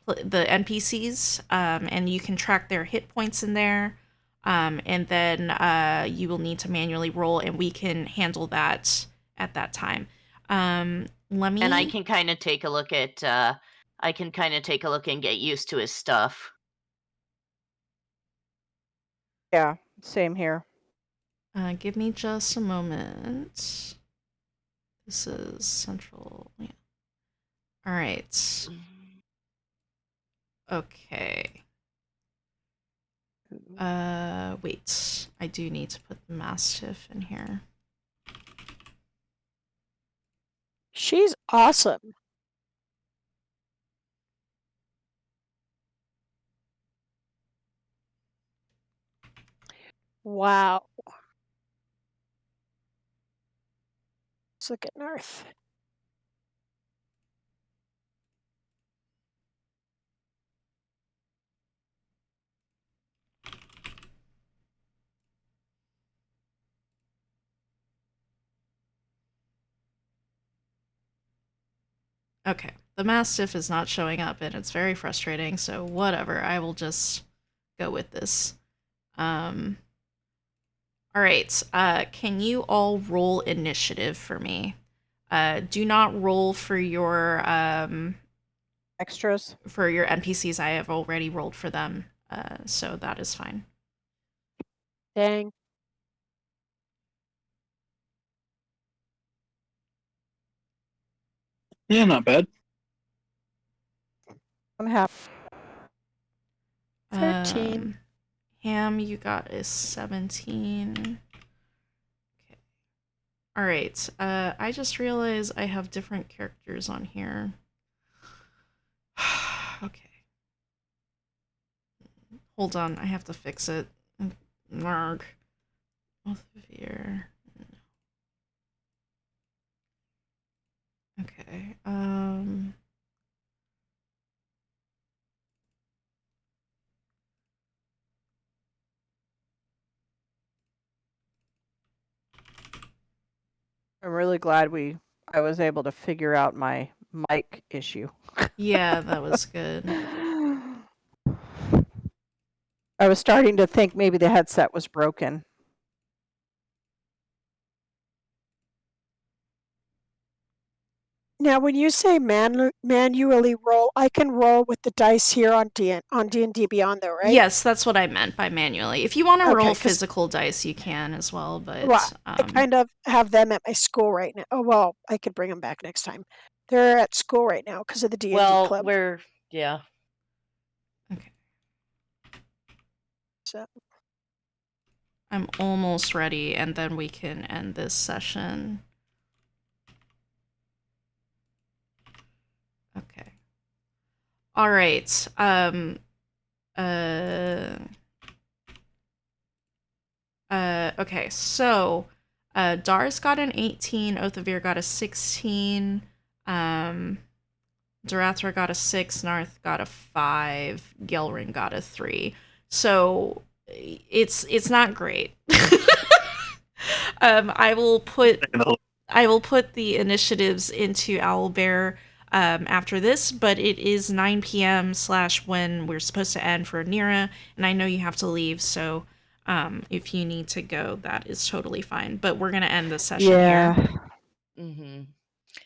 NPCs, and you can track their hit points in there. And then you will need to manually roll, and we can handle that at that time. Let me. And I can kind of take a look at. I can kind of take a look and get used to his stuff. Yeah, same here. Give me just a moment. This is central. Yeah. All right. Okay. Wait. I do need to put the Mastiff in here. She's awesome. Wow. Let's look at Narth. Okay. The Mastiff is not showing up, and it's very frustrating, so whatever. I will just go with this. All right. Can you all roll initiative for me? Do not roll for your Extras. NPCs. I have already rolled for them, so that is fine. Dang. Yeah, not bad. I'm happy. 13. Ham, you got a 17. Okay. All right. I just realized I have different characters on here. Okay. Hold on, I have to fix it. Narg. Oathvier. Okay. I'm really glad I was able to figure out my mic issue. Yeah, that was good. I was starting to think maybe the headset was broken. Now, when you say manually roll, I can roll with the dice here on D&D Beyond, though, right? Yes, that's what I meant by manually. If you want to Okay, roll 'cause- physical dice, you can as well, but Well, I kind of have them at my school right now. Oh, well, I could bring them back next time. They're at school right now because of the D&D Well, club. yeah. okay. So, I'm almost ready, and then we can end this session. Okay. All right. Okay, so Dars got an 18, Oathvier got a 16, Darathra got a 6, Narth got a 5, Gelrin got a 3. So it's not great. I will put the initiatives into Owlbear after this, but it is 9 p.m. / when we're supposed to end for Nira, and I know you have to leave, so if you need to go, that is totally fine. But we're gonna end the session here. Mm-hmm.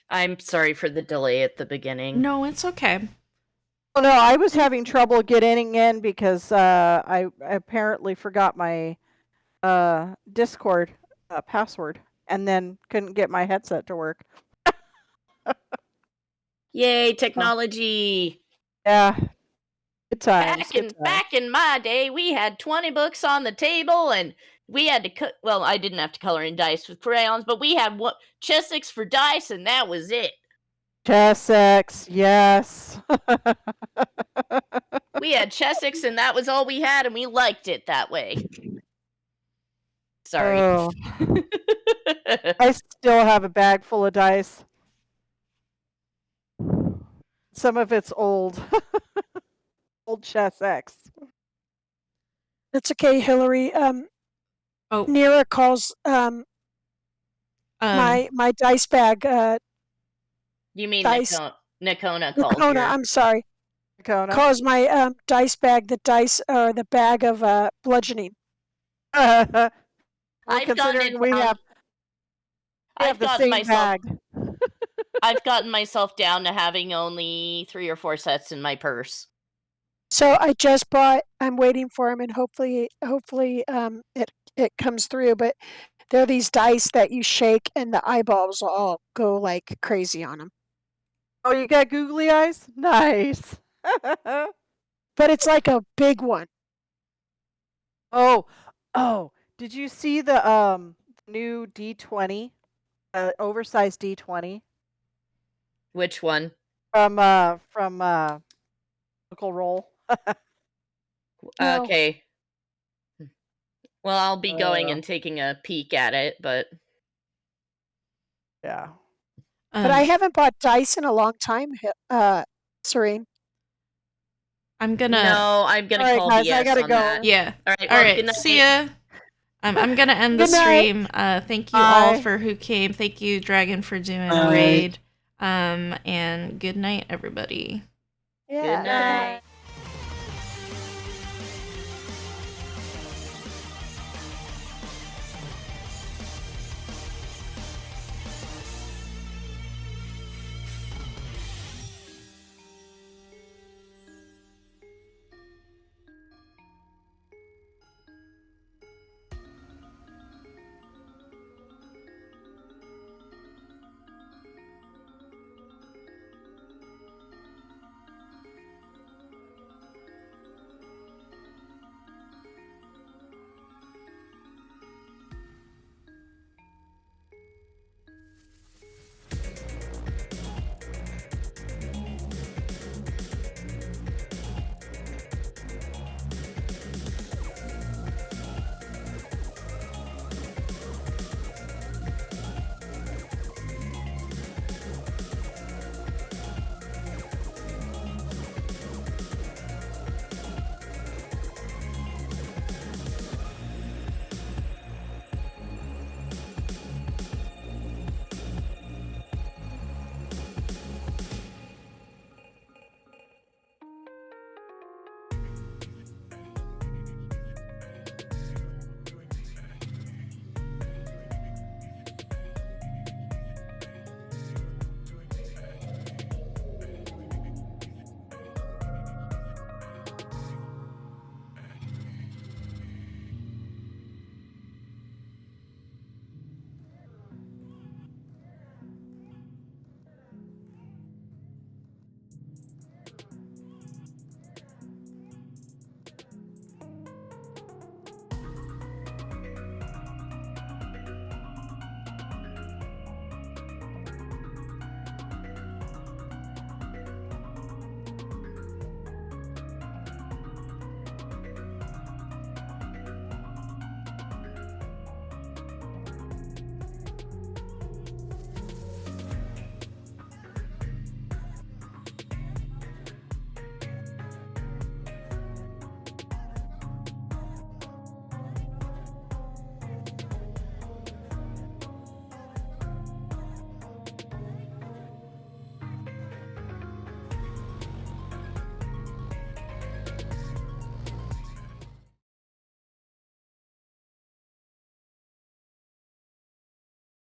I'm sorry for the delay at the beginning. No, it's okay. Well, no, I was having trouble getting in because I apparently forgot my Discord password and then couldn't get my headset to work. Yay, technology! Yeah, good times. Back in my day, we had 20 books on the table, and we had to well, I didn't have to color in dice with crayons, but we had Chessex for dice, and that was it. Chessex, yes. We had Chessex, and that was all we had, and we liked it that way. Sorry. Oh. I still have a bag full of dice. Some of it's old. Old Chessex. It's okay, Hillary. Nira calls my dice bag. You mean dice. Nakona calls Nakona, your... I'm sorry. Nakona. Calls my dice bag the dice or the bag of bludgeoning. Well, I've considering we have the same bag. I've gotten myself down to having only 3 or 4 sets in my purse. So I just bought. I'm waiting for them, and hopefully, it comes through. But they're these dice that you shake, and the eyeballs all go like crazy on them. Oh, you got googly eyes? Nice. But it's like a big one. Oh, did you see the new D20? Oversized D20? Which one? From Critical Role. No. Okay. Well, I'll be going and taking a peek at it, but yeah. But I haven't bought dice in a long time, Serene. I'm gonna call guys, BS I gotta on go. that. Yeah. All right. All Well, right. good night. See ya. I'm gonna end the Good night. stream. Thank you all for who came. Thank you, Dragon, for doing a raid. And good night, everybody. Yeah. Good night.